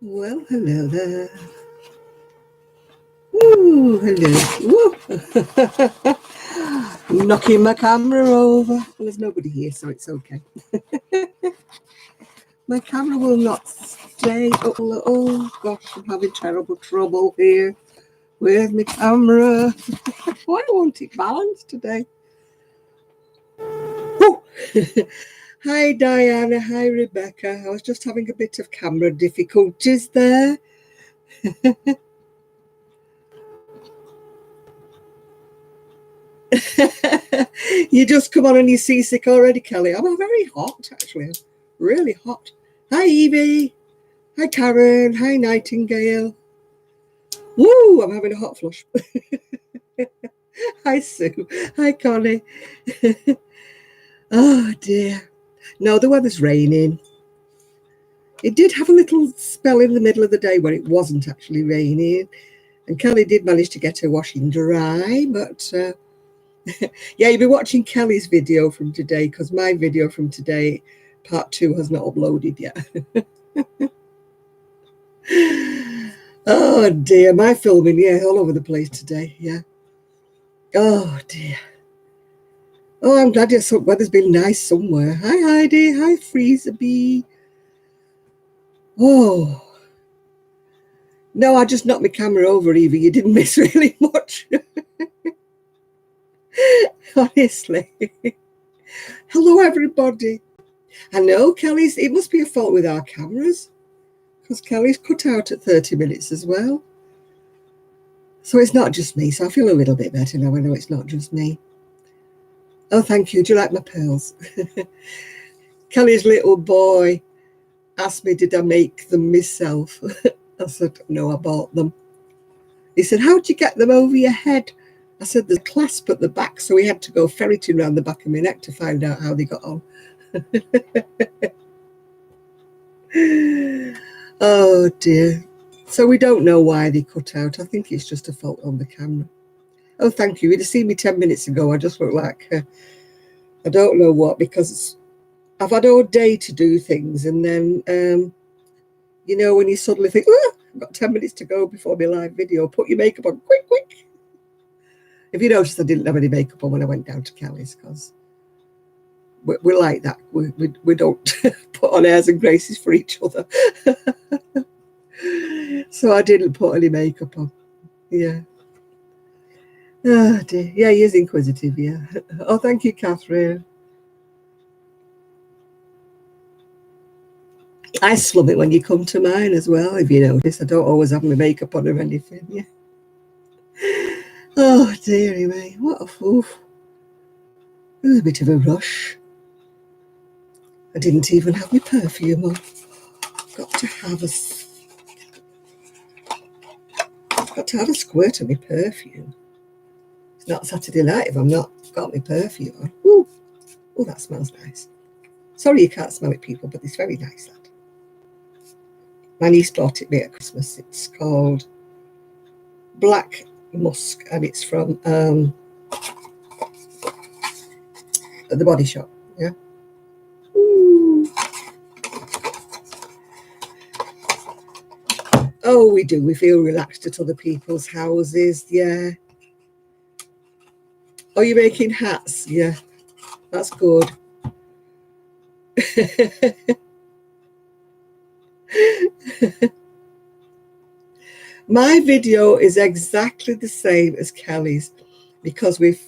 Well, hello there. Ooh, hello. Woo. Knocking my camera over. Well, there's nobody here, so it's okay. My camera will not stay. Oh gosh, I'm having terrible trouble here with my camera. Why won't it balance today? Hi, Diana. Hi, Rebecca. I was just having a bit of camera difficulties there. You just come on and you're seasick already, Kelly. I'm very hot, actually. Really hot. Hi, Evie. Hi, Karen. Hi, Nightingale. Woo, I'm having a hot flush. Hi, Sue. Hi, Connie. Oh, dear. No, the weather's raining. It did have a little spell in the middle of the day where it wasn't actually raining. And Kelly did manage to get her washing dry, but yeah, you'll be watching Kelly's video from today because my video from today, part 2, has not uploaded yet. Oh dear, my filming, yeah, all over the place today, yeah. Oh dear. Oh, I'm glad your weather's been nice somewhere. Hi Heidi, hi Freezer Bee. Oh. No, I just knocked my camera over, Evie. You didn't miss really much. Honestly. Hello, everybody. I know Kelly's, it must be a fault with our cameras because Kelly's cut out at 30 minutes as well. So it's not just me. So I feel a little bit better now. I know it's not just me. Oh, thank you. Do you like my pearls? Kelly's little boy asked me, did I make them myself? I said, no, I bought them. He said, how'd you get them over your head? I said, there's a clasp at the back. So we had to go ferreting around the back of my neck to find out how they got on. Oh, dear. So we don't know why they cut out. I think it's just a fault on the camera. Oh, thank you. You'd have seen me 10 minutes ago. I just look like, I don't know what, because I've had all day to do things. And then, you know, when you suddenly think, oh, I've got 10 minutes to go before my live video, put your makeup on quick, quick. If you noticed, I didn't have any makeup on when I went down to Kelly's because we're like that. We don't put on airs and graces for each other. So I didn't put any makeup on. Yeah. Oh dear. Yeah, he is inquisitive, yeah. Oh, thank you, Catherine. I slum it when you come to mine as well, if you notice. I don't always have my makeup on or anything, yeah. Oh, dearie me. What a fool. It was a bit of a rush. I didn't even have my perfume on. Got to have a squirt of my perfume. It's not Saturday night if I'm not got my perfume on. Ooh. Oh, that smells nice. Sorry you can't smell it, people, but it's very nice, that. My niece bought it me at Christmas. It's called Black Musk, and it's from the Body Shop, yeah. Ooh. Oh, we do. We feel relaxed at other people's houses, yeah. Oh, you're making hats? Yeah, that's good. My video is exactly the same as Kelly's because we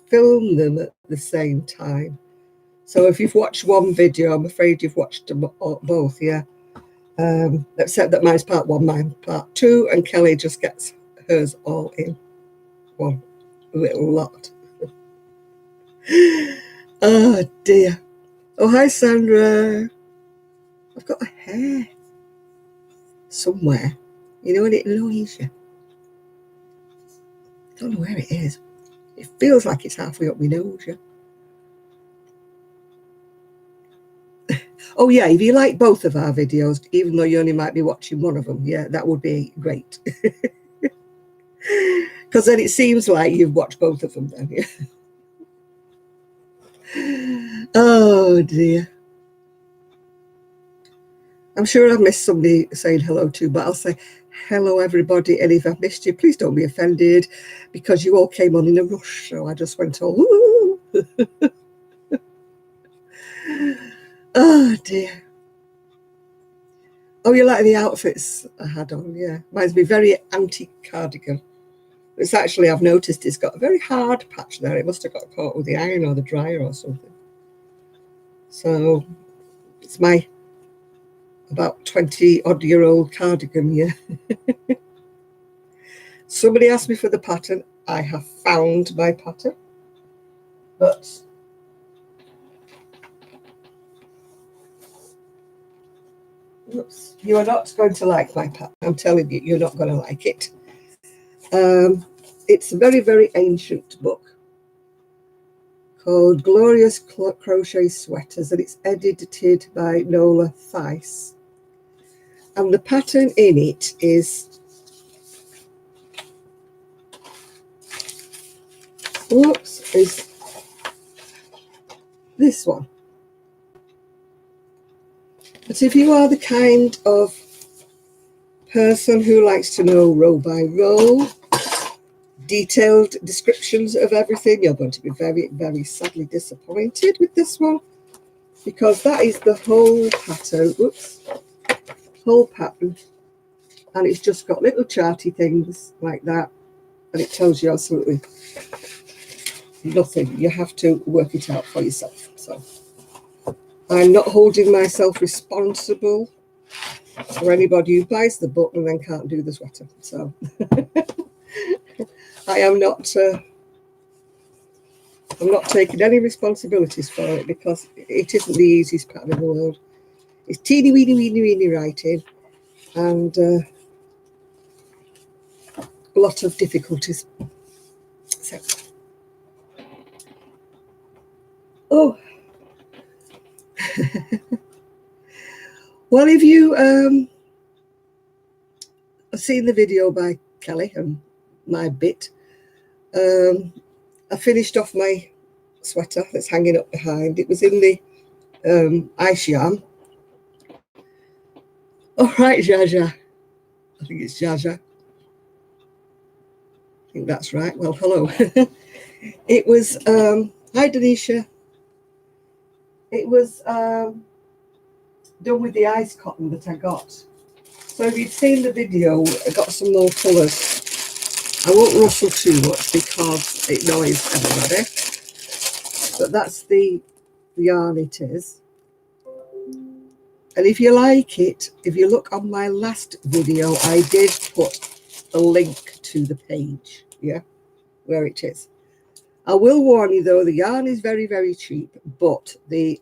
filmed them at the same time. So if you've watched one video, I'm afraid you've watched them both, yeah. Except that mine's part 1, mine part 2, and Kelly just gets hers all in one little lot. Oh dear. Oh, hi Sandra. I've got a hair somewhere, you know, and it annoys you. I don't know where it is. It feels like it's halfway up my nose, yeah. Oh yeah, if you like both of our videos, even though you only might be watching one of them, yeah, that would be great. Because then it seems like you've watched both of them then, yeah. Oh dear. I'm sure I've missed somebody saying hello too, but I'll say hello everybody, and if I've missed you, please don't be offended, because you all came on in a rush, so I just went all woo. Oh dear. Oh, you like the outfits I had on? Yeah, reminds me very antique cardigan. It's actually, I've noticed it's got a very hard patch there. It must have got caught with the iron or the dryer or something. So it's my about 20-odd-year-old cardigan, yeah. Somebody asked me for the pattern. I have found my pattern, but oops, you are not going to like my pattern. I'm telling you, you're not going to like it. It's a very, very ancient book called Glorious Crochet Sweaters, and it's edited by Nola Theiss. And the pattern in it is, is this one. But if you are the kind of person who likes to know row by row, detailed descriptions of everything, you're going to be very, very sadly disappointed with this one, because that is the whole pattern. Oops, whole pattern, and it's just got little charty things like that, and it tells you absolutely nothing. You have to work it out for yourself. So I'm not holding myself responsible for anybody who buys the book and then can't do the sweater. So I am not I'm not taking any responsibilities for it, because it isn't the easiest pattern in the world. It's teeny weeny weeny weeny writing, and a lot of difficulties. So, oh, well, if you have seen the video by Kelly and my bit, I finished off my sweater that's hanging up behind. It was in the ice yarn. All right, Jaja. I think it's Jaja. I think that's right. Well, hello. It was, hi, Denisha. It was done with the ice cotton that I got. So if you've seen the video, I got some more colours. I won't rustle too much because it annoys everybody. But that's the yarn it is. And if you like it, if you look on my last video, I did put a link to the page, yeah, where it is. I will warn you though, the yarn is very, very cheap, but the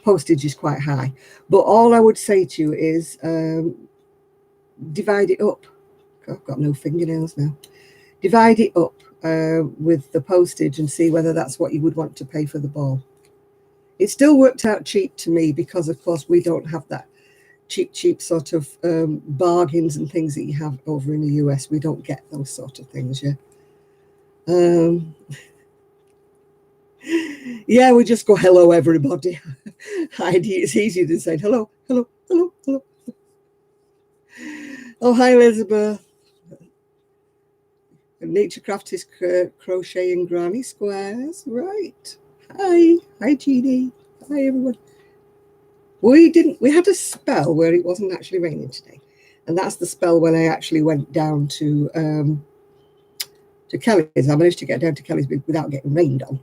postage is quite high. But all I would say to you is divide it up. I've got no fingernails now. Divide it up with the postage and see whether that's what you would want to pay for the ball. It still worked out cheap to me because, of course, we don't have that cheap sort of bargains and things that you have over in the US. We don't get those sort of things, yeah. Yeah, we just go, hello, everybody. Heidi, it's easier than saying hello, hello, hello, hello. Oh, hi, Elizabeth. Naturecraft is crocheting granny squares, right? Hi, Jeannie. Hi, everyone. We had a spell where it wasn't actually raining today, and that's the spell when I actually went down to Kelly's. I managed to get down to Kelly's without getting rained on,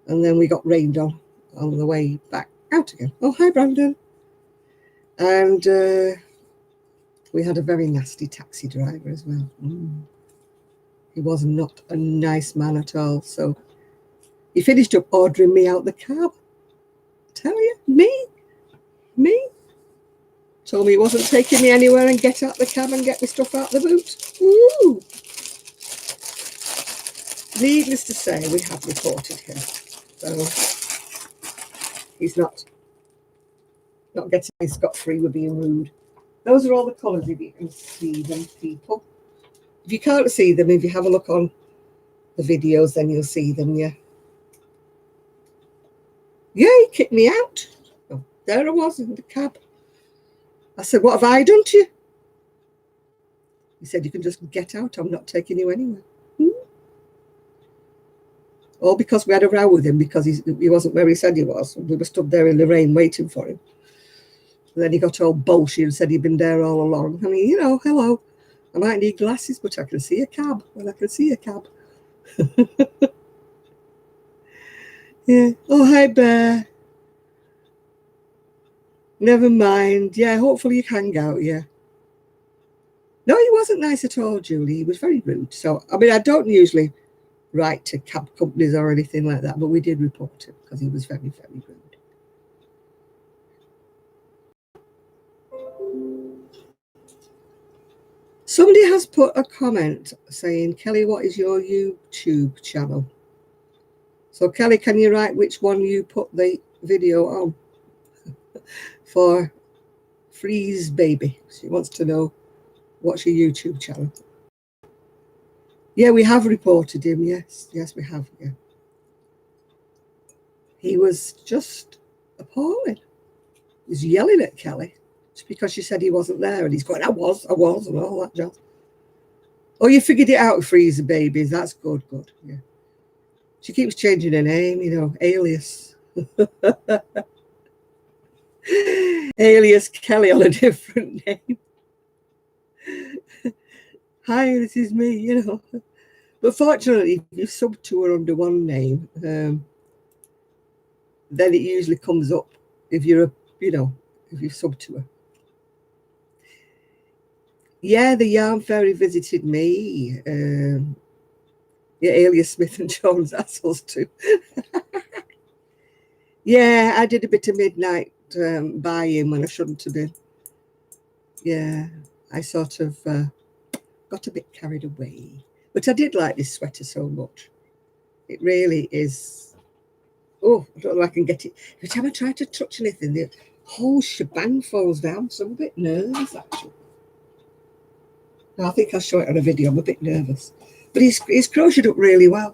and then we got rained on the way back out again. Oh, hi, Brandon. And we had a very nasty taxi driver as well. He was not a nice man at all. So he finished up ordering me out the cab. Tell you, me. Told me he wasn't taking me anywhere and get out the cab and get me stuff out the boot. Ooh. Needless to say, we have reported him. So he's not getting scot-free with being rude. Those are all the colours if you can see them, people. If you can't see them, if you have a look on the videos, then you'll see them, yeah. Yeah, he kicked me out. Oh, there I was in the cab. I said, what have I done to you? He said, you can just get out. I'm not taking you anywhere. All because we had a row with him because he wasn't where he said he was. We were stood there in the rain waiting for him. And then he got all bolshy and said he'd been there all along. I mean, hello. I might need glasses, but I can see a cab. Well, I can see a cab. Yeah. Oh, hi, Bear. Never mind. Yeah, hopefully you hang out, yeah. No, he wasn't nice at all, Julie. He was very rude. So, I mean, I don't usually write to cab companies or anything like that, but we did report him because he was very, very rude. Somebody has put a comment saying, Kelly, what is your YouTube channel? So, Kelly, can you write which one you put the video on for Freeze Baby? She wants to know what's your YouTube channel. Yeah, we have reported him. Yes, we have. Yeah. He was just appalling. He was yelling at Kelly just because she said he wasn't there, and he's going, I was, and all that jazz. Oh, you figured it out, Freezer Babies. That's good. Yeah. She keeps changing her name, alias. Alias Kelly on a different name. Hi, this is me, But fortunately, if you sub to her under one name, then it usually comes up if you're if you sub to her. Yeah, the Yarn Fairy visited me. Yeah, Alias Smith and Jones, that's us too. Yeah, I did a bit of midnight buying when I shouldn't have been. Yeah, I sort of got a bit carried away. But I did like this sweater so much. It really is. Oh, I don't know if I can get it. Every time I try to touch anything, the whole shebang falls down. So I'm a bit nervous, actually. No, I think I'll show it on a video. I'm a bit nervous. But he's crocheted up really well.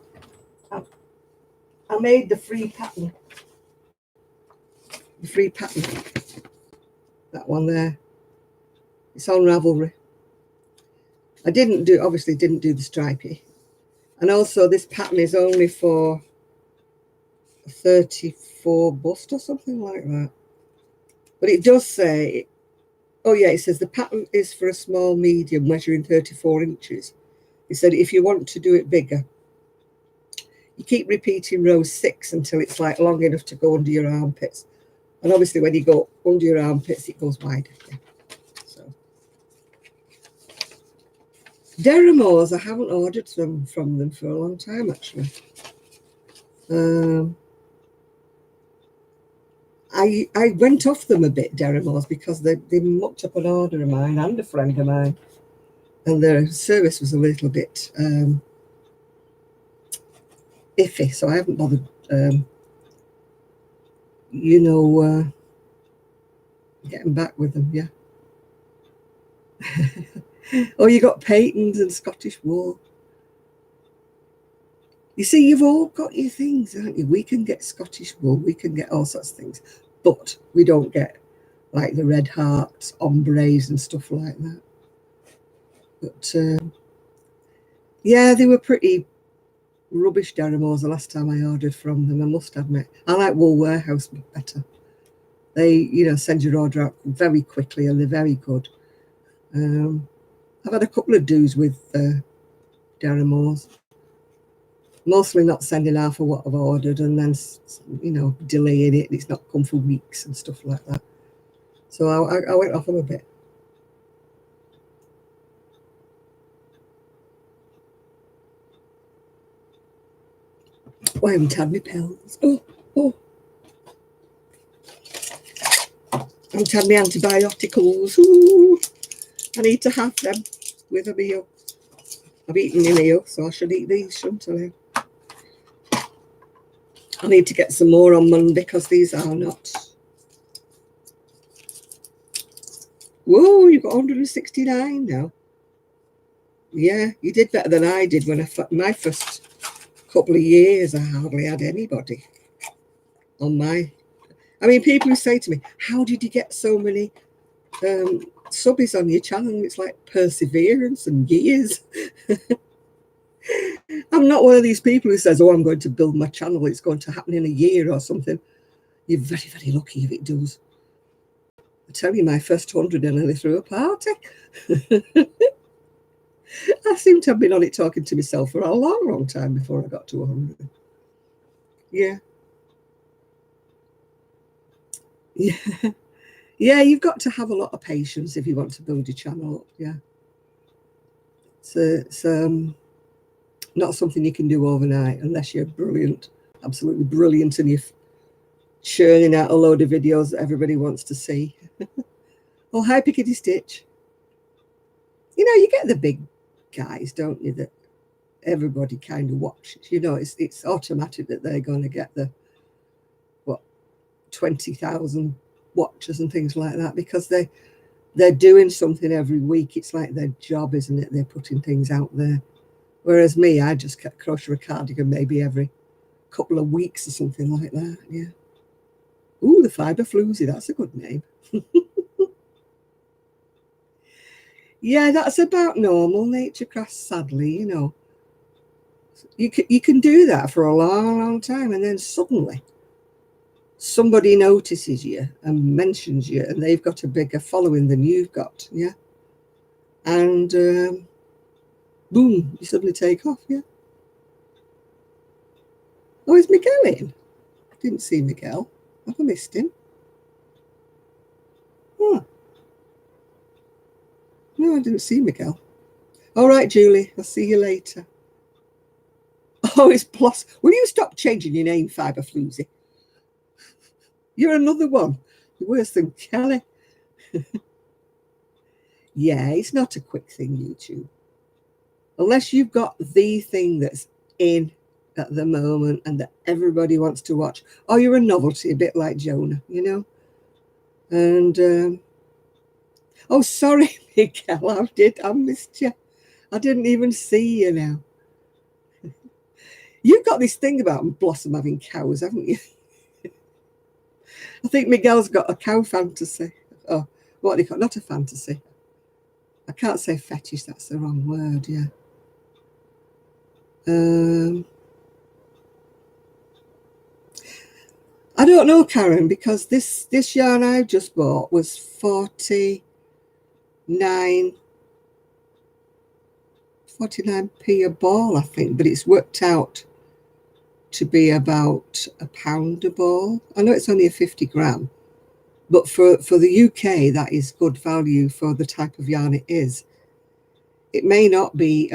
I made the free pattern. The free pattern. That one there. It's on Ravelry. I obviously didn't do the stripy. And also this pattern is only for 34 bust or something like that. But it does say, oh yeah, it says the pattern is for a small medium measuring 34 inches. It said if you want to do it bigger, you keep repeating row 6 until it's like long enough to go under your armpits. And obviously when you go under your armpits, it goes wider. Yeah. So Deramores, I haven't ordered them from them for a long time, actually. I went off them a bit, Deramores, because they mucked up an order of mine and a friend of mine. And their service was a little bit iffy, so I haven't bothered, getting back with them, yeah. Oh, you got Peyton's and Scottish wool. You see, you've all got your things, haven't you? We can get Scottish wool, we can get all sorts of things, but we don't get like the red hearts, ombres and stuff like that. But yeah, they were pretty rubbish Deramores the last time I ordered from them, I must admit. I like Wool Warehouse better. They, send your order out very quickly and they're very good. I've had a couple of do's with Deramores. Mostly not sending half of what I've ordered and then, delaying it. It's not come for weeks and stuff like that. So I went off them a bit. Oh, I haven't had my pills. Oh. I haven't had my antibioticals. Ooh. I need to have them with a meal. I've eaten my meal, so I should eat these, shouldn't I? I need to get some more on Monday because these are not. Whoa, you've got 169 now. Yeah, you did better than I did when my first couple of years, I hardly had anybody. on my. I mean, people who say to me, "How did you get so many subbies on your channel?" It's like perseverance and years. I'm not one of these people who says, "Oh, I'm going to build my channel. It's going to happen in a year or something." You're very, very lucky if it does. I tell you, my first 100 I nearly threw a party. I seem to have been on it talking to myself for a long, long time before I got to 100. Yeah. Yeah. Yeah, you've got to have a lot of patience if you want to build your channel up. Yeah. It's not something you can do overnight unless you're brilliant, absolutely brilliant, and you're churning out a load of videos that everybody wants to see. Oh, hi, Pickety Stitch. You know, you get the big guys, don't you, that everybody kind of watches. You know, it's automatic that they're going to get the, what, 20,000 watchers and things like that because they're doing something every week. It's like their job, isn't it? They're putting things out there. Whereas me, I just crochet a cardigan maybe every couple of weeks or something like that. Yeah. Ooh, the fibre floozy. That's a good name. Yeah, that's about normal nature crafts, sadly, you know. You can do that for a long, long time, and then suddenly somebody notices you and mentions you, and they've got a bigger following than you've got, yeah. And boom, you suddenly take off, yeah. Oh, is Miguel in? I didn't see Miguel. Have I missed him? Oh, no, I didn't see Miguel. All right, Julie, I'll see you later. Oh, it's Plus. Will you stop changing your name, Fibre Floozy? You're another one. You're worse than Kelly. Yeah, it's not a quick thing, YouTube. Unless you've got the thing that's in at the moment and that everybody wants to watch. Or you're a novelty, a bit like Jonah, you know? And, oh, sorry, Miguel, I missed you. I didn't even see you now. You've got this thing about Blossom having cows, haven't you? I think Miguel's got a cow fantasy. Oh, what do you call it? Not a fantasy. I can't say fetish, that's the wrong word, yeah. I don't know, Karen, because this yarn I just bought was 49p a ball, I think, but it's worked out to be about £1 a ball. I know it's only a 50 gram, but for the UK, that is good value for the type of yarn it is. It may not be,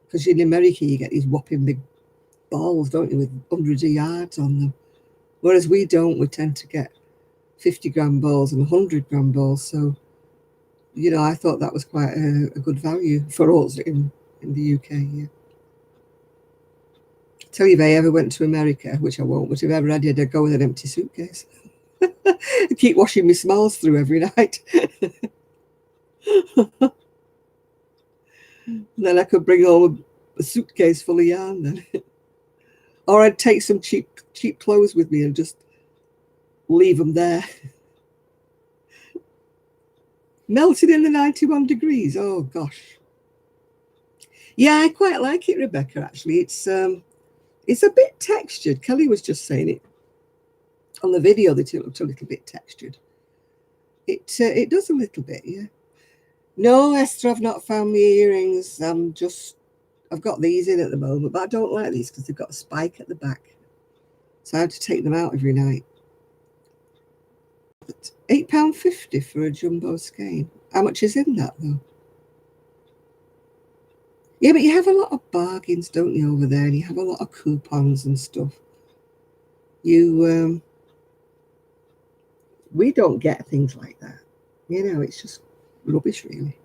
because in America you get these whopping big balls, don't you, with hundreds of yards on them. Whereas we don't, we tend to get 50 gram balls and 100 gram balls. So, you know, I thought that was quite a good value for us in the UK. Yeah. Tell you if I ever went to America, which I won't, but if I ever had, I'd go with an empty suitcase. I keep washing my smalls through every night. Then I could bring home a suitcase full of yarn then. Or I'd take some cheap clothes with me and just leave them there. Melted in the 91 degrees. Oh, gosh. Yeah, I quite like it, Rebecca, actually. It's a bit textured. Kelly was just saying it. On the video, that it looked a little bit textured. It does a little bit, yeah. No, Esther, I've not found my earrings. I've got these in at the moment, but I don't like these because they've got a spike at the back. So I have to take them out every night. But £8.50 for a jumbo skein. How much is in that, though? Yeah, but you have a lot of bargains, don't you, over there? And you have a lot of coupons and stuff. We don't get things like that. You know, it's just rubbish, really.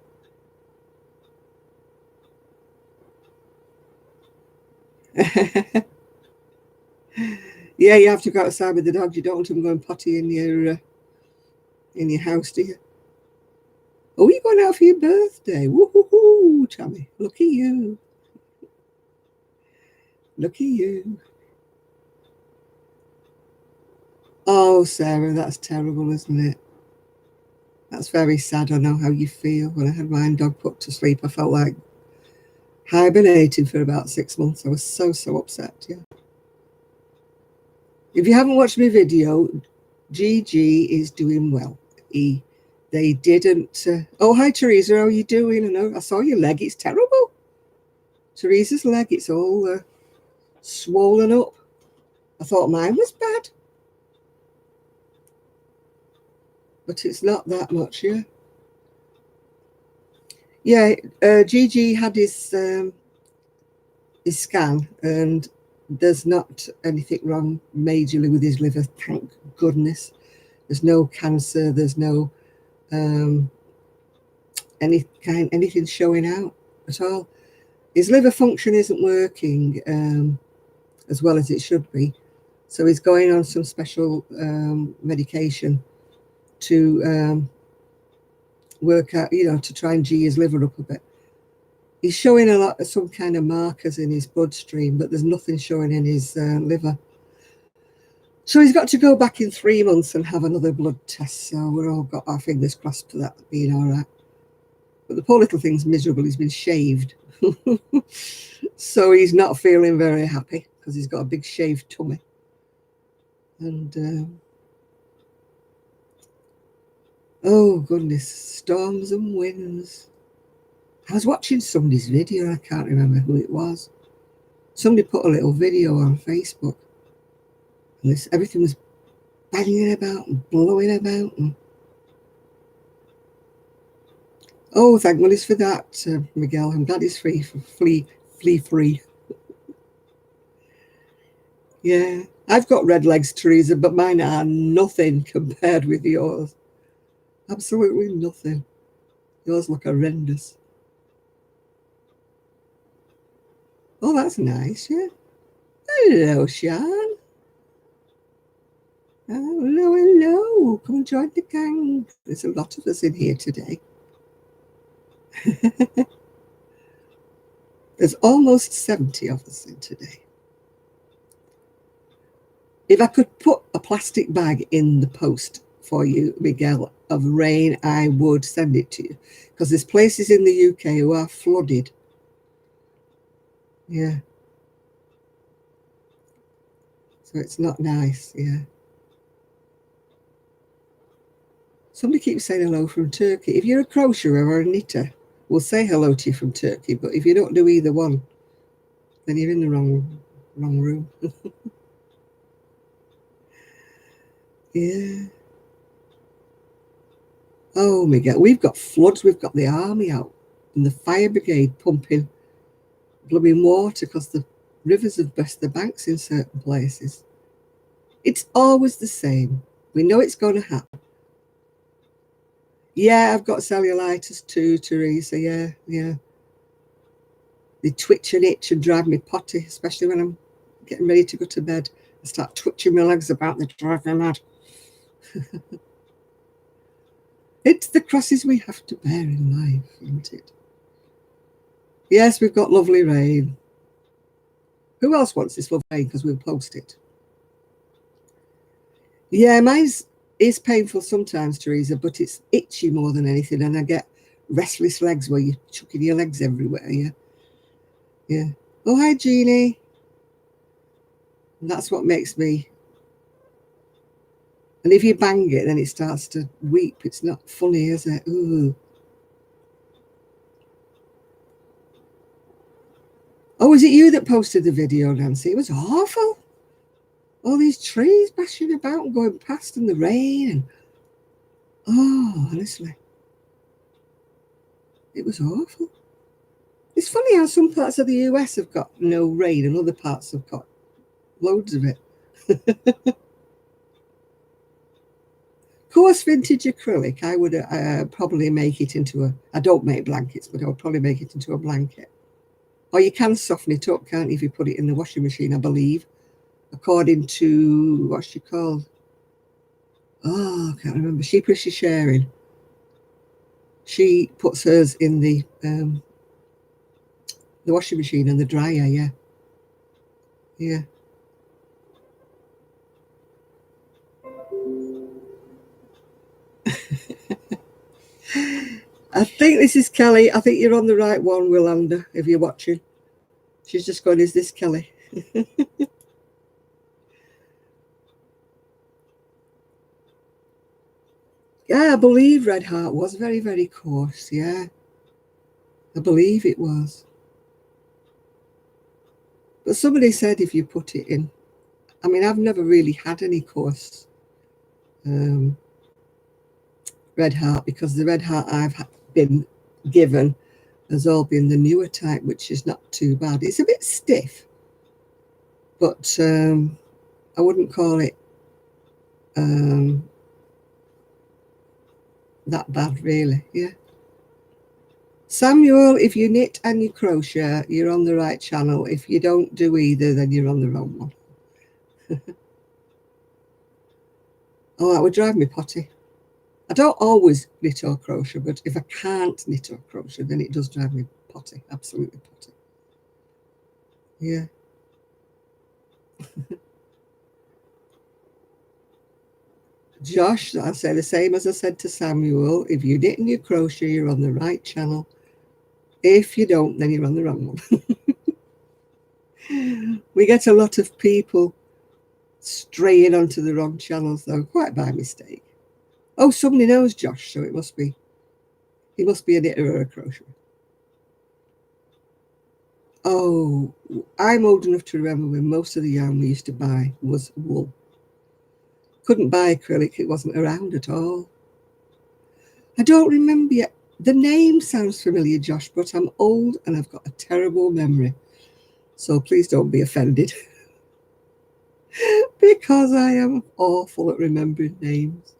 Yeah, you have to go outside with the dogs. You don't want them going potty in your house, do you? Oh, you're going out for your birthday. Woohoo, Tommy. Lucky you. Lucky you. Oh, Sarah, that's terrible, isn't it? That's very sad. I know how you feel. When I had my dog put to sleep, I felt like hibernating for about 6 months. I was so upset. Yeah. If you haven't watched my video, Gigi is doing well. They didn't. Oh, hi, Teresa. How are you doing? I saw your leg. It's terrible. Teresa's leg. It's all swollen up. I thought mine was bad, but it's not that much. Yeah. Yeah. Gigi had his scan, and there's not anything wrong majorly with his liver. Thank goodness. There's no cancer. There's no anything showing out at all. His liver function isn't working as well as it should be, so he's going on some special medication to work out, to try and G his liver up a bit. He's showing a lot of some kind of markers in his bloodstream, but there's nothing showing in his liver. So he's got to go back in 3 months and have another blood test. So we're all got our fingers crossed for that being all right. But the poor little thing's miserable. He's been shaved. So he's not feeling very happy because he's got a big shaved tummy. And oh goodness, storms and winds. I was watching somebody's video. I can't remember who it was. Somebody put a little video on Facebook. And everything was banging about and blowing about. Oh, thank goodness for that, Miguel. I'm glad it's flea free. Yeah, I've got red legs, Teresa, but mine are nothing compared with yours. Absolutely nothing. Yours look horrendous. Oh, that's nice, yeah. Hello, Sean. Hello. Come and join the gang. There's a lot of us in here today. There's almost 70 of us in today. If I could put a plastic bag in the post for you, Miguel, of rain, I would send it to you. Because there's places in the UK who are flooded. Yeah. So it's not nice, yeah. Somebody keeps saying hello from Turkey. If you're a crocheter or a knitter, we'll say hello to you from Turkey. But if you don't do either one, then you're in the wrong room. Yeah. Oh, Miguel, we've got floods. We've got the army out and the fire brigade pumping blooming water because the rivers have burst the banks in certain places. It's always the same. We know it's going to happen. Yeah, I've got cellulitis too, Teresa. Yeah. They twitch and itch and drive me potty, especially when I'm getting ready to go to bed. I start twitching my legs about, they drive me mad. It's the crosses we have to bear in life, isn't it? Yes, we've got lovely rain. Who else wants this lovely rain? Because we'll post it. Yeah, mine is painful sometimes, Teresa, but it's itchy more than anything. And I get restless legs where you're chucking your legs everywhere. Yeah. Oh, hi, Jeannie. And that's what makes me. And if you bang it, then it starts to weep. It's not funny, is it? Ooh. Oh, was it you that posted the video, Nancy? It was awful. All these trees bashing about and going past in the rain. And oh, honestly. It was awful. It's funny how some parts of the US have got no rain and other parts have got loads of it. Coarse vintage acrylic, I would probably make it into I don't make blankets, but I would probably make it into a blanket. Or you can soften it up, can't you, if you put it in the washing machine, I believe, according to, what's she called? Oh, I can't remember. Sheepishly Sharing. She puts hers in the washing machine and the dryer, yeah. I think this is Kelly. I think you're on the right one, Willanda, if you're watching. She's just going, is this Kelly? Yeah, I believe Red Heart was very, very coarse. Yeah, I believe it was. But somebody said if you put it in, I mean, I've never really had any coarse Red Heart, because the Red Heart I've been given has all been the newer type, which is not too bad. It's a bit stiff, but I wouldn't call it that bad, really. Yeah. Samuel, if you knit and you crochet, you're on the right channel. If you don't do either, then you're on the wrong one. Oh, that would drive me potty. I don't always knit or crochet, but if I can't knit or crochet, then it does drive me potty. Absolutely potty. Yeah. Josh, I say the same as I said to Samuel. If you knit and you crochet, you're on the right channel. If you don't, then you're on the wrong one. We get a lot of people straying onto the wrong channels, though, quite by mistake. Oh, somebody knows Josh, so he must be a knitter or a crocheter. Oh, I'm old enough to remember when most of the yarn we used to buy was wool. Couldn't buy acrylic, it wasn't around at all. I don't remember yet. The name sounds familiar, Josh, but I'm old and I've got a terrible memory. So please don't be offended. Because I am awful at remembering names.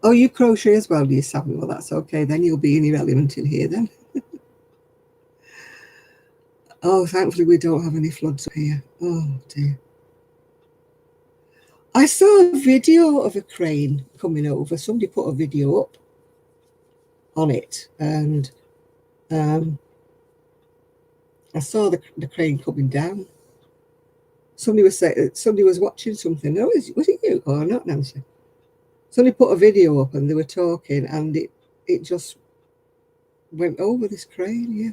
Oh, you crochet as well, do you, Samuel? Well, that's okay. Then you'll be irrelevant in here then. Oh, thankfully we don't have any floods here. Oh, dear. I saw a video of a crane coming over. Somebody put a video up on it, and I saw the crane coming down. Somebody was saying, somebody was watching something. Oh, was it you? Oh, not Nancy. Somebody put a video up and they were talking, and it just went over this crane. Yeah.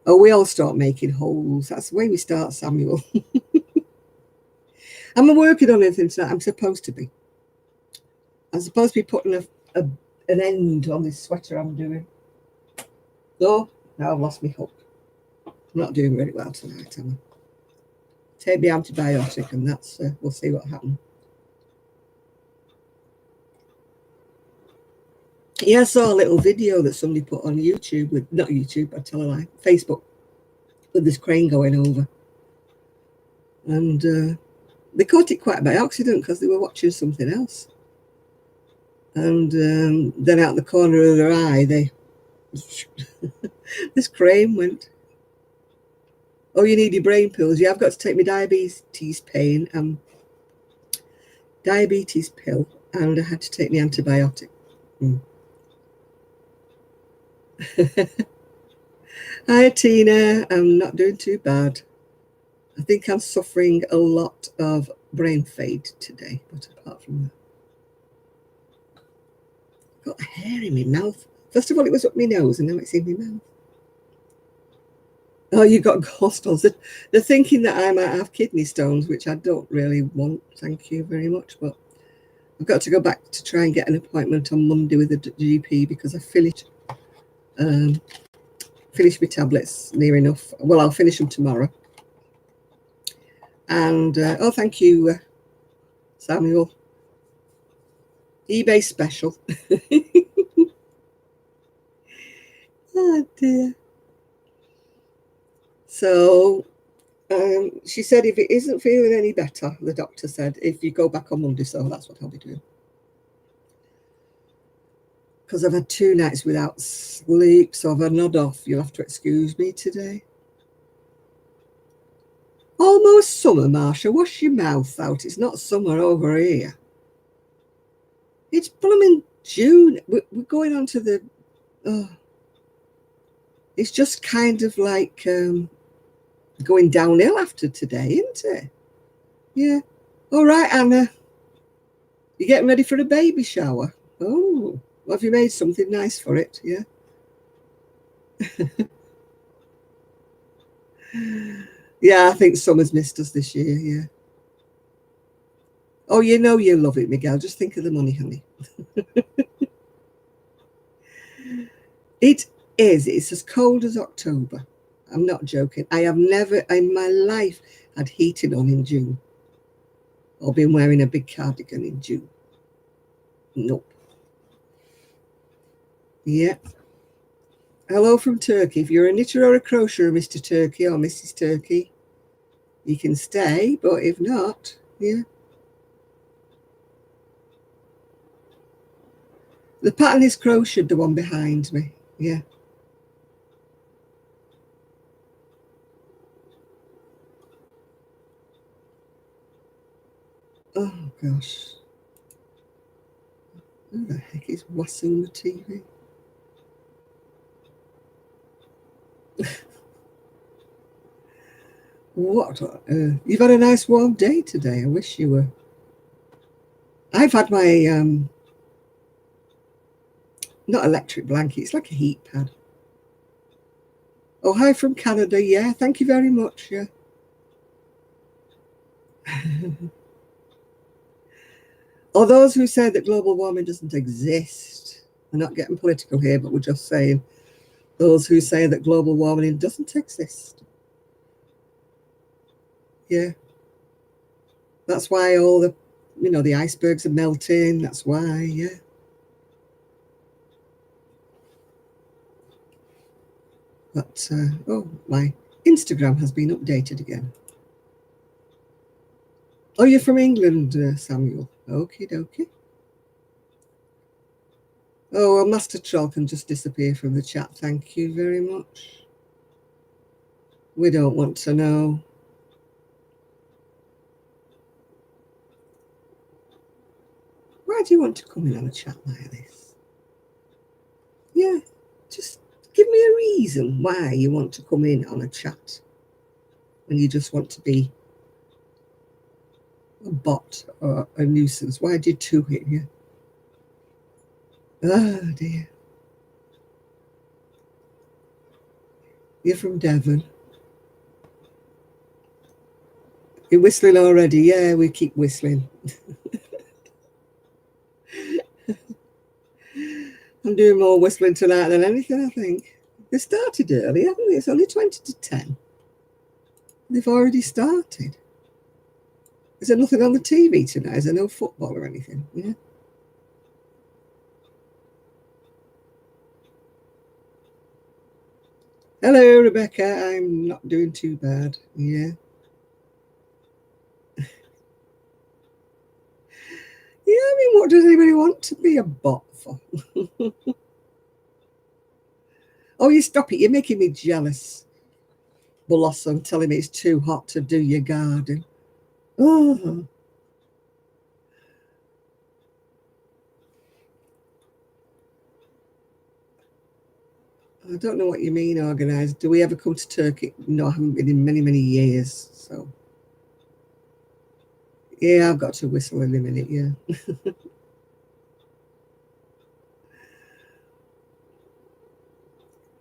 Oh, we all start making holes. That's the way we start, Samuel. I'm working on anything tonight. I'm supposed to be. I'm supposed to be putting an end on this sweater I'm doing. Oh, now I've lost my hook. I'm not doing very well tonight, am I? Take the antibiotic, and that's we'll see what happens. Yeah, I saw a little video that somebody put on YouTube with, not YouTube, I tell a lie, Facebook, with this crane going over. And they caught it quite by accident because they were watching something else. And then out the corner of their eye, this crane went. Oh, you need your brain pills. Yeah, I've got to take my diabetes pill, and I had to take the antibiotic. Hi, Tina. I'm not doing too bad. I think I'm suffering a lot of brain fade today, but apart from that, I've got hair in my mouth. First of all, it was up my nose, and now it's in my mouth. Oh, you got gallstones. They're thinking that I might have kidney stones, which I don't really want. Thank you very much. But I've got to go back to try and get an appointment on Monday with the GP because I finished my tablets near enough. Well, I'll finish them tomorrow. And oh, thank you, Samuel. eBay special. Oh dear. So she said if it isn't feeling any better, the doctor said, if you go back on Monday, so that's what I'll be doing. Because I've had 2 nights without sleep, so if I nod off, you'll have to excuse me today. Almost summer, Marsha. Wash your mouth out. It's not summer over here. It's blooming June. We're going on to the... Oh. It's just kind of like going downhill after today, isn't it? Yeah. All right, Anna. You getting ready for a baby shower? Oh, have you made something nice for it? Yeah. Yeah, I think summer's missed us this year. Yeah. Oh, you know you love it, Miguel. Just think of the money, honey. It is. It's as cold as October. I'm not joking. I have never in my life had heating on in June or been wearing a big cardigan in June. Nope. Yeah. Hello from Turkey. If you're a knitter or a crocheter, Mr. Turkey or Mrs. Turkey, you can stay, but if not, yeah. The pattern is crocheted, the one behind me. Yeah. Oh, gosh. Who the heck is wassing the TV? What? You've had a nice warm day today. I wish you were. I've had my, not electric blanket, it's like a heat pad. Oh, hi from Canada. Yeah, thank you very much. Yeah. Or those who say that global warming doesn't exist. We're not getting political here, but we're just saying those who say that global warming doesn't exist. Yeah. That's why all the, the icebergs are melting. That's why, yeah. But, oh, my Instagram has been updated again. Oh, you're from England, Samuel. Okie dokie. Oh, well, Master Troll can just disappear from the chat. Thank you very much. We don't want to know. Why do you want to come in on a chat like this? Yeah, just give me a reason why you want to come in on a chat when you just want to be a bot or a nuisance. Why did two hit you? Oh, dear. You're from Devon. You're whistling already? Yeah, we keep whistling. I'm doing more whistling tonight than anything, I think. They started early, haven't they? It's only 20 to 10. They've already started. Is there nothing on the TV tonight? Is there no football or anything? Yeah. Hello, Rebecca. I'm not doing too bad. Yeah. Yeah, I mean, what does anybody want to be a bot for? Oh, you stop it. You're making me jealous. Blossom telling me it's too hot to do your garden. Oh. I don't know what you mean, organised. Do we ever come to Turkey? No, I haven't been in many, many years. So, yeah, I've got to whistle in a minute, yeah.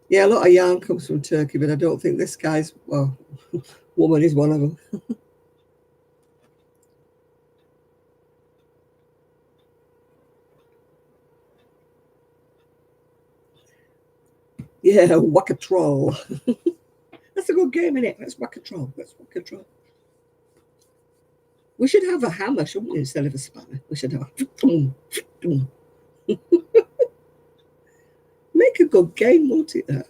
Yeah, a lot of yarn comes from Turkey, but I don't think this guy's, well, woman is one of them. Yeah, whack a troll. That's a good game, isn't it? Let's whack a troll. Let's whack a troll. We should have a hammer, shouldn't we, instead of a spanner? We should have a... Make a good game, won't it, that?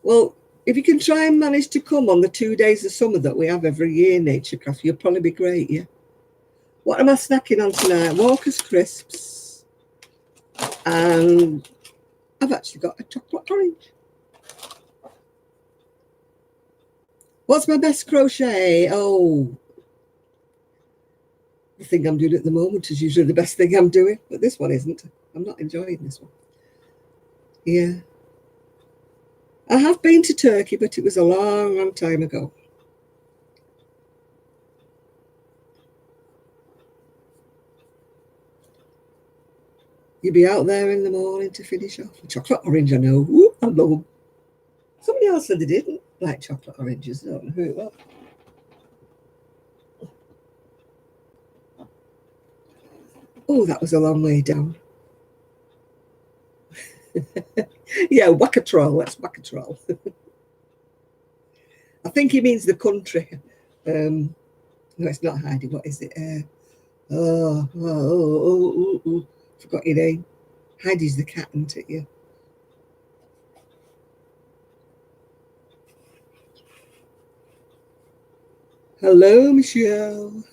Well, if you can try and manage to come on the 2 days of summer that we have every year, Naturecraft, you'll probably be great, yeah? What am I snacking on tonight? Walker's Crisps. And I've actually got a chocolate orange. What's my best crochet? Oh, the thing I'm doing at the moment is usually the best thing I'm doing, but this one isn't. I'm not enjoying this one. Yeah. I have been to Turkey, but it was a long, long time ago. You'd be out there in the morning to finish off. Chocolate orange, I know. Ooh, I love them. Somebody else said they didn't like chocolate oranges. I don't know who it was. Oh, that was a long way down. Yeah, Wakatrol. That's Wakatrol. I think he means the country. No, it's not Heidi. What is it? Forgot your name. Heidi's the cat, isn't it? Yeah. Hello, Michelle.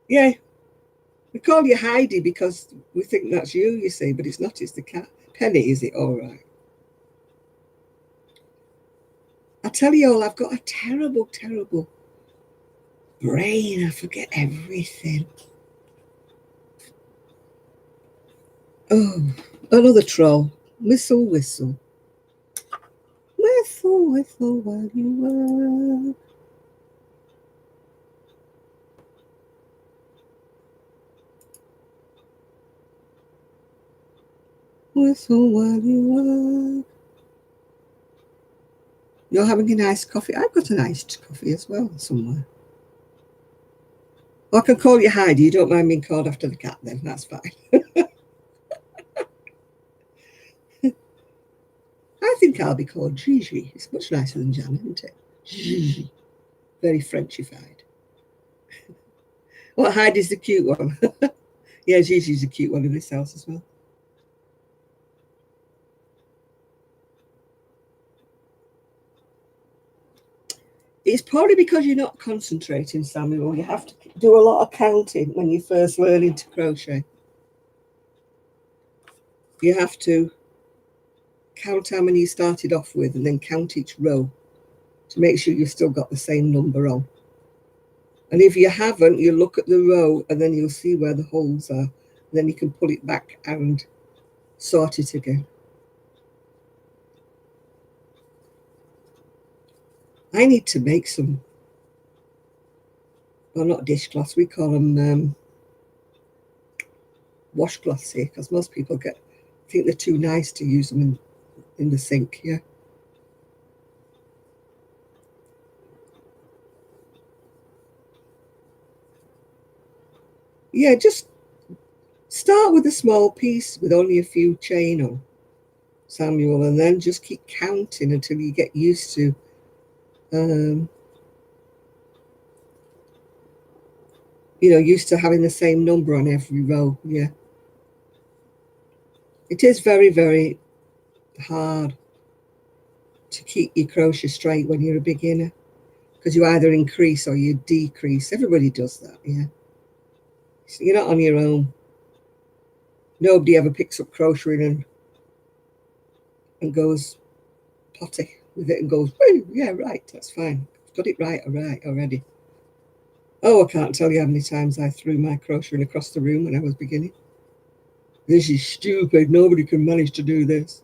Yeah, we call you Heidi because we think that's you see, but it's not. It's the cat. Penny, is it? All right. I tell you all, I've got a terrible, terrible brain. I forget everything. Oh, another troll. Whistle, whistle. Whistle, whistle while you work. Whistle while you work. You're having a nice coffee. I've got an iced coffee as well somewhere. I can call you Heidi. You don't mind being called after the cat then. That's fine. I think I'll be called Gigi. It's much nicer than Jan, isn't it? Gigi. Very Frenchified. Well, Heidi's the cute one. Yeah, Gigi's a cute one in this house as well. It's probably because you're not concentrating, Samuel. You have to do a lot of counting when you first learning to crochet. You have to count how many you started off with and then count each row to make sure you've still got the same number on. And if you haven't, you look at the row and then you'll see where the holes are. And then you can pull it back and sort it again. I need to make some, well, not dishcloths, we call them washcloths here, because most people think they're too nice to use them in the sink, yeah. Yeah, just start with a small piece with only a few chain on, Samuel, and then just keep counting until you get used to used to having the same number on every row. Yeah, it is very, very hard to keep your crochet straight when you're a beginner, because you either increase or you decrease. Everybody does that. Yeah, so you're not on your own. Nobody ever picks up crocheting and goes potty with it and goes, oh, yeah, right, that's fine. I've got it right already. Oh, I can't tell you how many times I threw my crocheting across the room when I was beginning. This is stupid. Nobody can manage to do this.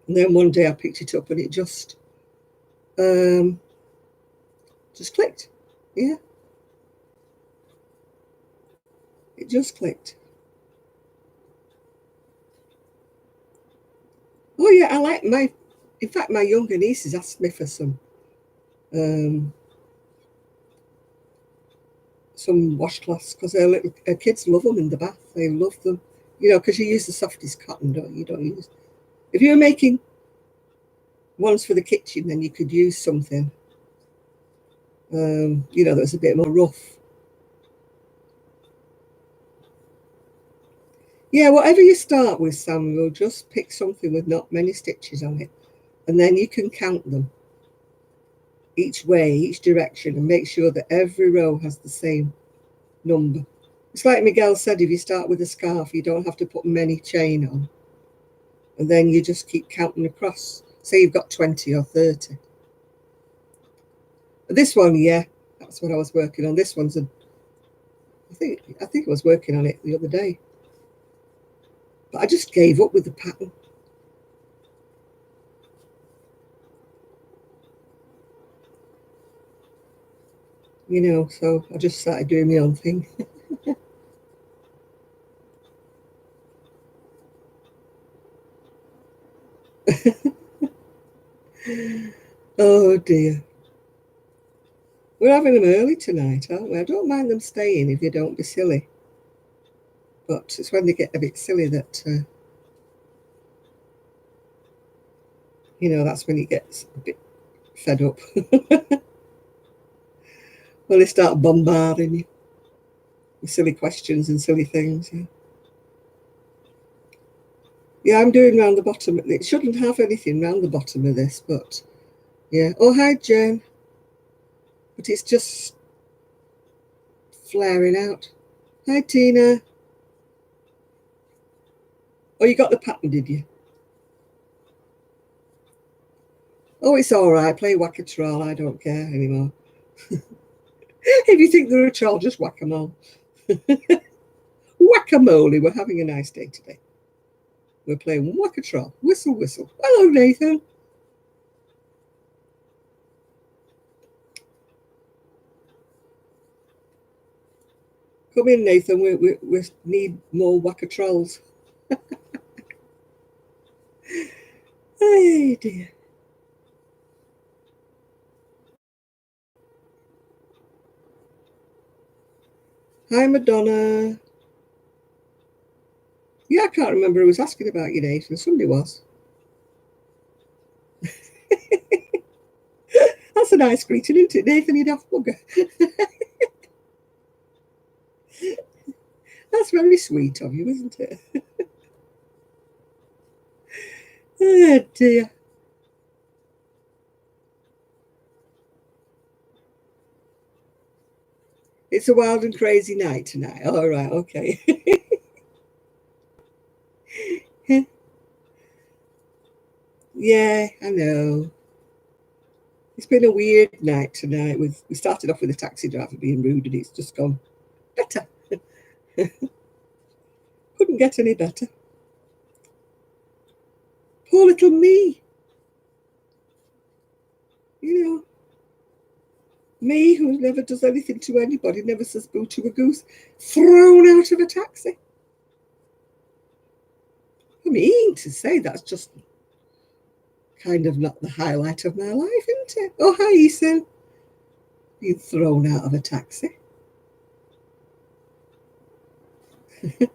And then one day I picked it up and it just clicked. Yeah, it just clicked. Oh yeah, I like in fact, my younger nieces asked me for some washcloths because her kids love them in the bath. They love them, because you use the softest cotton, don't you? Don't use. If you were making ones for the kitchen, then you could use something, that's a bit more rough. Yeah, whatever you start with, Samuel, just pick something with not many stitches on it, and then you can count them each way, each direction, and make sure that every row has the same number. It's like Miguel said, if you start with a scarf, you don't have to put many chain on, and then you just keep counting across. Say you've got 20 or 30. But this one, yeah, that's what I was working on. This one's I think I was working on it the other day. But I just gave up with the pattern. You know, so I just started doing my own thing. Oh dear. We're having them early tonight, aren't we? I don't mind them staying if they don't be silly. But it's when they get a bit silly that, you know, that's when it gets a bit fed up. When they start bombarding you with silly questions and silly things. Yeah. Yeah, I'm doing round the bottom. It shouldn't have anything round the bottom of this, but yeah. Oh, hi, Jen. But it's just flaring out. Hi, Tina. Oh, you got the pattern, did you? Oh, it's all right. Play whack a troll. I don't care anymore. If you think they're a troll, just whack them all. Whack-a-mole. We're having a nice day today. We're playing whack a troll. Whistle, whistle. Hello, Nathan. Come in, Nathan. We need more whack a trolls. Hey, dear. Hi, Madonna. Yeah, I can't remember who was asking about you, Nathan. Somebody was. That's a nice greeting, isn't it, Nathan? You daft bugger. That's very sweet of you, isn't it? Oh, dear. It's a wild and crazy night tonight. All right, okay. Yeah, I know. It's been a weird night tonight. We started off with a taxi driver being rude, and it's just gone better. Couldn't get any better. Poor little me. You know, me who never does anything to anybody, never says boo to a goose, thrown out of a taxi. I mean, to say that's just kind of not the highlight of my life, isn't it? Oh, hi, Ethan. Being thrown out of a taxi. I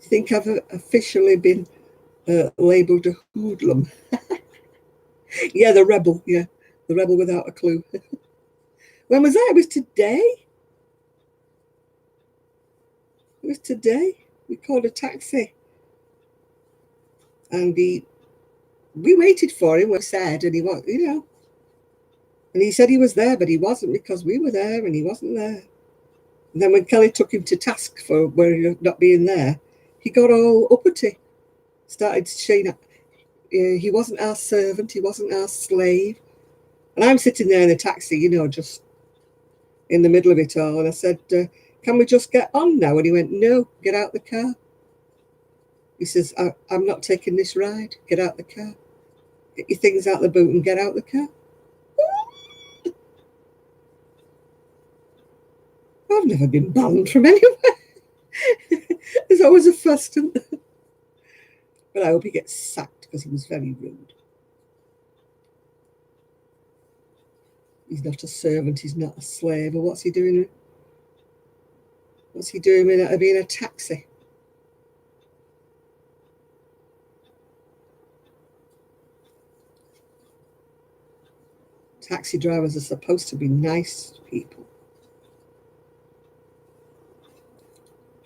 think I've officially been labelled a hoodlum. Yeah, the rebel. Yeah, the rebel without a clue. When was that? It was today. It was today. We called a taxi, and we waited for him. We said, and he was, you know, and he said he was there, but he wasn't because we were there, and he wasn't there. And then when Kelly took him to task for where not being there, he got all uppity. Started saying he wasn't our servant, he wasn't our slave. And I'm sitting there in the taxi, you know, just in the middle of it all. And I said, can we just get on now? And he went, no, get out the car. He says, I'm not taking this ride. Get out the car. Get your things out the boot and get out the car. I've never been banned from anywhere. There's always a fuss. But I hope he gets sacked because he was very rude. He's not a servant, he's not a slave. Or what's he doing? What's he doing with being a taxi? Taxi drivers are supposed to be nice people.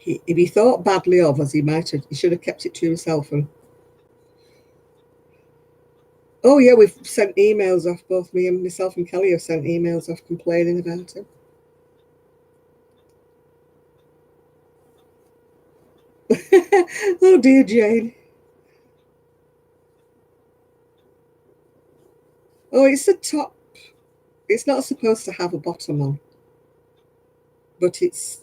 If he thought badly of us, he should have kept it to himself. And oh yeah, we've sent emails off. Both me and myself and Kelly have sent emails off complaining about him. Oh dear, Jane. Oh, it's the top. It's not supposed to have a bottom on, but it's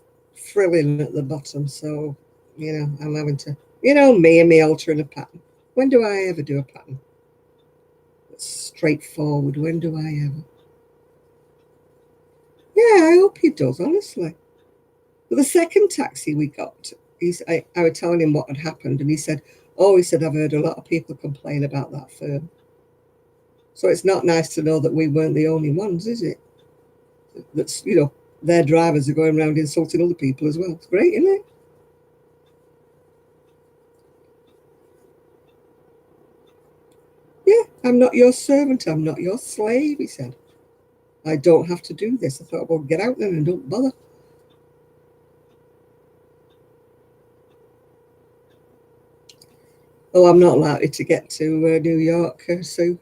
frilling at the bottom. So, you know, I'm having to, you know, me altering a pattern. When do I ever do a pattern that's straightforward? When do I ever? Yeah, I hope he does, honestly. But the second taxi we got, I was telling him what had happened, and he said, oh, he said, I've heard a lot of people complain about that firm. So it's not nice to know that we weren't the only ones, is it? That's, you know, their drivers are going around insulting other people as well. It's great, isn't it? Yeah, I'm not your servant, I'm not your slave, he said. I don't have to do this. I thought, well, get out then and don't bother. Oh, I'm not likely to get to New York soon.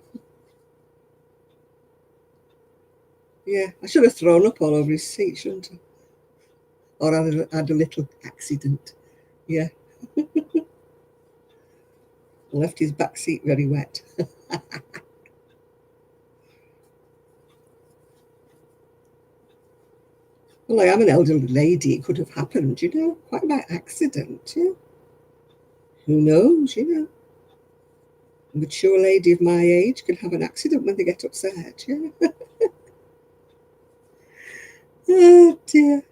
Yeah, I should have thrown up all over his seat, shouldn't I? Or had a little accident. Yeah, left his back seat very wet. Well, I am an elderly lady. It could have happened, you know, quite by accident. Yeah. Who knows, you know? A mature lady of my age can have an accident when they get upset. Yeah. Oh, dear.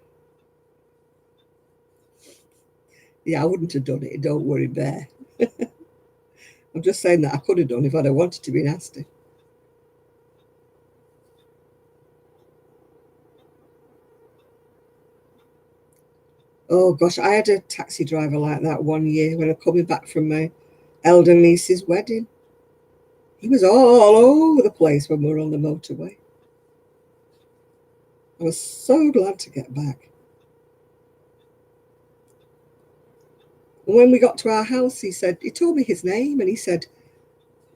Yeah, I wouldn't have done it. Don't worry, Bear. I'm just saying that I could have done if I'd have wanted to be nasty. Oh, gosh, I had a taxi driver like that one year when I'm coming back from my elder niece's wedding. He was all over the place when we were on the motorway. I was so glad to get back. And when we got to our house, he told me his name, and he said,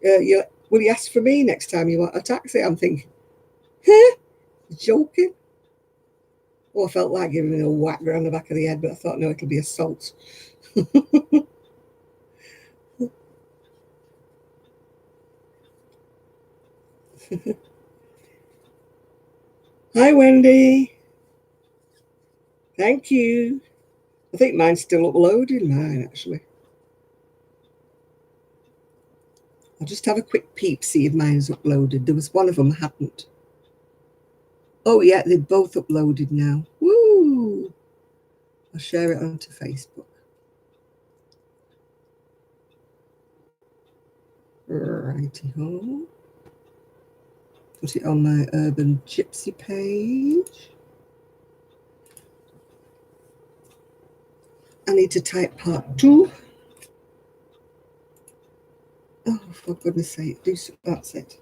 will you ask for me next time you want a taxi? I'm thinking, huh? Joking? Oh, I felt like giving him a whack around the back of the head, but I thought, no, it'll be assault. Hi, Wendy. Thank you. I think mine's still uploading, mine, actually. I'll just have a quick peep, see if mine's uploaded. There was one of them hadn't. Oh, yeah, they've both uploaded now. Woo! I'll share it onto Facebook. Righty-ho. Put it on my Urban Gypsy page. I need to type part 2. Oh, for goodness sake, that's it.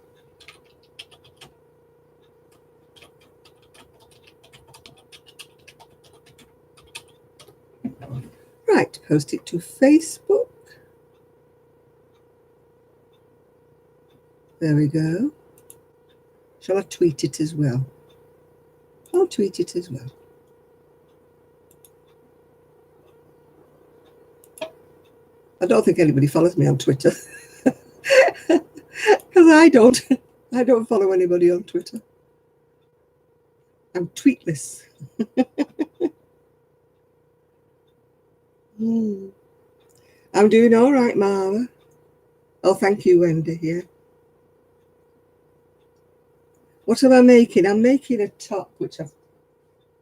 Right, post it to Facebook. There we go. Shall I tweet it as well? I'll tweet it as well. I don't think anybody follows me on Twitter. Because I don't follow anybody on Twitter. I'm tweetless. I'm doing all right, Mara. Oh, thank you, Wendy. Yeah. What am I making? I'm making a top, which I've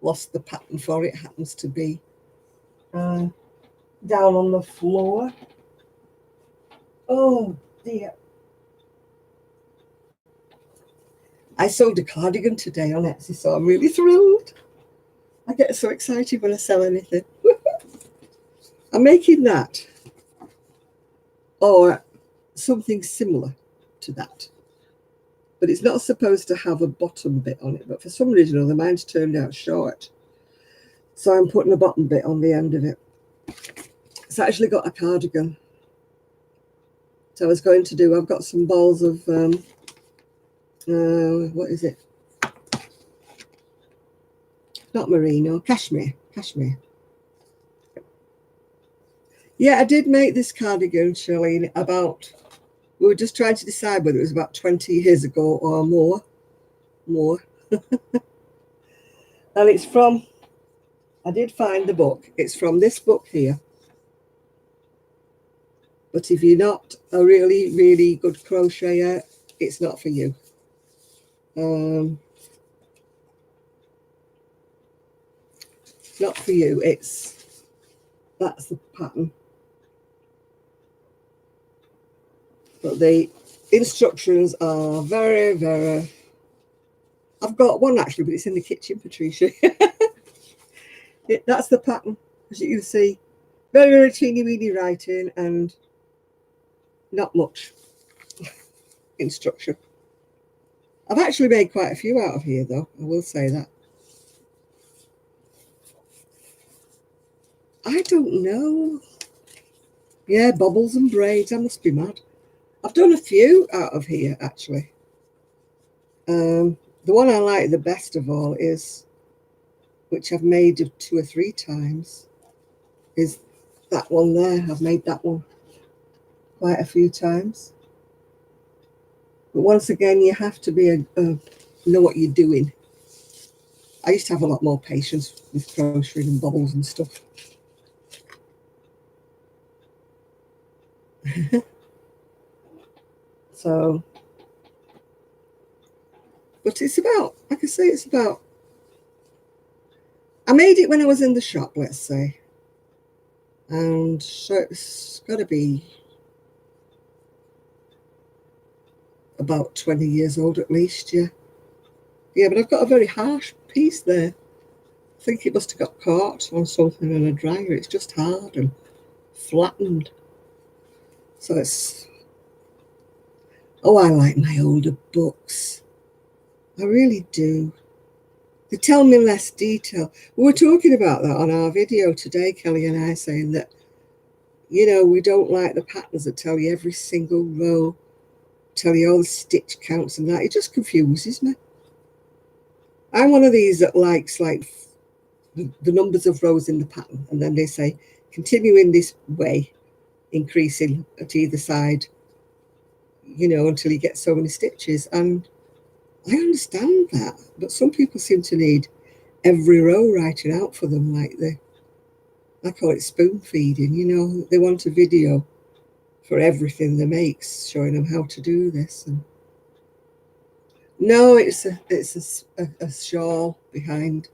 lost the pattern for. It happens to be down on the floor. Oh, dear. I sold a cardigan today on Etsy, so I'm really thrilled. I get so excited when I sell anything. I'm making that or something similar to that. But it's not supposed to have a bottom bit on it. But for some reason or other, mine's turned out short. So I'm putting a bottom bit on the end of it. It's actually got a cardigan. So I was going to do, I've got some balls of, what is it? Not merino, cashmere. Yeah, I did make this cardigan, Charlene, we were just trying to decide whether it was about 20 years ago or more. And it's from, I did find the book. It's from this book here. But if you're not a really, really good crocheter, it's not for you. Not for you. That's the pattern. But the instructions are very, very... I've got one actually, but it's in the kitchen, Patricia. That's the pattern, as you can see. Very, very teeny weeny writing and not much instruction. I've actually made quite a few out of here, though. I will say that. I don't know. Yeah, bobbles and braids. I must be mad. I've done a few out of here, actually. The one I like the best of all is, which I've made 2 or 3 times, is that one there. I've made that one quite a few times. But once again, you have to be know what you're doing. I used to have a lot more patience with crocheting and bobbles and stuff. So, but it's about, like I say, it's about, I made it when I was in the shop, let's say. And so it's got to be about 20 years old at least, yeah. Yeah, but I've got a very harsh piece there. I think it must have got caught on something in a dryer. It's just hard and flattened. So it's... Oh, I like my older books. I really do. They tell me less detail. We were talking about that on our video today, Kelly and I, saying that, you know, we don't like the patterns that tell you every single row, tell you all the stitch counts and that. It just confuses me. I'm one of these that likes like the numbers of rows in the pattern, and then they say continue in this way, increasing at either side, you know, until you get so many stitches. And I understand that, but some people seem to need every row writing out for them, like I call it spoon feeding, you know. They want a video for everything they make showing them how to do this. And no, it's a shawl behind.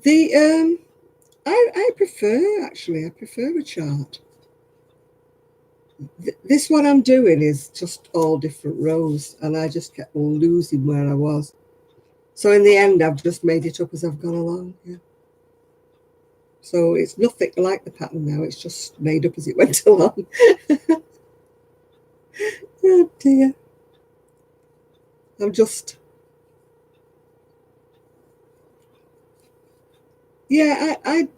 The I prefer, actually, I prefer a chart. This one I'm doing is just all different rows, and I just kept losing where I was. So in the end, I've just made it up as I've gone along. Yeah. So it's nothing like the pattern now. It's just made up as it went along. Oh dear. I'm just... Yeah, I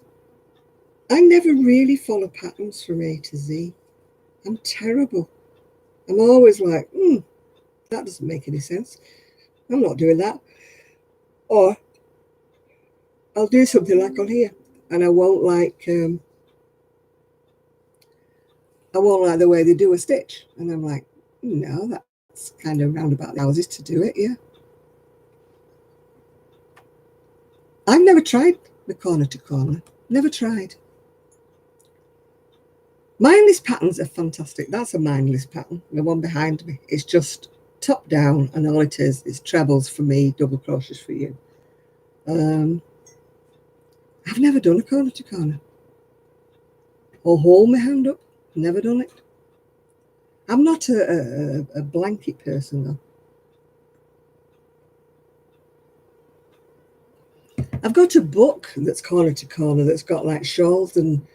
never really follow patterns from A to Z. I'm terrible. I'm always like, that doesn't make any sense. I'm not doing that. Or I'll do something like on here, and I won't like the way they do a stitch. And I'm like, no, that's kind of roundabout the houses to do it, yeah. I've never tried the corner to corner. Never tried. Mindless patterns are fantastic. That's a mindless pattern. The one behind me. It's just top down, and all it is trebles for me, double crochets for you. I've never done a corner to corner. Or hold my hand up. Never done it. I'm not a blanket person, though. I've got a book that's corner to corner that's got like shawls and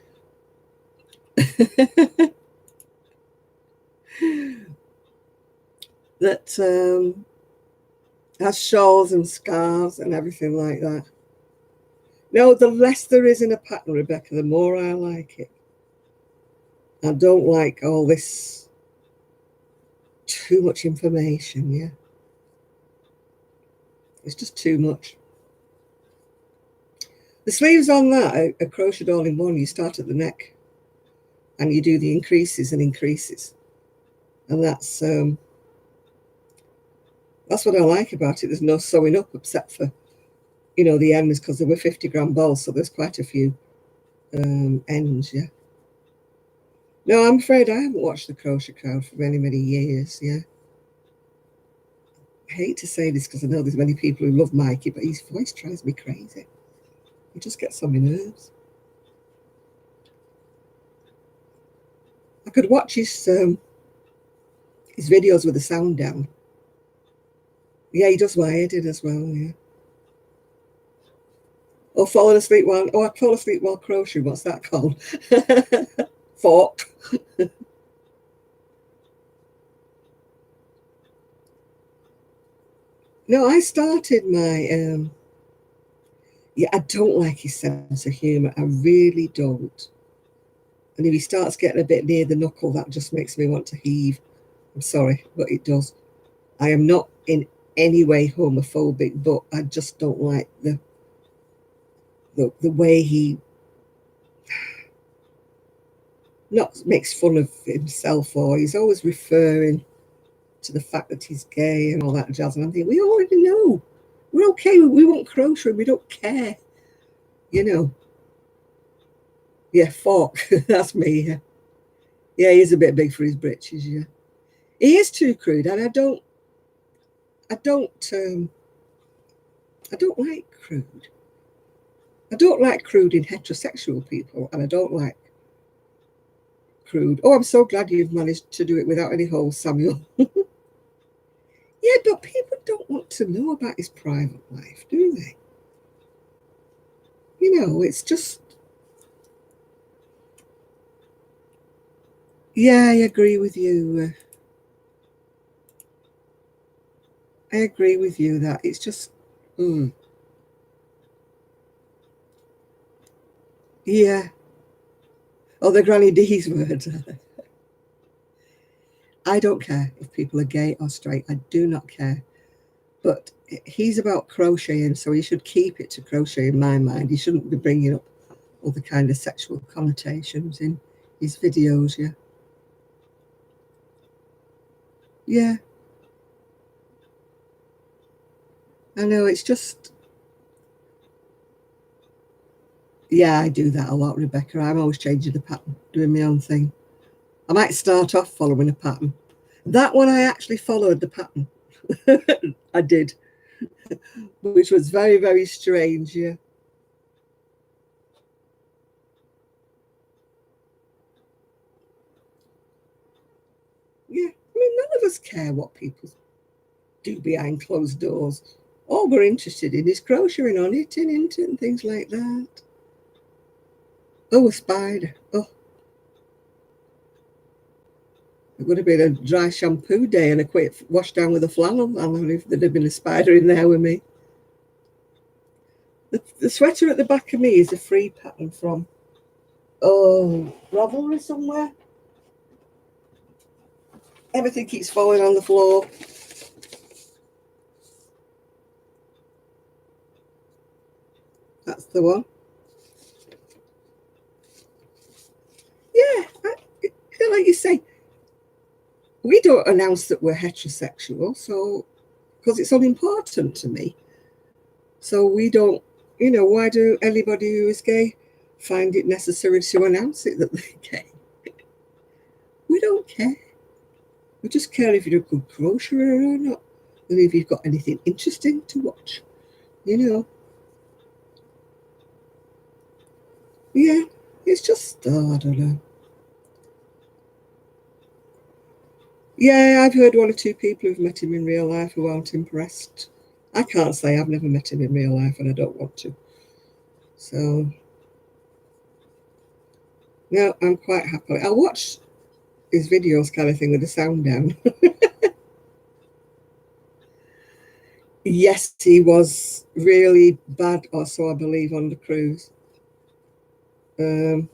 that has shawls and scarves and everything like that. No, the less there is in a pattern, Rebecca, the more I like it. I don't like all this too much information, yeah. It's just too much. The sleeves on that are crocheted all in one. You start at the neck and you do the increases and increases. And that's what I like about it. There's no sewing up except for, you know, the ends, because there were 50-gram balls, so there's quite a few ends, yeah. No, I'm afraid I haven't watched the Crochet Crowd for many, many years, yeah. I hate to say this because I know there's many people who love Mikey, but his voice drives me crazy. He just gets on my nerves. I could watch his videos with the sound down. Yeah, he does wired it as well, yeah. Or falling asleep while, I fall asleep while crocheting. What's that called? Fork. No, I started my, yeah, I don't like his sense of humour. I really don't. And if he starts getting a bit near the knuckle, that just makes me want to heave. I'm sorry, but it does. I am not in any way homophobic, but I just don't like the way he not makes fun of himself, or he's always referring to the fact that he's gay and all that jazz. And I'm thinking, we already know. We're okay. We won't crochet. We don't care. You know. Yeah, fork. That's me. Yeah. Yeah, he's a bit big for his britches. Yeah, he is too crude, and I don't, I don't like crude. I don't like crude in heterosexual people, and I don't like crude. Oh, I'm so glad you've managed to do it without any holes, Samuel. Yeah, but people don't want to know about his private life, do they? You know, it's just, yeah, I agree with you. I agree with you that it's just, yeah. Oh, the Granny D's words. I don't care if people are gay or straight. I do not care. But he's about crocheting, so he should keep it to crochet in my mind. He shouldn't be bringing up other kind of sexual connotations in his videos, yeah. Yeah, I know, it's just, yeah, I do that a lot, Rebecca. I'm always changing the pattern, doing my own thing. I might start off following a pattern. That one I actually followed the pattern. I did, which was very, very strange, yeah. Yeah, I mean, none of us care what people do behind closed doors. All we're interested in is crocheting or knitting into it and things like that. Oh, a spider. Oh, it would have been a dry shampoo day and a quick wash down with a flannel. I don't know if there'd have been a spider in there with me. The sweater at the back of me is a free pattern from, oh, Ravelry somewhere. Everything keeps falling on the floor. That's the one. Yeah, like you say, we don't announce that we're heterosexual, so because it's unimportant to me. So we don't, you know, why do anybody who is gay find it necessary to announce it that they're gay? We don't care. We just care if you're a good crocheter or not, and if you've got anything interesting to watch, you know. Yeah, it's just, oh, I don't know. Yeah, I've heard one or two people who've met him in real life who aren't impressed. I can't say I've never met him in real life, and I don't want to. So, no, I'm quite happy. I'll watch his videos kind of thing with the sound down. Yes, he was really bad, or so I believe, on the cruise. Um,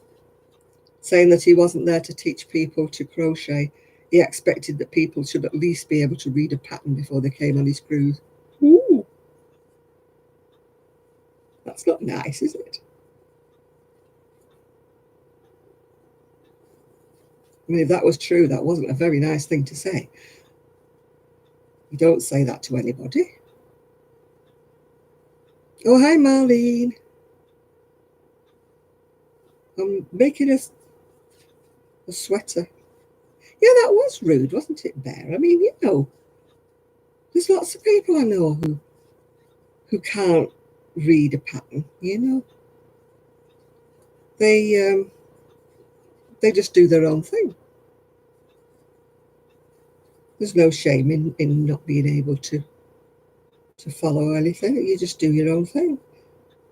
Saying that he wasn't there to teach people to crochet. He expected that people should at least be able to read a pattern before they came on his cruise. Ooh, that's not nice, is it? I mean, if that was true, that wasn't a very nice thing to say. You don't say that to anybody. Oh, hi, Marlene. I'm making a sweater. Yeah, that was rude, wasn't it, Bear? I mean, there's lots of people I know who can't read a pattern. They they just do their own thing. There's no shame in not being able to follow anything. You just do your own thing.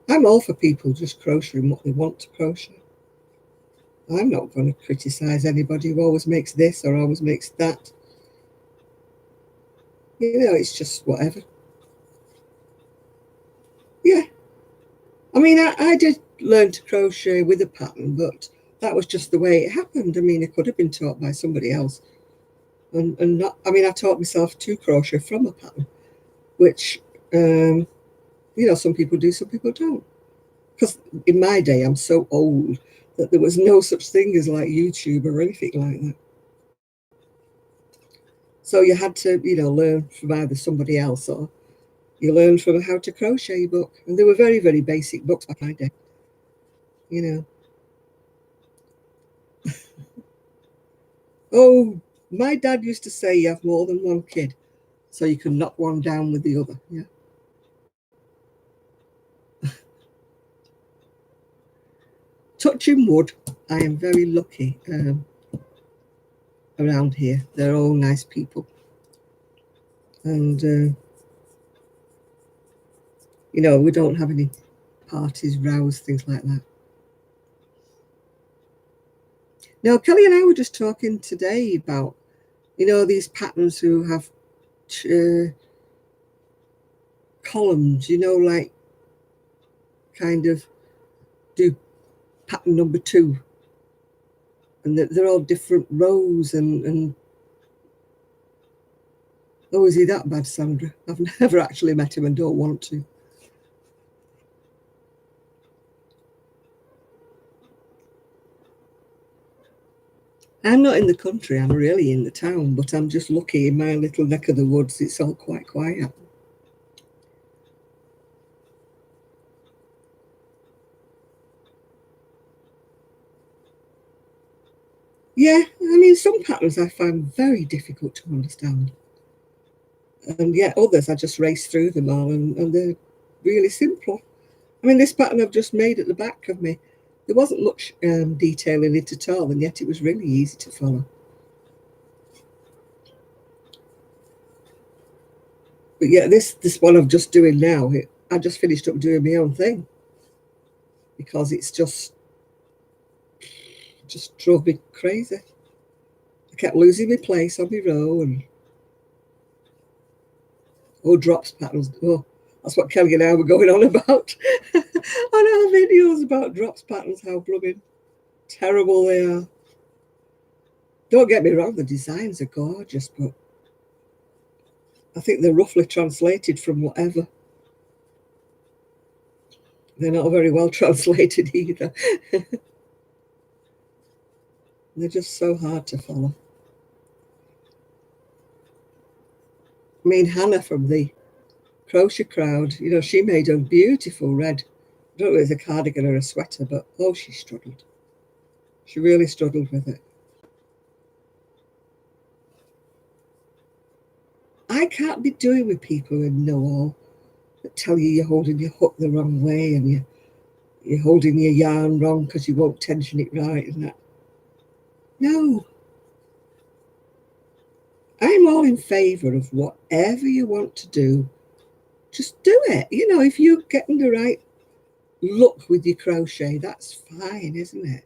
I'm all for people just crocheting what they want to crochet. I'm not going to criticise anybody who always makes this or always makes that. It's just whatever. Yeah. I mean, I did learn to crochet with a pattern, but that was just the way it happened. I mean, it could have been taught by somebody else. And not, I mean, I taught myself to crochet from a pattern, which, some people do, some people don't. Because in my day, I'm so old that there was no such thing as like YouTube or anything like that. So you had to, learn from either somebody else or you learned from a how to crochet book. And they were very, very basic books back in my day, you know. Oh, my dad used to say you have more than one kid, so you can knock one down with the other. Yeah. Touching wood, I am very lucky around here. They're all nice people. And, we don't have any parties, rows, things like that. Now, Kelly and I were just talking today about, these patterns who have columns, like kind of do pattern number 2. And they're all different rows and oh, is he that bad, Sandra? I've never actually met him and don't want to. I'm not in the country, I'm really in the town, but I'm just lucky in my little neck of the woods, it's all quite quiet. Yeah, I mean, some patterns I find very difficult to understand. And yet others, I just race through them all and they're really simple. I mean, this pattern I've just made at the back of me, there wasn't much detail in it at all, and yet it was really easy to follow. But yeah, this one I'm just doing now, I just finished up doing my own thing because it's just drove me crazy. I kept losing my place on my row and drops patterns. Oh, that's what Kelly and I were going on about on our videos about drops patterns, how blooming terrible they are. Don't get me wrong, the designs are gorgeous, but I think they're roughly translated from whatever. They're not very well translated either. They're just so hard to follow. I mean, Hannah from the crochet crowd, she made a beautiful red, I don't know if it's a cardigan or a sweater, but oh, she struggled. She really struggled with it. I can't be doing with people who know all that tell you you're holding your hook the wrong way and you're holding your yarn wrong because you won't tension it right and that. No. I'm all in favour of whatever you want to do. Just do it. If you're getting the right look with your crochet, that's fine, isn't it?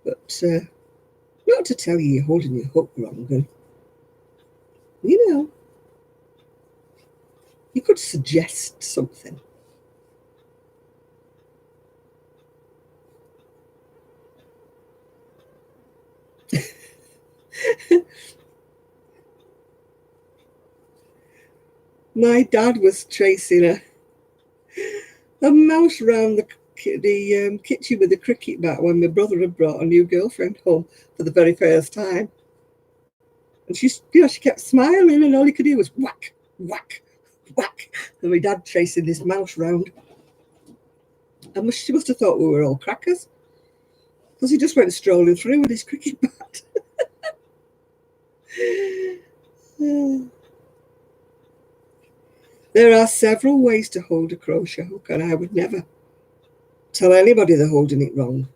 But not to tell you you're holding your hook wrong. And, you could suggest something. My dad was chasing a mouse around the kitchen with the cricket bat when my brother had brought a new girlfriend home for the very first time. And she kept smiling, and all he could hear was whack, whack, whack. And my dad chasing this mouse round. And she must have thought we were all crackers, because he just went strolling through with his cricket bat. There are several ways to hold a crochet hook, and I would never tell anybody they're holding it wrong.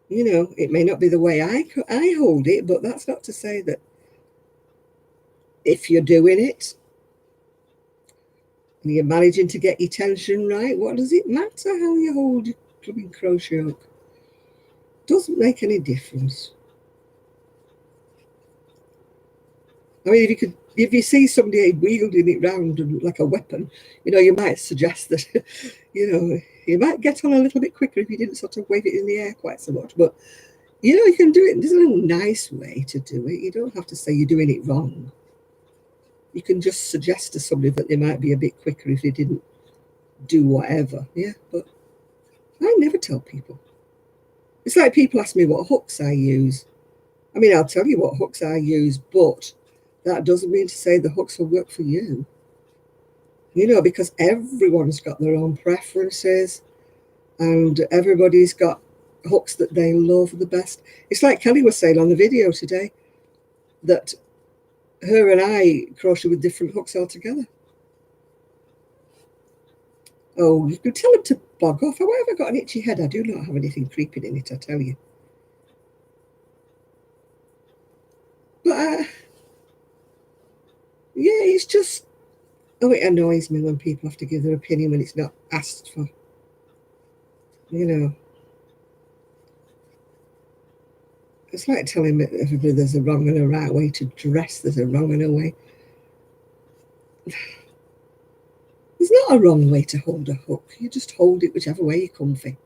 It may not be the way I hold it, but that's not to say that if you're doing it and you're managing to get your tension right, what does it matter how you hold your clubbing crochet hook? Doesn't make any difference. I mean, if you see somebody wielding it round like a weapon, you might suggest that, you might get on a little bit quicker if you didn't sort of wave it in the air quite so much. But, you can do it. There's a little nice way to do it. You don't have to say you're doing it wrong. You can just suggest to somebody that they might be a bit quicker if they didn't do whatever. Yeah, but I never tell people. It's like people ask me what hooks I use. I mean, I'll tell you what hooks I use, but that doesn't mean to say the hooks will work for you. Because everyone's got their own preferences, and everybody's got hooks that they love the best. It's like Kelly was saying on the video today, that her and I crochet with different hooks altogether. Oh, you can tell them to bog off. Have I ever got an itchy head? I do not have anything creeping in it, I tell you. But, yeah, it's just, it annoys me when people have to give their opinion when it's not asked for. It's like telling everybody there's a wrong and a right way to dress. There's a wrong and a way. There's not a wrong way to hold a hook. You just hold it whichever way you're comfy.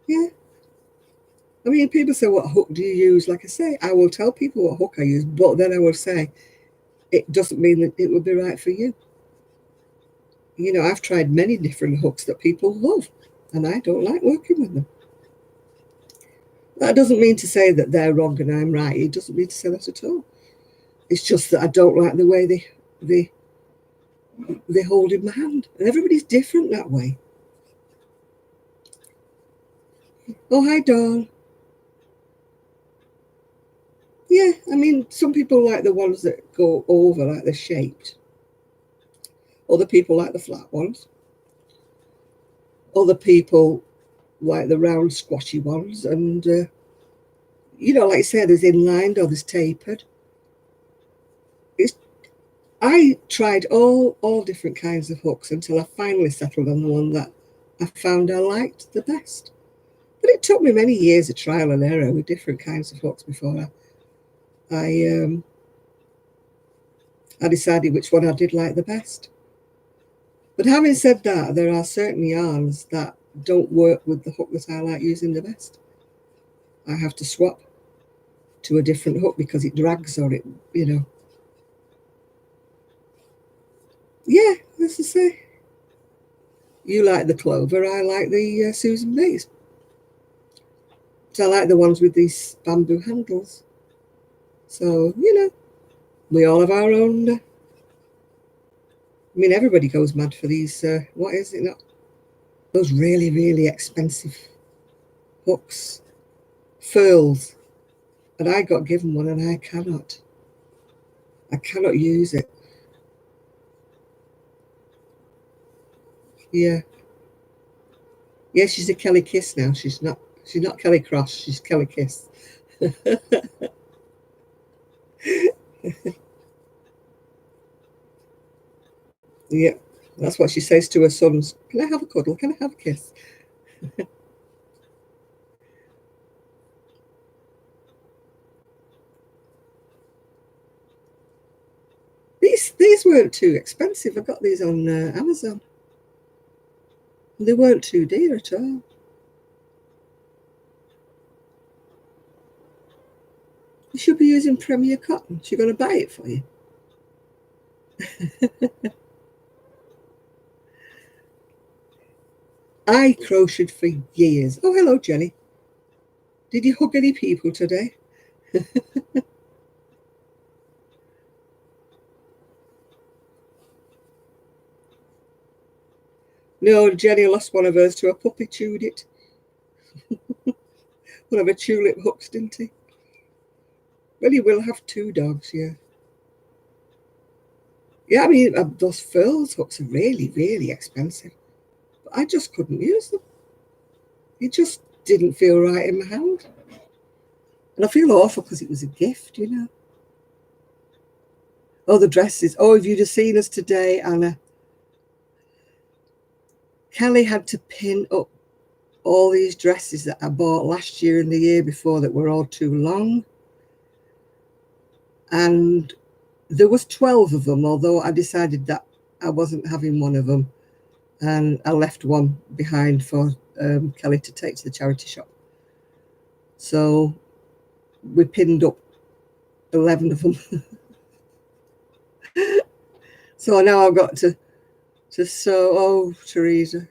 Yeah. I mean, people say, what hook do you use? Like I say, I will tell people what hook I use, but then I will say, it doesn't mean that it will be right for you. I've tried many different hooks that people love, and I don't like working with them. That doesn't mean to say that they're wrong and I'm right. It doesn't mean to say that at all. It's just that I don't like the way they hold in my hand. And everybody's different that way. Oh, hi, Dawn. Yeah, I mean, some people like the ones that go over, like they're shaped. Other people like the flat ones. Other people like the round, squashy ones. And, like I say, there's inlined or there's tapered. I tried all different kinds of hooks until I finally settled on the one that I found I liked the best. But it took me many years of trial and error with different kinds of hooks before I decided which one I did like the best. But having said that, there are certain yarns that don't work with the hook that I like using the best. I have to swap to a different hook because it drags or it. Yeah, as I say. You like the Clover, I like the Susan Bates. So I like the ones with these bamboo handles. So, we all have our own. I mean, everybody goes mad for these, what is it not? Those really, really expensive hooks, furls. And I got given one and I cannot use it. Yeah. Yeah, she's a Kelly Kiss now. She's not Kelly Cross, she's Kelly Kiss. Yeah, that's what she says to her sons. Can I have a cuddle? Can I have a kiss? These weren't too expensive. I got these on Amazon. They weren't too dear at all. You should be using Premier Cotton. She's going to buy it for you. I crocheted for years. Oh, hello, Jenny. Did you hug any people today? No, Jenny lost one of hers to a puppy, chewed it. One of her tulip hooks, didn't he? Well, he will have 2 dogs, yeah. Yeah, I mean, those furls hooks are really, really expensive. But I just couldn't use them. It just didn't feel right in my hand. And I feel awful because it was a gift, you know. Oh, the dresses. Oh, have you just seen us today, Anna? Kelly had to pin up all these dresses that I bought last year and the year before that were all too long. And there was 12 of them, although I decided that I wasn't having one of them. And I left one behind for Kelly to take to the charity shop. So we pinned up 11 of them. So now I've got to sew. Oh, Teresa.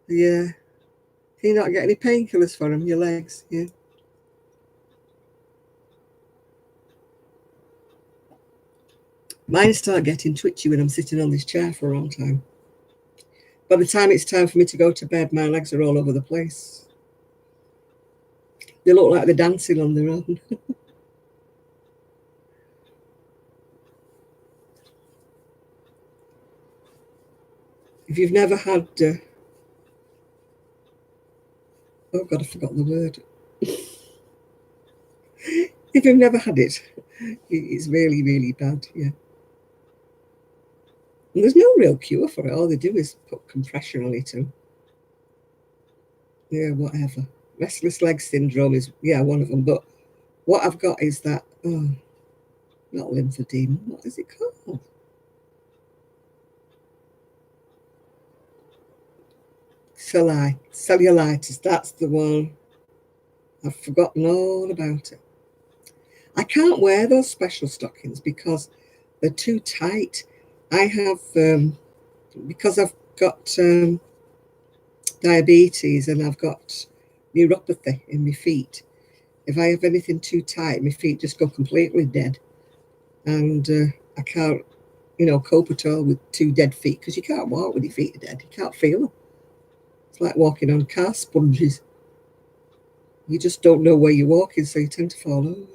Yeah. Can you not get any painkillers for them, your legs? Yeah. Mine start getting twitchy when I'm sitting on this chair for a long time. By the time it's time for me to go to bed, my legs are all over the place. They look like they're dancing on their own. If you've never had... oh, God, I forgot the word. If you've never had it, it's really, really bad, yeah. And there's no real cure for it. All they do is put compression on it and, yeah, whatever. Restless leg syndrome is, yeah, one of them. But what I've got is that, oh, not lymphedema. What is it called? Cellulitis. That's the one. I've forgotten all about it. I can't wear those special stockings because they're too tight. I have, because I've got diabetes and I've got neuropathy in my feet. If I have anything too tight, my feet just go completely dead. And I can't, cope at all with 2 dead feet because you can't walk when your feet are dead. You can't feel them. It's like walking on car sponges. You just don't know where you're walking, so you tend to fall over.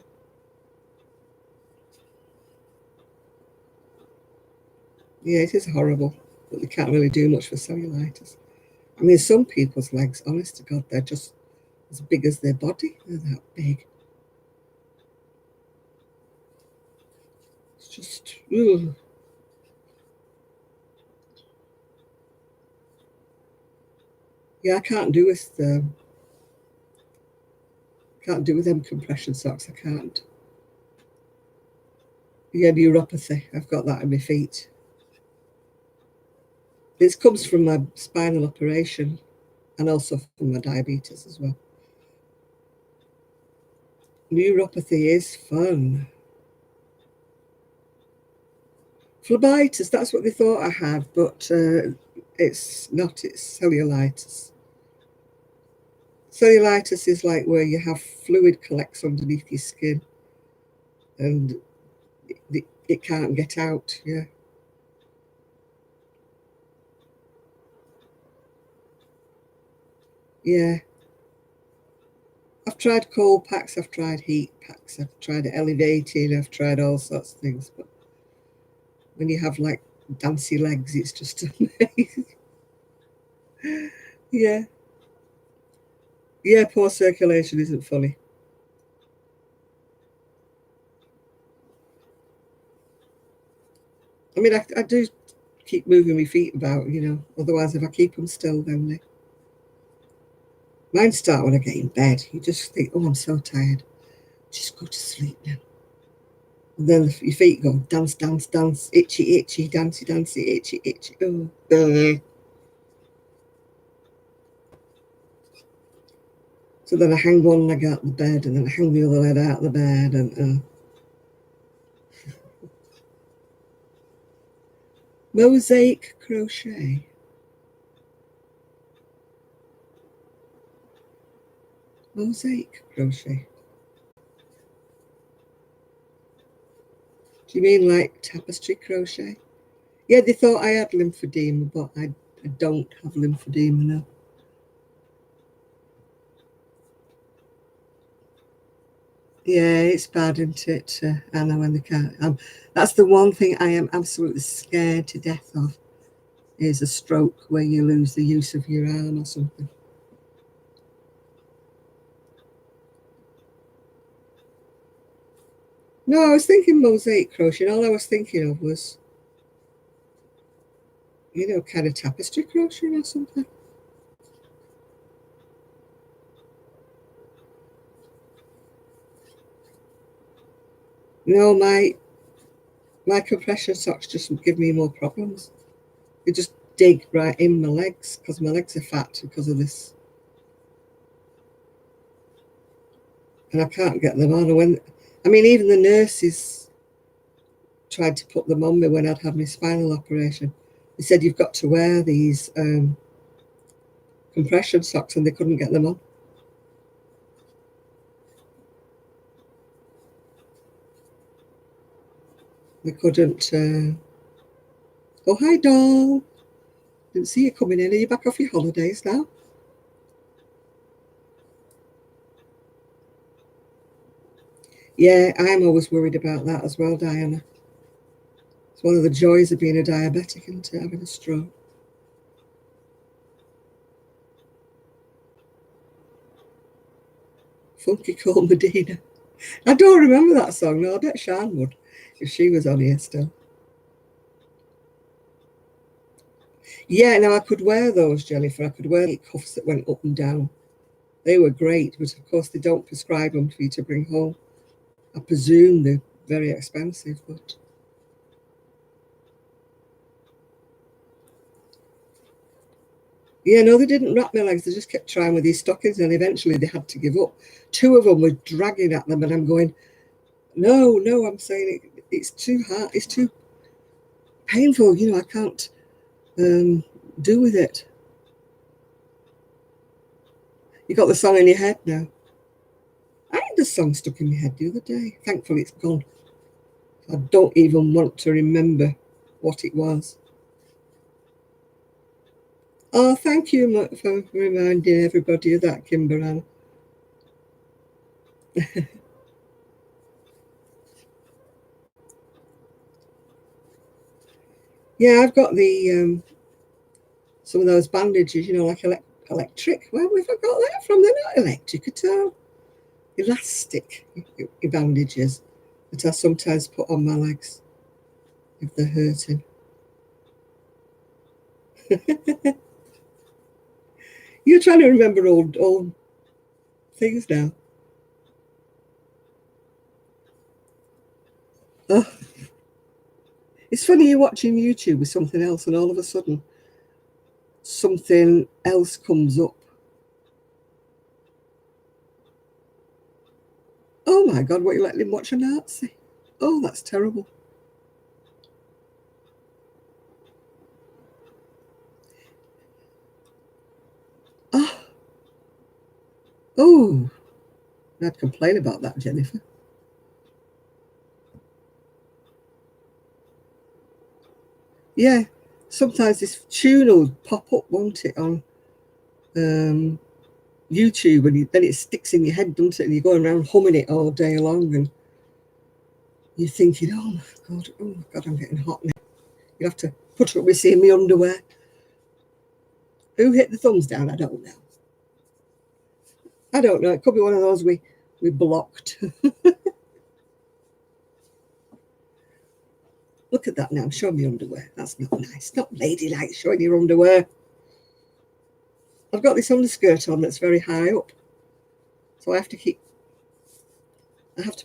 Yeah, it is horrible, but they can't really do much for cellulitis. I mean, some people's legs, honest to God, they're just as big as their body. They're that big. It's just, ugh. Yeah, I can't do with them compression socks. I can't. Yeah, neuropathy. I've got that in my feet. It comes from my spinal operation and also from my diabetes as well. Neuropathy is fun. Phlebitis, that's what they thought I had, but it's not. It's cellulitis. Cellulitis is like where you have fluid collects underneath your skin and it can't get out, yeah. Yeah. I've tried cold packs, I've tried heat packs, I've tried elevating, I've tried all sorts of things, but when you have like dancy legs, it's just amazing. Yeah. Yeah, poor circulation isn't funny. I mean, I do keep moving my feet about, otherwise if I keep them still, then mine start when I get in bed. You just think, oh, I'm so tired. Just go to sleep now. And then your feet go dance, dance, dance, itchy, itchy, dancey, dancey, itchy, itchy. Oh, so then I hang one leg out the bed and then I hang the other leg out the bed and mosaic crochet. Mosaic crochet. Do you mean like tapestry crochet? Yeah, they thought I had lymphedema, but I don't have lymphedema now. Yeah, it's bad, isn't it, Anna, when they can't. That's the one thing I am absolutely scared to death of, is a stroke where you lose the use of your arm or something. No, I was thinking mosaic crochet, and all I was thinking of was, kind of tapestry crochet or something. No, my compression socks just give me more problems. They just dig right in my legs because my legs are fat because of this, and I can't get them on. Even the nurses tried to put them on me when I'd had my spinal operation. They said you've got to wear these compression socks, and they couldn't get them on. They couldn't. Oh, hi, doll. Didn't see you coming in. Are you back off your holidays now? Yeah, I'm always worried about that as well, Diana. It's one of the joys of being a diabetic, isn't it, having a stroke? Funky Cole Medina. I don't remember that song. No, I bet Shan would if she was on here still. Yeah, now I could wear those, Jennifer. I could wear the cuffs that went up and down. They were great, but of course they don't prescribe them for you to bring home. I presume they're very expensive, but yeah, no, they didn't wrap my legs. They just kept trying with these stockings, and eventually they had to give up. Two of them were dragging at them, and I'm going, no, no, I'm saying it's too hard. It's too painful. I can't do with it. You got the song in your head now. I had the song stuck in my head the other day. Thankfully, it's gone. I don't even want to remember what it was. Oh, thank you for reminding everybody of that, Kimber. Yeah, I've got the some of those bandages, like electric. Where have I got that from? They're not electric at all. Elastic bandages that I sometimes put on my legs if they're hurting. You're trying to remember old things now. Oh, it's funny you're watching YouTube with something else, and all of a sudden something else comes up. Oh my God, what, you letting him watch a Nazi? Oh, that's terrible. Oh, oh, I'd complain about that, Jennifer. Yeah, sometimes this tune will pop up, won't it, on um, YouTube, and then it sticks in your head, doesn't it? And you're going around humming it all day long, and you're thinking, oh my God, I'm getting hot now. You have to put up with seeing me underwear. Who hit the thumbs down? I don't know. I don't know. It could be one of those we blocked. Look at that now. Show me underwear. That's not nice. Not ladylike showing your underwear. I've got this underskirt on that's very high up. So I have to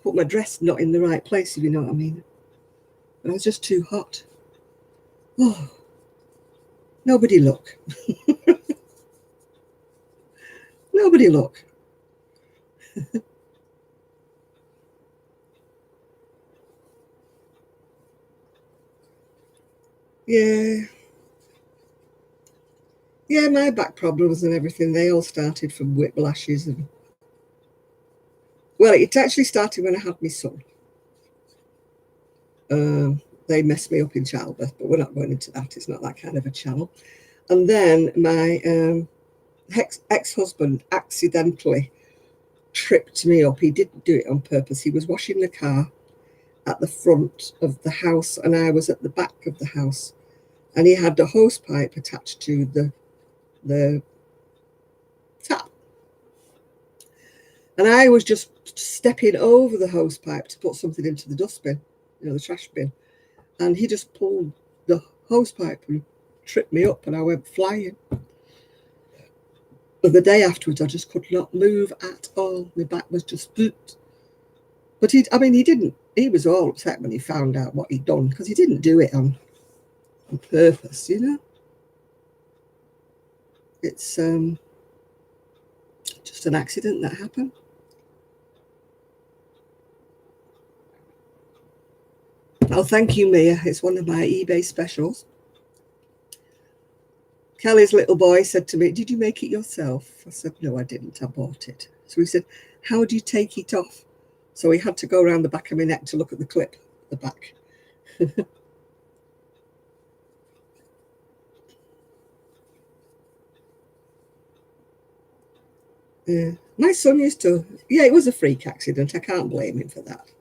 put my dress not in the right place, if you know what I mean. But I was just too hot. Oh, nobody look. Nobody look. Yeah. Yeah, my back problems and everything, they all started from whiplashes and Well, it actually started when I had my son. They messed me up in childbirth, but we're not going into that. It's not that kind of a channel. And then my ex-husband accidentally tripped me up. He didn't do it on purpose. He was washing the car at the front of the house, and I was at the back of the house. And he had the hose pipe attached to the tap. And I was just stepping over the hose pipe to put something into the dustbin, the trash bin. And he just pulled the hose pipe and tripped me up, and I went flying. But the day afterwards, I just could not move at all. My back was just boot. But he didn't. He was all upset when he found out what he'd done, because he didn't do it on purpose, It's just an accident that happened. Oh, thank you, Mia. It's one of my eBay specials. Kelly's little boy said to me, "Did you make it yourself?" I said, "No, I didn't. I bought it." So he said, "How do you take it off?" So he had to go around the back of my neck to look at the clip at the back. Yeah. My son used to, it was a freak accident. I can't blame him for that.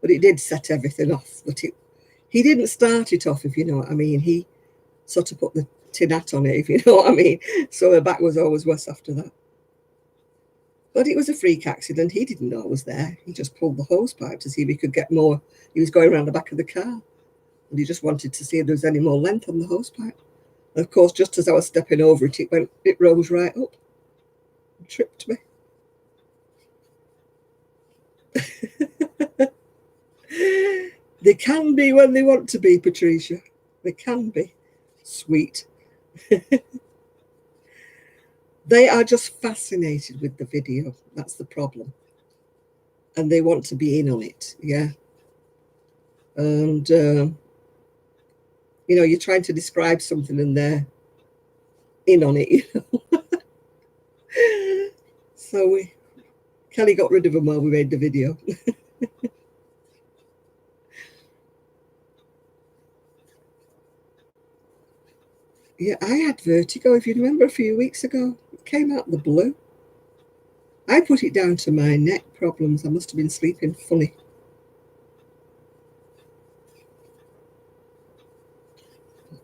But it did set everything off. But he didn't start it off, if you know what I mean. He sort of put the tin hat on it, if you know what I mean. So the back was always worse after that. But it was a freak accident. He didn't know I was there. He just pulled the hose pipe to see if he could get more. He was going around the back of the car, and he just wanted to see if there was any more length on the hose pipe. And of course, just as I was stepping over it, it rose right up and tripped me. They can be when they want to be, Patricia. They can be. Sweet. They are just fascinated with the video. That's the problem. And they want to be in on it, yeah. And, you're trying to describe something and they're in on it, So Kelly got rid of them while we made the video. Yeah, I had vertigo, if you remember, a few weeks ago. It came out of the blue. I put it down to my neck problems. I must have been sleeping funny.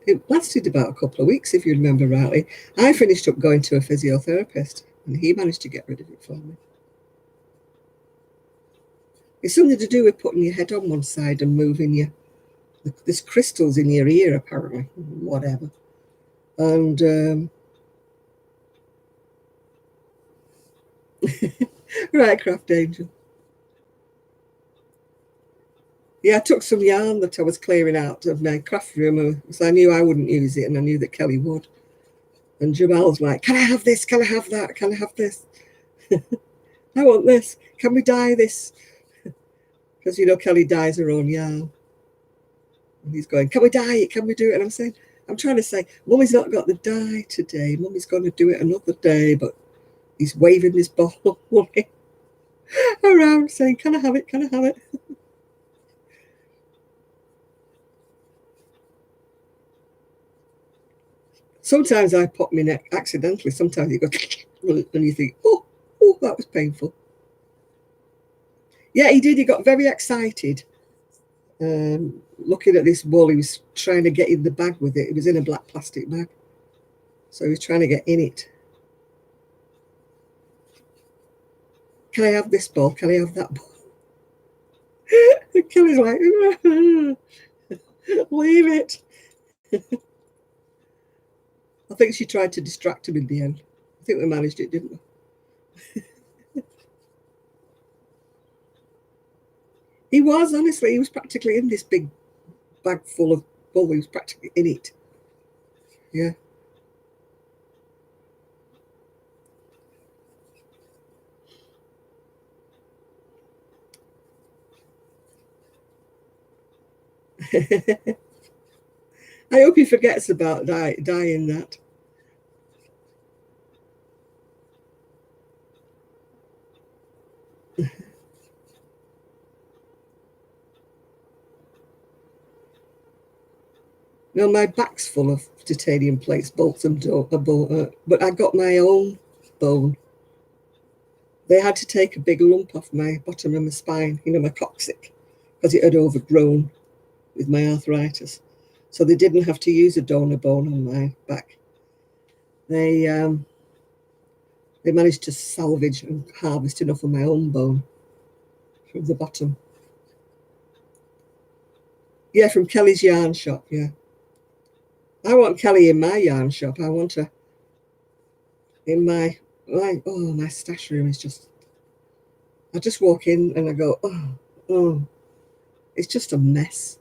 It lasted about a couple of weeks, if you remember rightly. I finished up going to a physiotherapist, and he managed to get rid of it for me. It's something to do with putting your head on one side and moving there's crystals in your ear, apparently, whatever. And right, Craft Angel. Yeah, I took some yarn that I was clearing out of my craft room, so I knew I wouldn't use it, and I knew that Kelly would. And Jamal's like, "Can I have this? Can I have that? Can I have this? I want this. Can we dye this?" Because, Kelly dyes her own yarn. And he's going, "Can we dye it? Can we do it?" And I'm trying to say, Mummy's not got the dye today. Mummy's going to do it another day. But he's waving his ball around saying, "Can I have it? Can I have it?" Sometimes I pop my neck accidentally. Sometimes you go, and you think, oh, that was painful. Yeah, he did. He got very excited. Looking at this ball, he was trying to get in the bag with it. It was in a black plastic bag. So he was trying to get in it. "Can I have this ball? Can I have that ball?" Kelly's like, "Leave it." I think she tried to distract him in the end. I think we managed it, didn't we? He was, honestly, he was practically in this big bag full of bull. He was practically in it. Yeah. I hope he forgets about dying that. Now my back's full of titanium plates, bolts and but I got my own bone. They had to take a big lump off my bottom of my spine, my coccyx, because it had overgrown with my arthritis. So they didn't have to use a donor bone on my back. They managed to salvage and harvest enough of my own bone from the bottom. Yeah, from Kelly's yarn shop, yeah. I want Kelly in my yarn shop. I want her in my stash room is just, I just walk in and I go, oh, it's just a mess.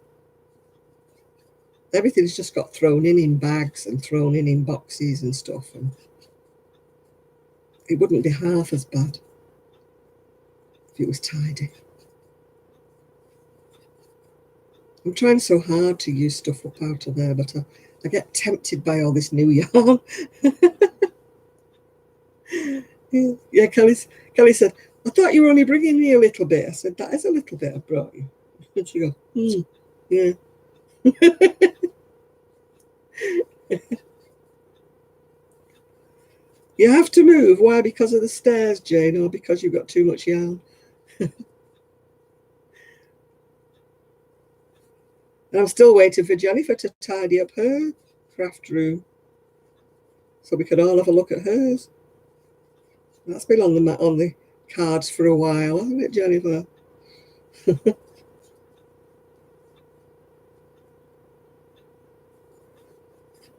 Everything's just got thrown in bags and thrown in boxes and stuff. And it wouldn't be half as bad if it was tidy. I'm trying so hard to use stuff up out of there, but I get tempted by all this new yarn. Yeah, Kelly said, I thought you were only bringing me a little bit. I said, that is a little bit I brought you. And she goes, yeah. You have to move. Why? Because of the stairs, Jane, or because you've got too much yarn? And I'm still waiting for Jennifer to tidy up her craft room so we could all have a look at hers. That's been on the cards for a while, hasn't it, Jennifer?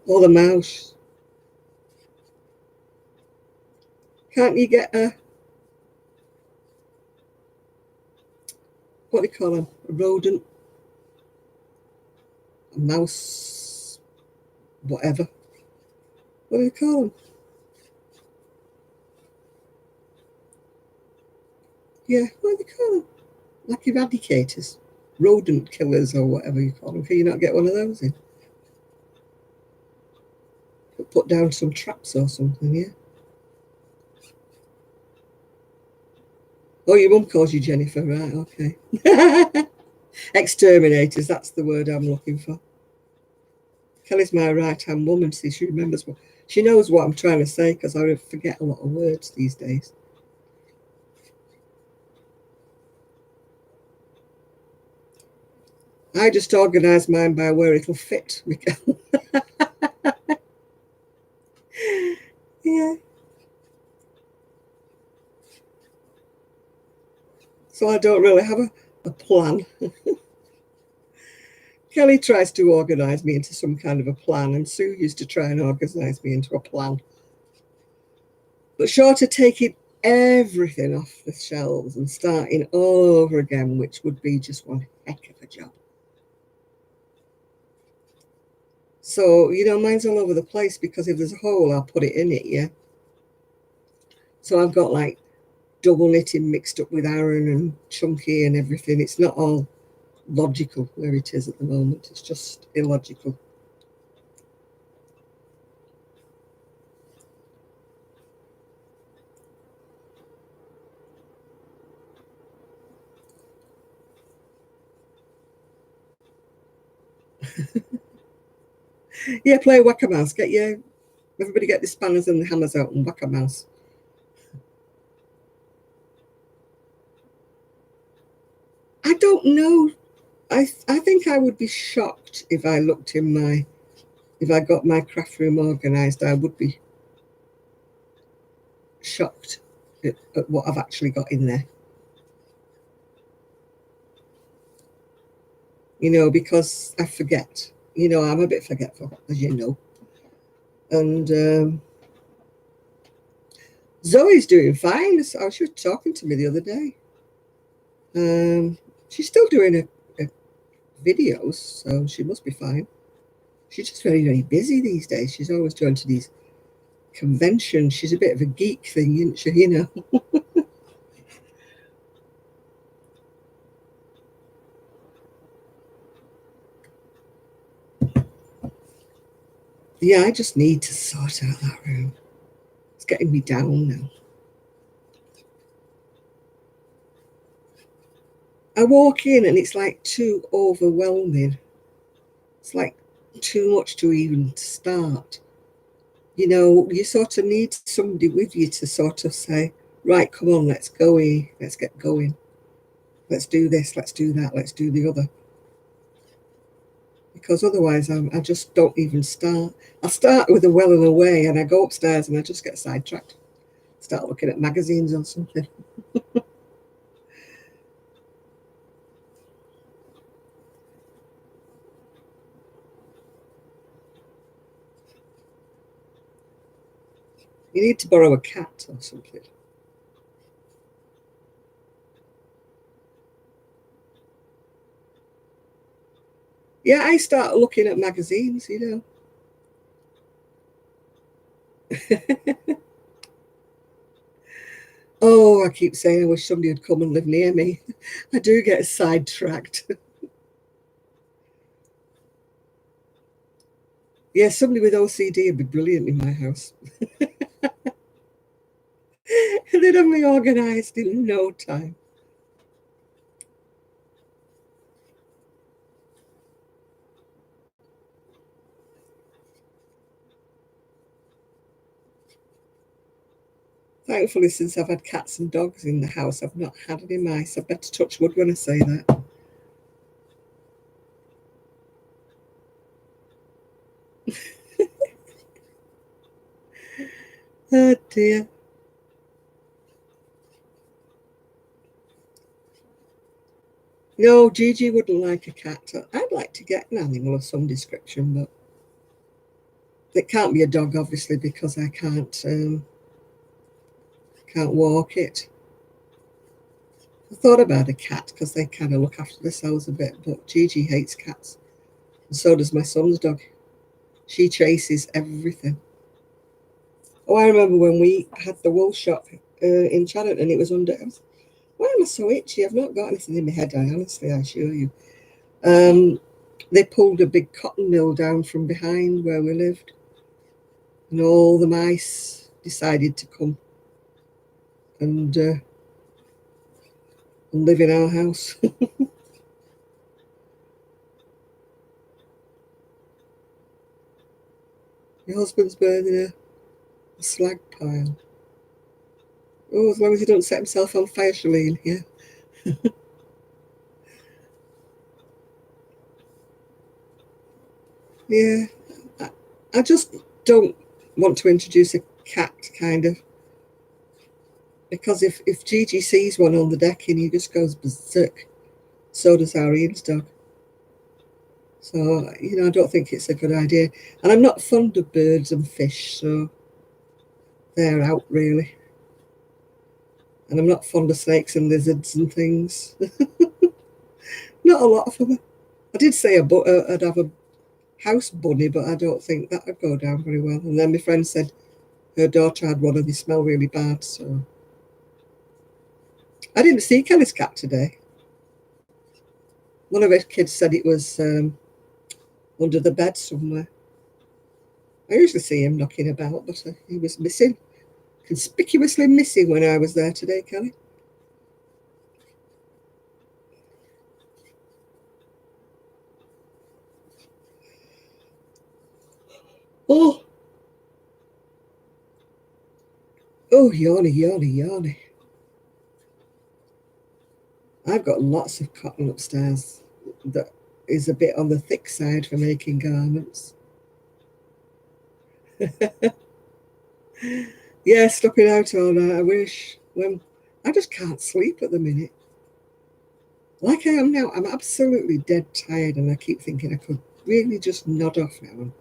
Or the mouse. Can't you get what do you call them? A rodent? A mouse? Whatever. What do you call them? Yeah, what do you call them? Like eradicators. Rodent killers or whatever you call them. Can you not get one of those in? Put down some traps or something, yeah? Oh, your mum calls you Jennifer, right? Okay. Exterminators, that's the word I'm looking for. Kelly's my right-hand woman, see, she remembers what, she knows what I'm trying to say because I forget a lot of words these days. I just organise mine by where it'll fit, Michael. Yeah. So I don't really have a plan. Kelly tries to organise me into some kind of a plan, and Sue used to try and organise me into a plan. But short of taking everything off the shelves and starting all over again, which would be just one heck of a job. So, mine's all over the place because if there's a hole, I'll put it in it, yeah? So I've got like double knitting mixed up with Aran and chunky and everything. It's not all logical where it is at the moment. It's just illogical. Yeah, play whack-a-mouse. Everybody get the spanners and the hammers out and whack-a-mouse. I don't know. I think I would be shocked if I got my craft room organised. I would be shocked at what I've actually got in there. Because I forget. I'm a bit forgetful, as you know. And Zoe's doing fine. She was talking to me the other day. She's still doing videos, so she must be fine. She's just very, very busy these days. She's always going to these conventions. She's a bit of a geek thing, isn't she? Yeah, I just need to sort out that room. It's getting me down now. I walk in and it's like too overwhelming. It's like too much to even start. You know, you sort of need somebody with you to sort of say, right, come on, let's go, let's get going. Let's do this, let's do that, let's do the other. Because otherwise I just don't even start. I start with a well and a way and I go upstairs and I just get sidetracked. Start looking at magazines or something. You need to borrow a cat or something. Yeah, I start looking at magazines, you know. Oh, I keep saying I wish somebody would come and live near me. I do get sidetracked. Yeah, somebody with OCD would be brilliant in my house. They'd have me organised in no time. Thankfully, since I've had cats and dogs in the house, I've not had any mice. I better touch wood when I say that. Oh dear. No, Gigi wouldn't like a cat. I'd like to get an animal of some description, but it can't be a dog, obviously, because I can't walk it. I thought about a cat because they kind of look after themselves a bit, but Gigi hates cats, and so does my son's dog. She chases everything. Oh, I remember when we had the wool shop in Chadderton, it was under. Why am I so itchy? I've not got anything in my head. I assure you. Um, they pulled a big cotton mill down from behind where we lived, and all the mice decided to come and live in our house. My husband's burning a slag pile. Oh, as long as he don't set himself on fire, Shalene. Yeah, yeah. I, I just don't want to introduce a cat, kind of, because if Gigi sees one on the decking, he just goes berserk. So does our Ian's dog. So, you know, I don't think it's a good idea. And I'm not fond of birds and fish, so they're out really. And I'm not fond of snakes and lizards and things. Not a lot of them. I did say I'd have a house bunny, but I don't think that would go down very well. And then my friend said her daughter had one and they smell really bad. So I didn't see Kelly's cat today. One of her kids said it was under the bed somewhere. I usually see him knocking about, but he was missing, conspicuously missing when I was there today, Kelly. Oh, oh, yawny, yawny, yawny. I've got lots of cotton upstairs that is a bit on the thick side for making garments. Yeah, stopping out all night. I wish. When I just can't sleep at the minute. Like I am now, I'm absolutely dead tired, and I keep thinking I could really just nod off now and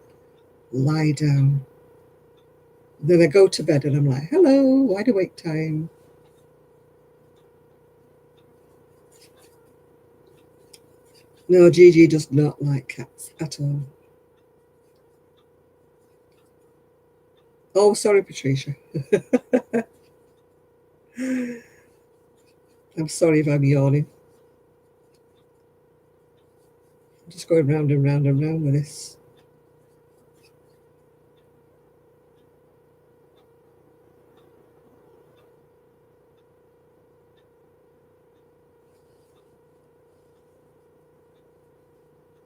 lie down. Then I go to bed and I'm like, hello, wide awake time. No, Gigi does not like cats at all. Oh, sorry, Patricia. I'm sorry if I'm yawning. I'm just going round and round and round with this.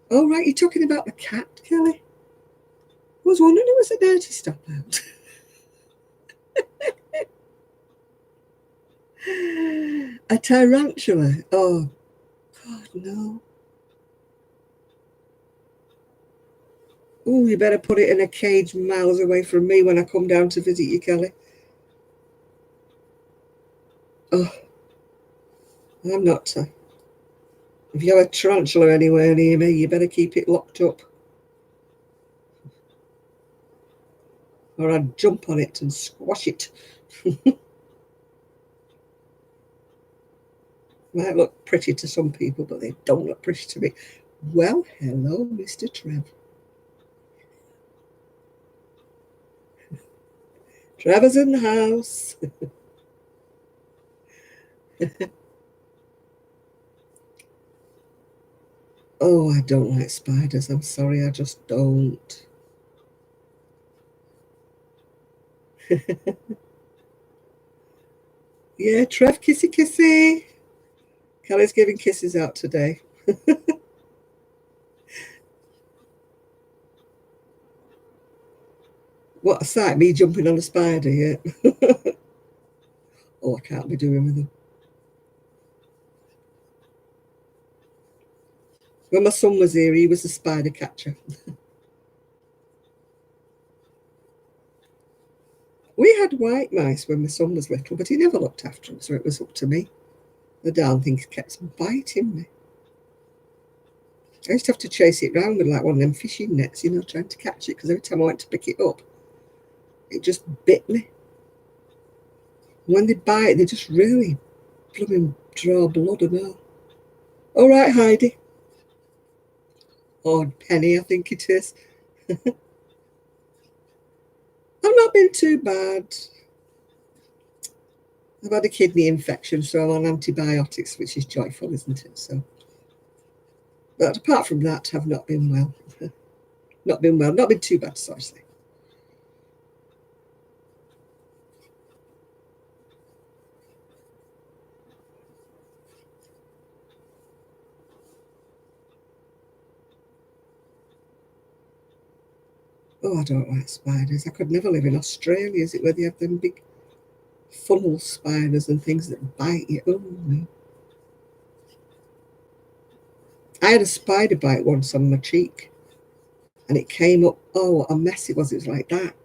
Oh, right, you're talking about the cat, Kelly. I was wondering who was there to stop out. A tarantula. Oh, God, no. Oh, you better put it in a cage miles away from me when I come down to visit you, Kelly. Oh, I'm not. If you have a tarantula anywhere near me, you better keep it locked up. Or I'd jump on it and squash it. Might look pretty to some people, but they don't look pretty to me. Well, hello, Mr. Trev. Trevor's in the house. Oh, I don't like spiders. I'm sorry, I just don't. Yeah, Trev, kissy kissy. Kelly's giving kisses out today. What a sight, me jumping on a spider, yeah. Oh, I can't be doing with them. When my son was here, he was a spider catcher. We had white mice when my son was little, but he never looked after them, so it was up to me. The darn things kept biting me. I used to have to chase it round with like one of them fishing nets, trying to catch it, because every time I went to pick it up, it just bit me. When they bite, they just really blooming draw blood and all. All right, Heidi. Or Penny, I think it is. I've not been too bad. I've had a kidney infection, so I'm on antibiotics, which is joyful, isn't it? So, but apart from that, I've not been well. Not been well. Not been too bad, so I say. Oh, I don't like spiders. I could never live in Australia. Is it where they have them big funnel spiders and things that bite you? Oh, no. I had a spider bite once on my cheek, and it came up. Oh, what a mess it was. It was like that.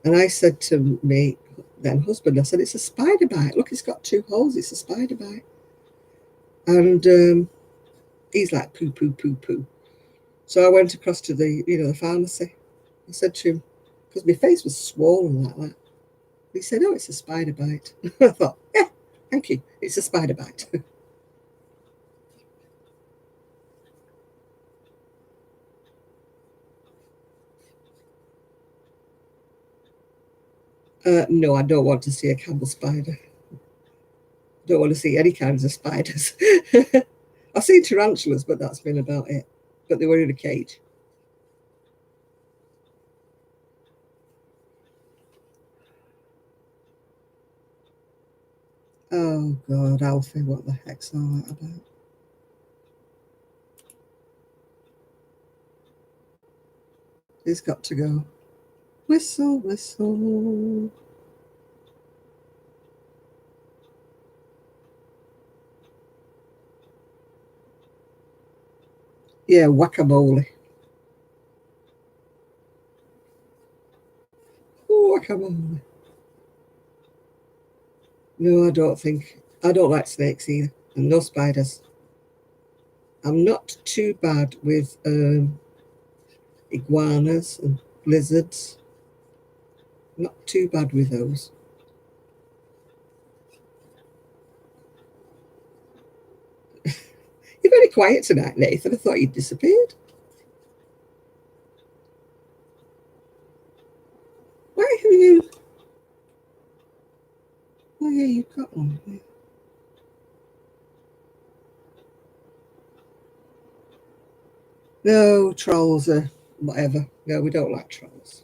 And I said to me then husband, I said, it's a spider bite. Look, it's got 2 holes. It's a spider bite. And he's like, poo, poo, poo, poo. So I went across to the pharmacy. I said to him, because my face was swollen like that. He said, oh, it's a spider bite. I thought, yeah, thank you. It's a spider bite. No, I don't want to see a camel spider. I don't want to see any kinds of spiders. I've seen tarantulas, but that's been about it. But they were in a cage. Oh, God, Alfie, what the heck's all that about? He's got to go. Whistle, whistle. Yeah, whack-a-mole. Whack-a-mole. No, I don't think. I don't like snakes either. And no spiders. I'm not too bad with iguanas and lizards. Not too bad with those. You're very quiet tonight, Nathan. I thought you'd disappeared. Why have you? Oh, yeah, you've got one. Yeah. No, trolls are whatever. No, we don't like trolls.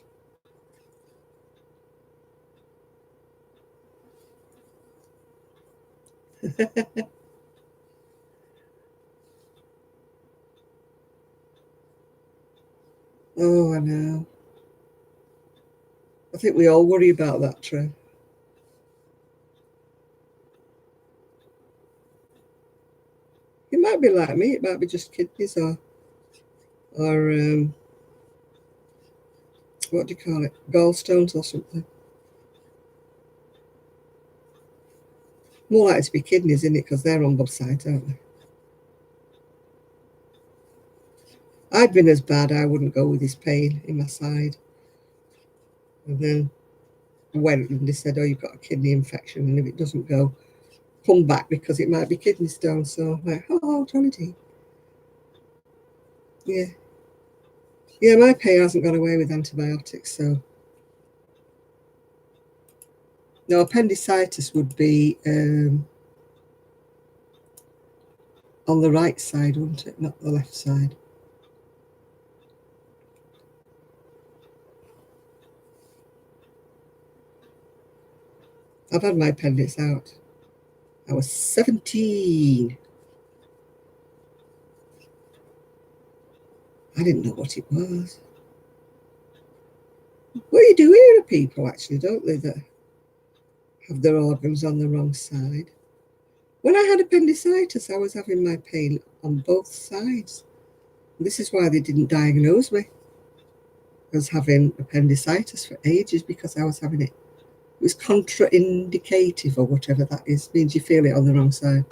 Oh, I know. I think we all worry about that, Trev. It might be like me. It might be just kidneys or what do you call it? Gallstones or something. More likely to be kidneys, isn't it? Because they're on both sides, aren't they? I'd been as bad. I wouldn't go with this pain in my side. And then I went and they said, "Oh, you've got a kidney infection, and if it doesn't go, come back because it might be kidney stone." So I'm like, "Oh, Johnny D." Yeah, yeah. My pain hasn't gone away with antibiotics, so no. Appendicitis would be on the right side, wouldn't it? Not the left side. I've had my appendix out. I was 17. I didn't know what it was. Well, you do hear of people, actually, don't they, that have their organs on the wrong side. When I had appendicitis, I was having my pain on both sides. This is why they didn't diagnose me as having appendicitis for ages, because I was having it. It was contraindicative or whatever that is. It means you feel it on the wrong side.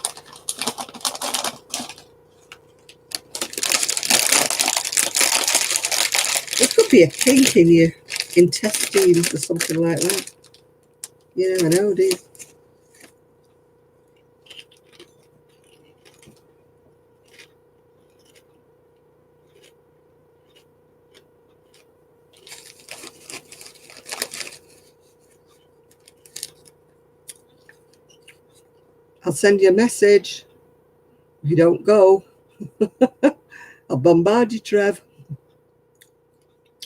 It could be a kink in your intestines or something like that. You never know, do you? I'll send you a message. If you don't go, I'll bombard you, Trev.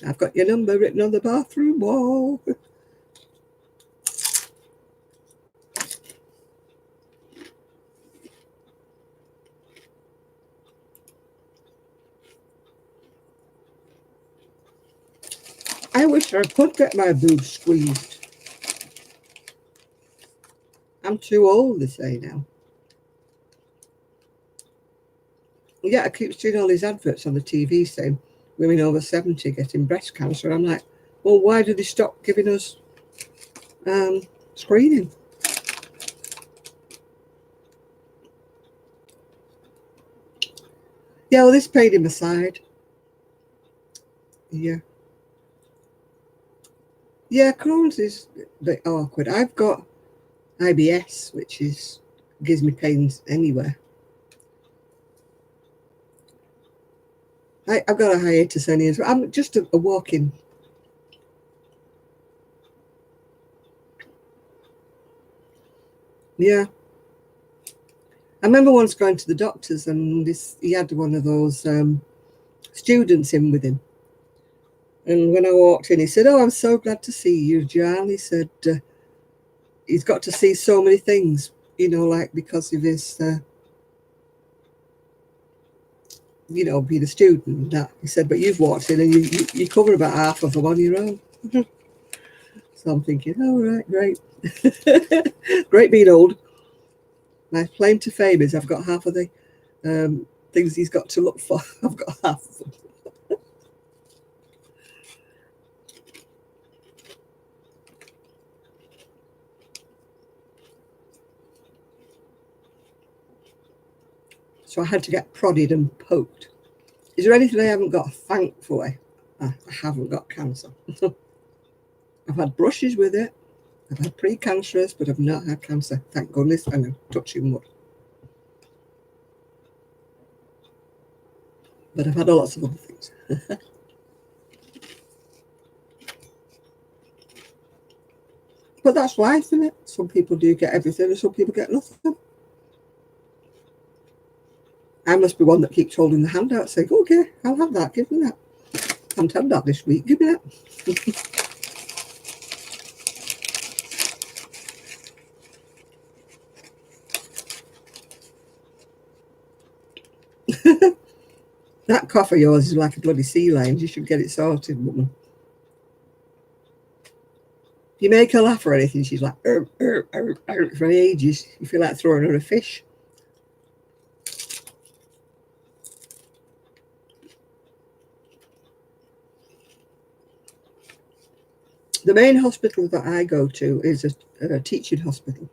I've got your number written on the bathroom wall. I wish I could get my boobs squeezed. I'm too old, they say now. Yeah, I keep seeing all these adverts on the TV saying women over 70 getting breast cancer. I'm like, well, why do they stop giving us screening? Yeah, well, this pain in my side. Yeah. Yeah, Crohn's is a bit awkward. I've got IBS, which gives me pains anywhere. I've got a hiatus hernia as well. I'm just a walking. Yeah. I remember once going to the doctors and he had one of those students in with him. And when I walked in, he said, "Oh, I'm so glad to see you, Jan." He said, he's got to see so many things, like because of his, being a student and that. He said, "But you've walked in and you cover about half of them on your own." So I'm thinking, oh, right, great. Great being old. My claim to fame is I've got half of the things he's got to look for. I've got half of them. So I had to get prodded and poked. Is there anything I haven't got? Thankfully, I haven't got cancer. I've had brushes with it. I've had precancerous, but I've not had cancer. Thank goodness. And I'm touching wood. But I've had lots of other things. But that's life, isn't it? Some people do get everything and some people get nothing. I must be one that keeps holding the hand out saying, "Okay, I'll have that. Give me that. I haven't had that this week. Give me that." That cough of yours is like a bloody sea lion. You should get it sorted, woman. If you make her laugh or anything, she's like, for ages. You feel like throwing her a fish. The main hospital that I go to is a teaching hospital.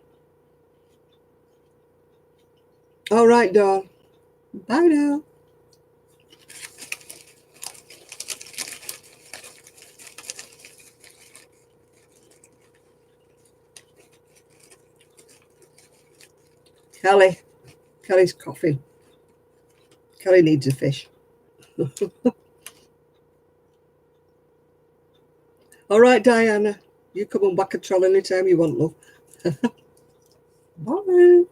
All right, doll. Bye now. Kelly's coughing. Kelly needs a fish. All right, Diana. You come on back and troll anytime you want, love. Bye.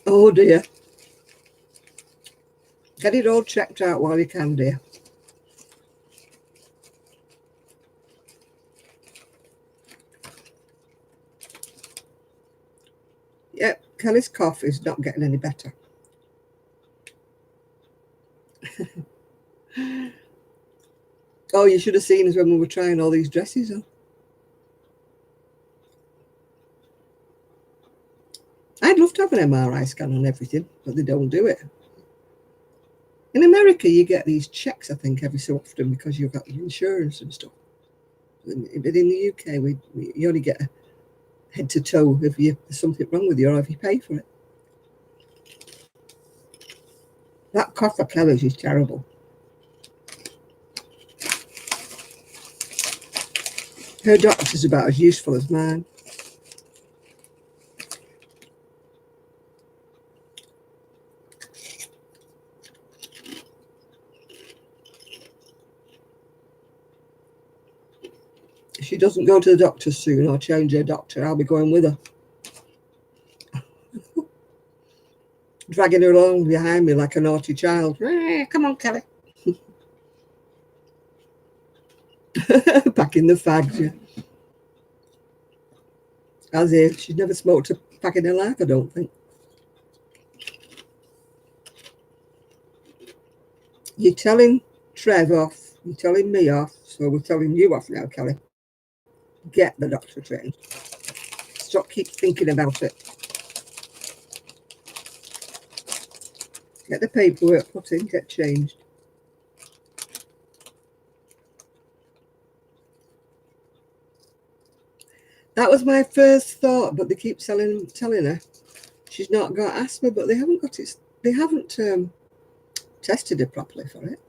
Oh dear. Get it all checked out while you can, dear. Yep, Kelly's cough is not getting any better. Oh, you should have seen us when we were trying all these dresses on. I'd love to have an MRI scan on everything, but they don't do it. In America, you get these checks, I think, every so often because you've got your insurance and stuff. But in the UK, you only get a head to toe if there's something wrong with you or if you pay for it. That cough of Kelly's is terrible. Her doctor's about as useful as mine. If she doesn't go to the doctor soon or change her doctor, I'll be going with her. Dragging her along behind me like a naughty child. Come on, Kelly. Back in the fags, yeah. As if she's never smoked a pack in her life, I don't think. You're telling Trev off, you're telling me off, so we're telling you off now, Kelly. Get the doctor trained. Stop keep thinking about it. Get the paperwork put in, get changed. That was my first thought, but they keep telling her she's not got asthma, but they haven't got it. They haven't tested her properly for it.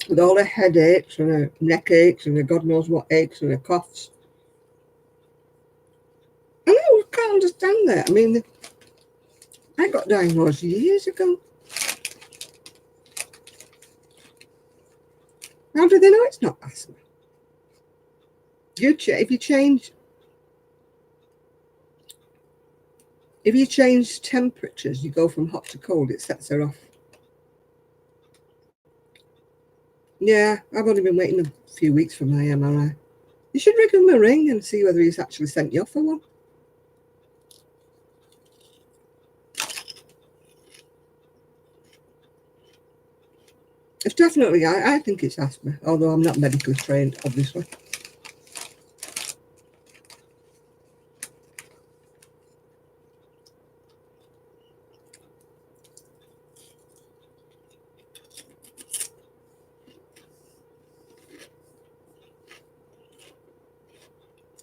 With all her headaches and her neck aches and her God knows what aches and her coughs. I can't understand that. I mean, I got diagnosed years ago. How do they know it's not asthma? If you change temperatures, you go from hot to cold, it sets her off. Yeah, I've only been waiting a few weeks for my MRI. You should ring him a ring and see whether he's actually sent you off for one. It's definitely, I think it's asthma, although I'm not medically trained, obviously.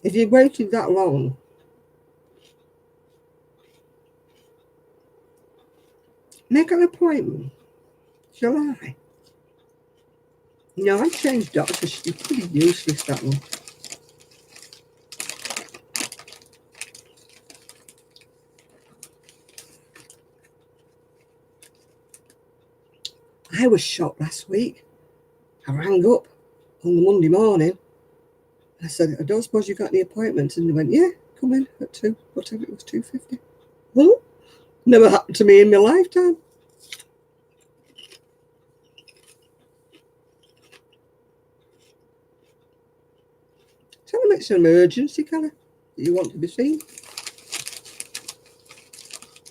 If you've waited that long, make an appointment. Shall I? No, I changed doctors. She's pretty useless, that one. I was shocked last week. I rang up on the Monday morning I said, I don't suppose you got any appointments? And they went, yeah, come in at 2, whatever it was, 2:50. Well, never happened to me in my lifetime. Tell them it's an emergency, Kelly, that you want to be seen.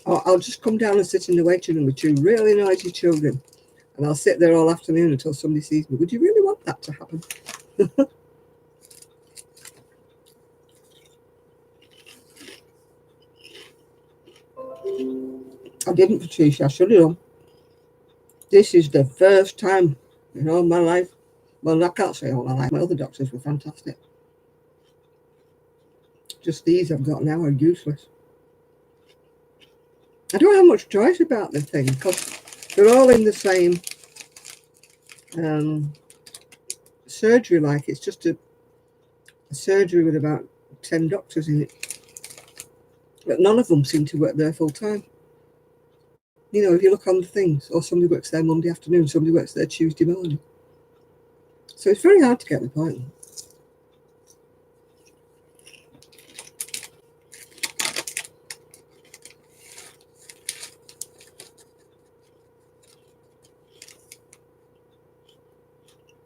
Or I'll just come down and sit in the waiting room with 2 really noisy children, and I'll sit there all afternoon until somebody sees me. Would you really want that to happen? I didn't, Patricia. I should have done. This is the first time in all my life. Well, I can't say all my life. My other doctors were fantastic. Just these I've got now are useless. I don't have much choice about the thing because they're all in the same surgery. Like it's just a surgery with about 10 doctors in it. But none of them seem to work there full time. You know, if you look on the things, or somebody works there Monday afternoon, somebody works there Tuesday morning. So it's very hard to get an appointment.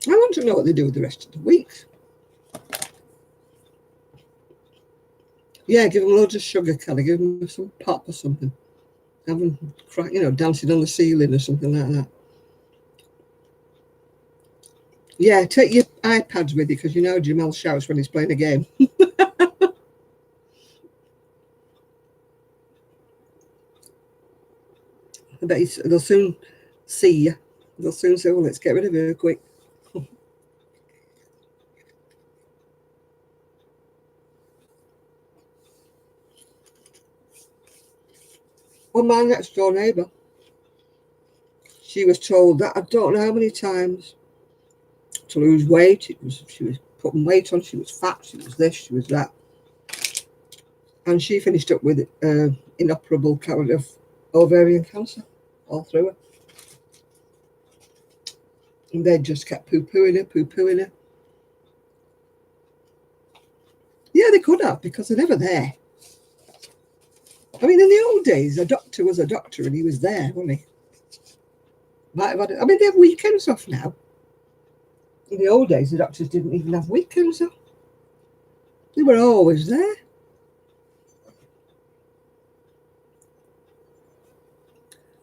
I want to know what they do with the rest of the week. Yeah, give them loads of sugar, Kelly. Give them some pop or something. Have them, you know, dancing on the ceiling or something like that. Yeah, take your iPads with you because you know Jamal shouts when he's playing a game. I bet they'll soon see you. They'll soon say, well, let's get rid of her quick. Well, my next door neighbour, she was told that I don't know how many times to lose weight. She was putting weight on. She was fat. She was this. She was that. And she finished up with inoperable kind of ovarian cancer all through her. And they just kept poo-pooing her. Yeah, they could have because they're never there. I mean, in the old days, a doctor was a doctor and he was there, wasn't he? Might have had I mean, they have weekends off now. In the old days, the doctors didn't even have weekends off. They were always there.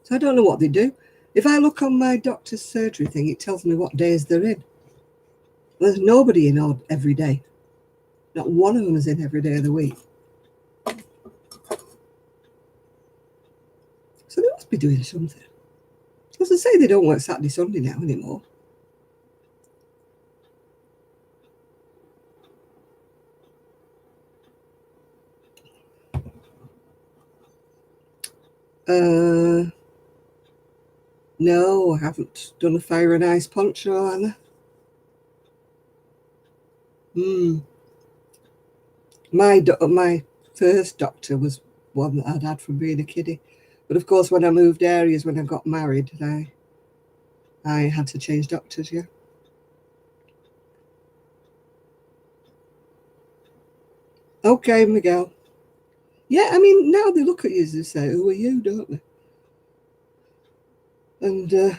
So I don't know what they do. If I look on my doctor's surgery thing, it tells me what days they're in. There's nobody in every day. Not one of them is in every day of the week. So they must be doing something. As I say, they don't work Saturday, Sunday now anymore. No, I haven't done a fire and ice poncho, Anna. My first doctor was one that I'd had from being a kiddie. But of course, when I moved areas, when I got married, I had to change doctors, yeah. Okay, Miguel. Yeah, I mean, now they look at you and say, who are you, don't they? And,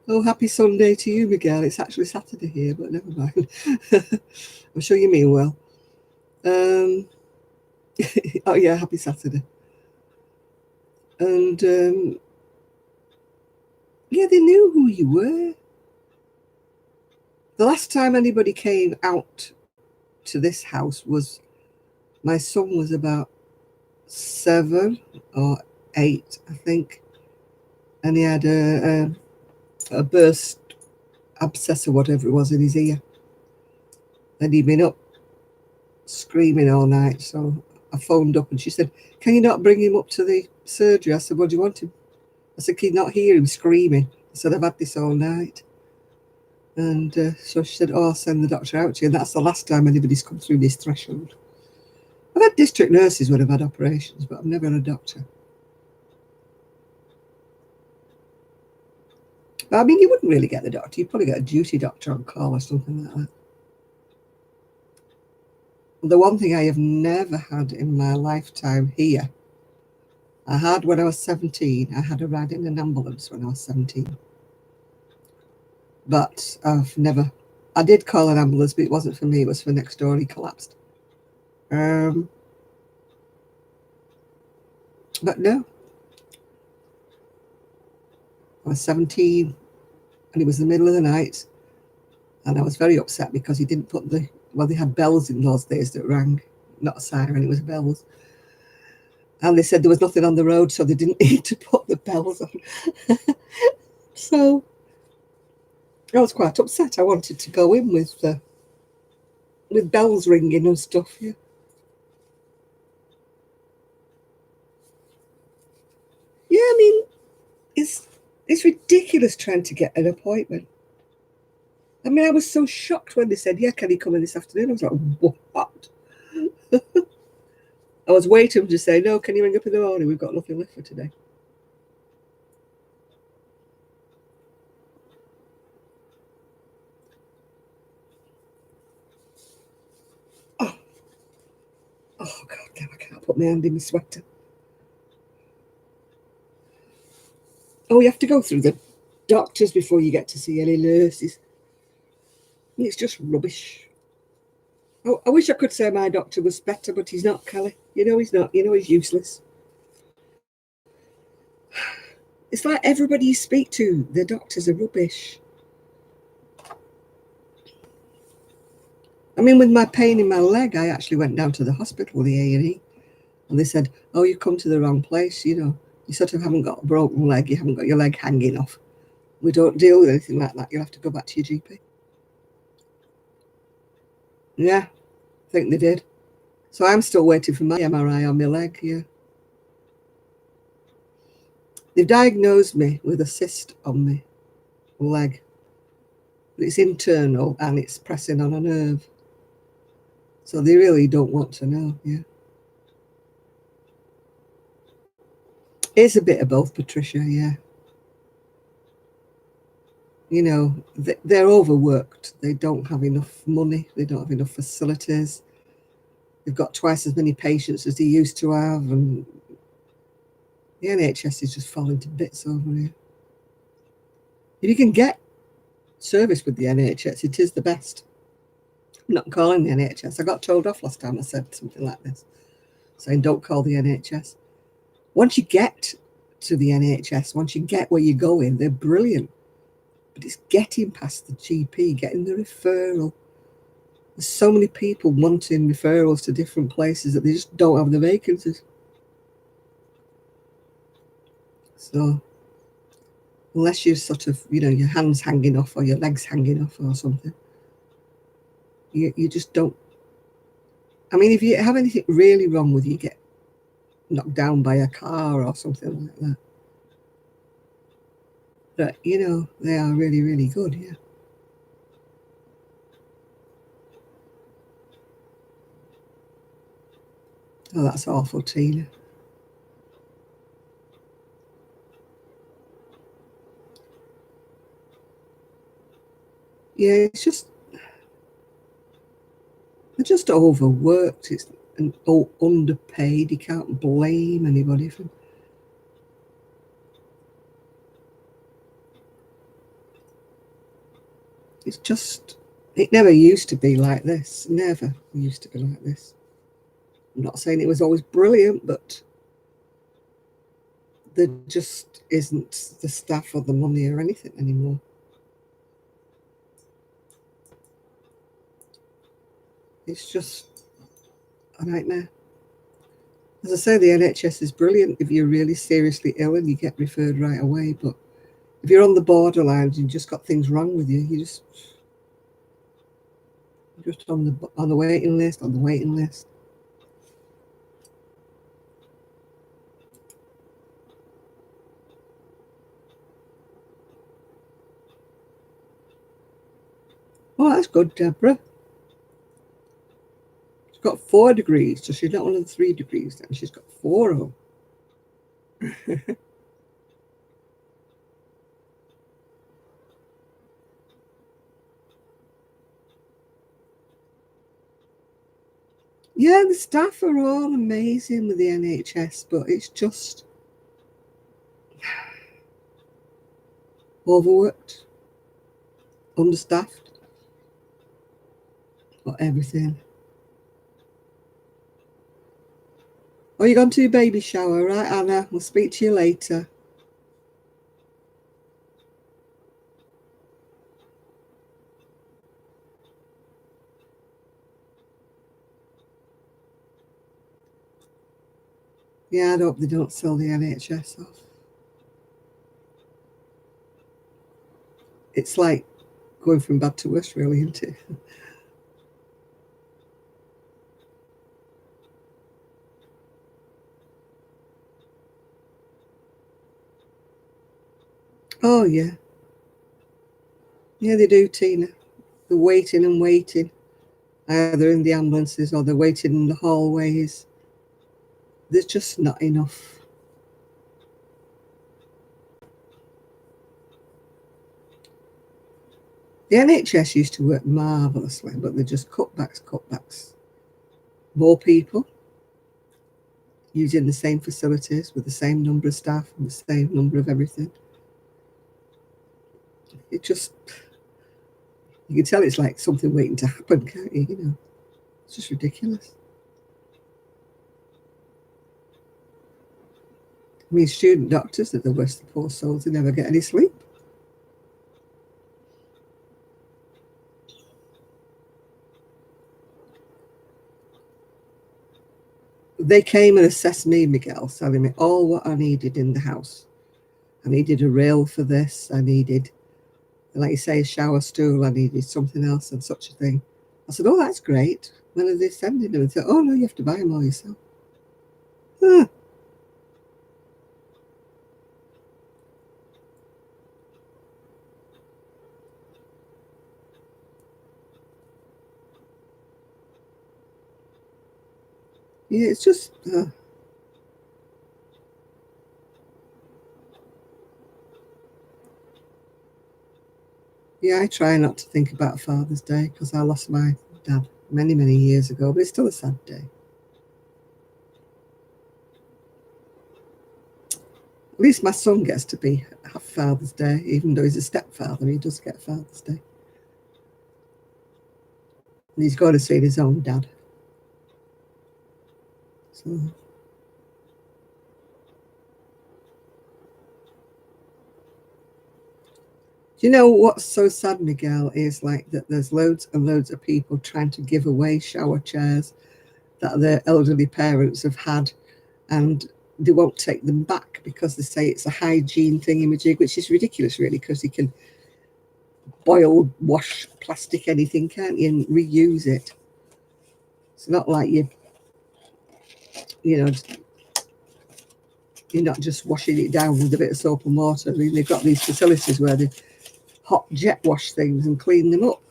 oh, happy Sunday to you, Miguel. It's actually Saturday here, but never mind. I'm sure you mean well. Oh, yeah, happy Saturday. And, yeah, they knew who you were. The last time anybody came out to this house was my son was about 7 or 8, I think. And he had a burst abscess or whatever it was in his ear. And he'd been up screaming all night. So I phoned up and she said, can you not bring him up to the surgery? I said, what do you want him? I said, can you not hear him screaming? I said, I've had this all night. And so she said, oh, I'll send the doctor out to you. And that's the last time anybody's come through this threshold. I've had district nurses when I've had operations, but I've never had a doctor. But I mean, you wouldn't really get the doctor. You'd probably get a duty doctor on call or something like that. The one thing I have never had in my lifetime here, I had when I was 17. I had a ride in an ambulance when I was 17. But I've never, I did call an ambulance, but it wasn't for me, it was for next door. He collapsed. But no, I was 17 and it was the middle of the night. And I was very upset because he didn't put they had bells in those days that rang, not a siren, it was bells. And they said there was nothing on the road, so they didn't need to put the bells on. So I was quite upset. I wanted to go in with bells ringing and stuff. Yeah, yeah. I mean, it's ridiculous trying to get an appointment. I mean, I was so shocked when they said, "Yeah, can you come in this afternoon?" I was like, "What?" I was waiting to say, "No, can you ring up in the morning? We've got nothing left for today." Oh, oh God, damn! I can't put my hand in my sweater. Oh, you have to go through the doctors before you get to see any nurses. It's just rubbish. Oh, I wish I could say my doctor was better, but he's not, Kelly. You know he's not. You know he's useless. It's like everybody you speak to, the doctors are rubbish. I mean, with my pain in my leg, I actually went down to the hospital, the A&E, and they said, "Oh, you come to the wrong place. You know, you sort of haven't got a broken leg. You haven't got your leg hanging off. We don't deal with anything like that. You'll have to go back to your GP." Yeah, I think they did. So I'm still waiting for my MRI on my leg. Yeah, they've diagnosed me with a cyst on my leg. It's internal and it's pressing on a nerve. So they really don't want to know. Yeah, it's a bit of both, Patricia. Yeah, you know, they're overworked. They don't have enough money. They don't have enough facilities. They've got twice as many patients as they used to have, and the NHS is just falling to bits over here. If you can get service with the NHS, it is the best. I'm not calling the NHS. I got told off last time I said something like this, saying don't call the NHS. Once you get to the NHS, once you get where you're going, they're brilliant. But it's getting past the GP, getting the referral. There's so many people wanting referrals to different places that they just don't have the vacancies. So unless you're sort of, you know, your hands hanging off or your legs hanging off or something, you just don't. I mean, if you have anything really wrong with you, get knocked down by a car or something like that. But, you know, they are really, really good, yeah. Oh, that's awful, Tina. Yeah, it's just, they're just overworked. It's underpaid. You can't blame anybody for. It's just, it never used to be like this. Never used to be like this. I'm not saying it was always brilliant, but there just isn't the staff or the money or anything anymore. It's just a nightmare. As I say, the NHS is brilliant if you're really seriously ill and you get referred right away. But if you're on the borderline and you've just got things wrong with you, you're just on the waiting list, on the waiting list. Oh, that's good, Deborah. She's got 4 degrees, so she's not one of the 3 degrees then. She's got 4 of them. Yeah, the staff are all amazing with the NHS, but it's just overworked, understaffed, or everything. Oh, you're going to your baby shower, right, Anna? We'll speak to you later. Yeah, I hope they don't sell the NHS off. It's like going from bad to worse, really, isn't it? Oh, yeah. Yeah, they do, Tina. They're waiting and waiting, either in the ambulances or they're waiting in the hallways. There's just not enough. The NHS used to work marvellously, but they just cutbacks. More people using the same facilities with the same number of staff and the same number of everything. It just, you can tell it's like something waiting to happen, can't you? You know, it's just ridiculous. I mean, student doctors are the worst of poor souls. They never get any sleep. They came and assessed me, Miguel, telling me all what I needed in the house. I needed a rail for this. I needed, like you say, a shower stool. I needed something else and such a thing. I said, oh, that's great. When are they sending them? And said, oh, no, you have to buy them all yourself. Huh. Yeah, it's just, yeah, I try not to think about Father's Day because I lost my dad many, many years ago, but it's still a sad day. At least my son gets to have Father's Day, even though he's a stepfather, he does get Father's Day. And he's got to see his own dad. So, do you know what's so sad, Miguel, is like that there's loads and loads of people trying to give away shower chairs that their elderly parents have had, and they won't take them back because they say it's a hygiene thingamajig, which is ridiculous, really, because you can boil, wash plastic, anything, can't you, and reuse it. It's not like you know, you're not just washing it down with a bit of soap and water. I mean, they've got these facilities where they hot jet wash things and clean them up.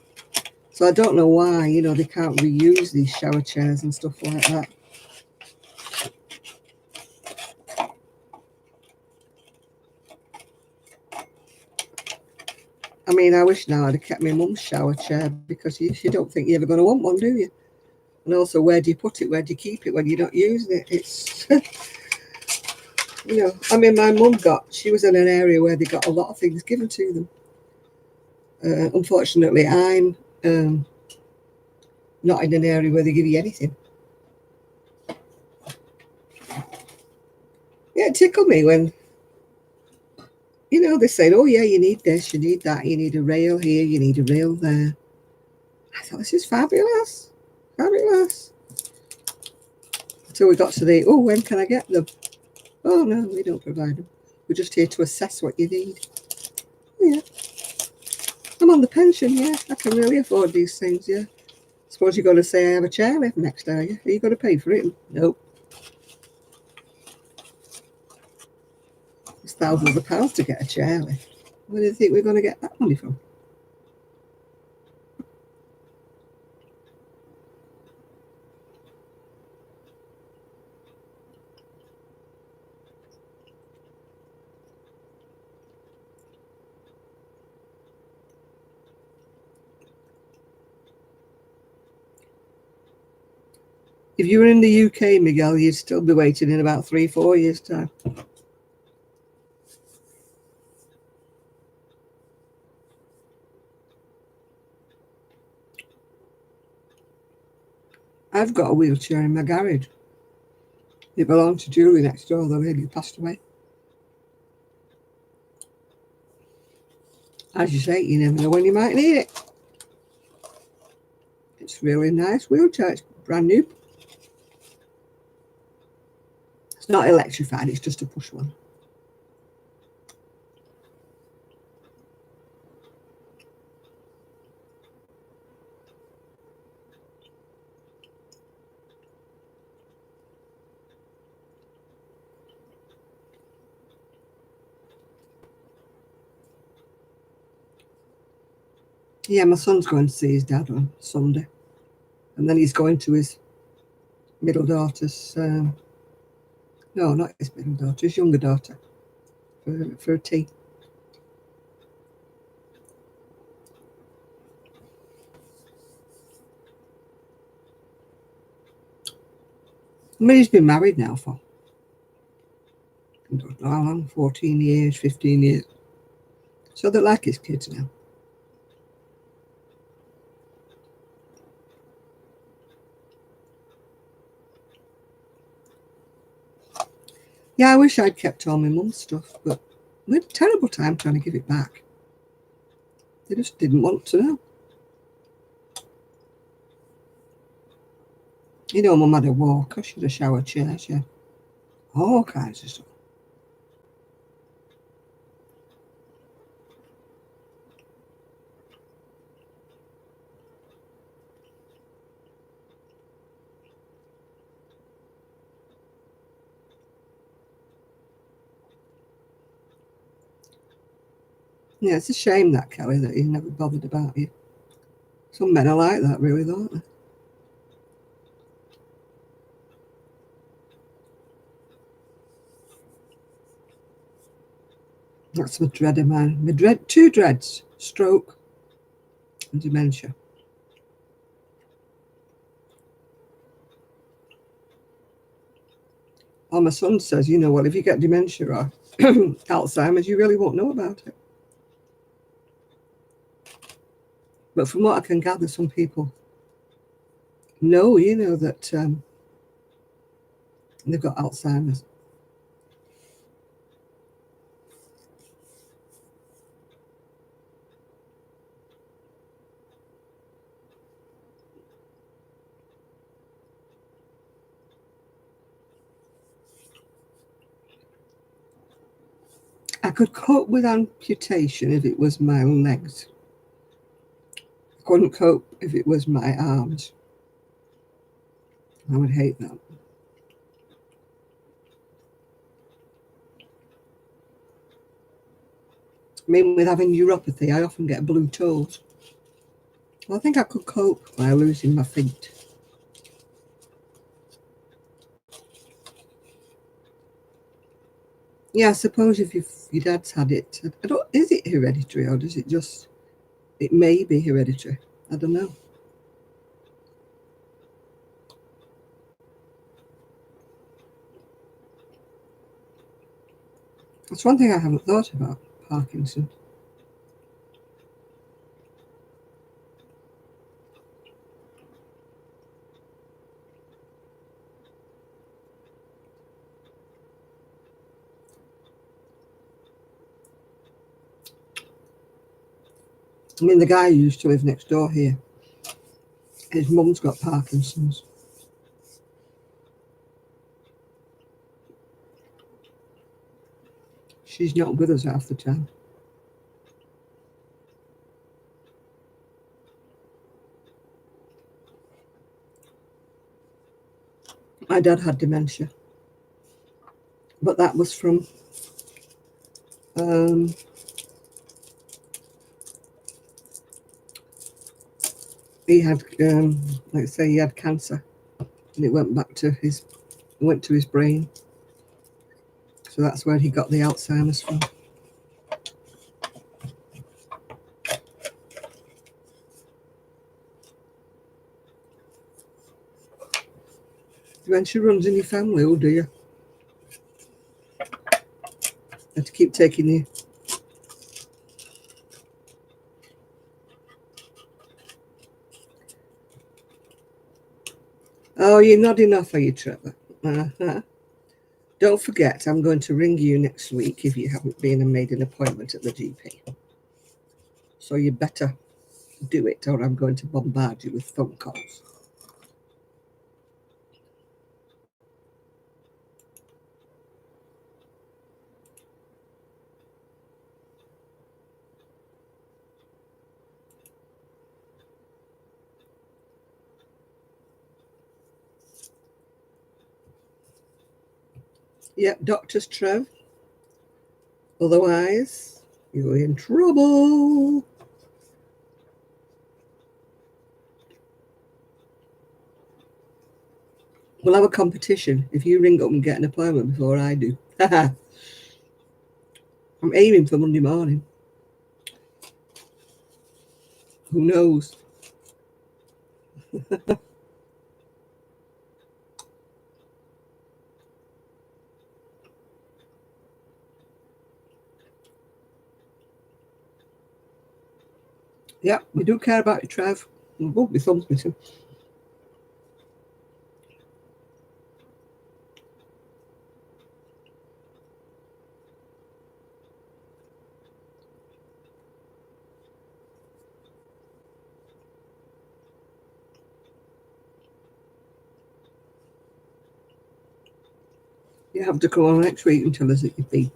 So I don't know why, they can't reuse these shower chairs and stuff like that. I mean, I wish now I'd have kept my mum's shower chair because you don't think you're ever going to want one, do you? And also, where do you put it? Where do you keep it when you're not using it? It's, I mean, my mum she was in an area where they got a lot of things given to them. Unfortunately, I'm not in an area where they give you anything. Yeah, it tickled me when, they said, oh, yeah, you need this, you need that, you need a rail here, you need a rail there. I thought, this is fabulous. Fabulous. Until we got to when can I get them? Oh, no, we don't provide them. We're just here to assess what you need. Yeah. I'm on the pension, yeah. I can really afford these things, yeah. Suppose you're going to say I have a chairlift next, are you? Are you going to pay for it? Nope. It's thousands of pounds to get a chairlift. Where do you think we're going to get that money from? If you were in the UK, Miguel, you'd still be waiting in about 3-4 years' time. I've got a wheelchair in my garage. It belonged to Julie next door, though he passed away. As you say, you never know when you might need it. It's really nice wheelchair. It's brand new. It's not electrified, it's just a push one. Yeah, my son's going to see his dad on Sunday. And then he's going to his middle daughter's, no, not his middle daughter, his younger daughter, for a tea. I mean, he's been married now for, I don't know how long, 14 years, 15 years. So they're like his kids now. Yeah, I wish I'd kept all my mum's stuff, but we had a terrible time trying to give it back. They just didn't want to know. You know, Mum had a walker, she had a shower chair, she had all kinds of stuff. Yeah, it's a shame that, Kelly, that he never bothered about you. Some men are like that, really, don't they? That's my dread of mine. Two dreads, stroke and dementia. Well, my son says, you know what, if you get dementia or Alzheimer's, you really won't know about it. But from what I can gather, some people know, you know, that they've got Alzheimer's. I could cope with amputation if it was my legs. I couldn't cope if it was my arms. I would hate that. I mean, with having neuropathy, I often get blue toes. Well, I think I could cope by losing my feet. Yeah, I suppose if your dad's had it, is it hereditary or does it just, it may be hereditary. I don't know. That's one thing I haven't thought about, Parkinson's. I mean, the guy who used to live next door here, his mum's got Parkinson's. She's not with us half the time. My dad had dementia, but that was from he had, like I say, he had cancer, and it went to his brain. So that's where he got the Alzheimer's from. Dementia runs in your family, oh dear. Have to keep taking you. Oh, you're nodding off, are you, Trevor? Don't forget, I'm going to ring you next week if you haven't been and made an appointment at the GP. So you better do it, or I'm going to bombard you with phone calls. Yep, doctors, Trev. Otherwise, you're in trouble. We'll have a competition if you ring up and get an appointment before I do. I'm aiming for Monday morning. Who knows? Yeah, we do care about you, Trev. We won't be thumbs missing. You have to come on next week and tell us that you've been.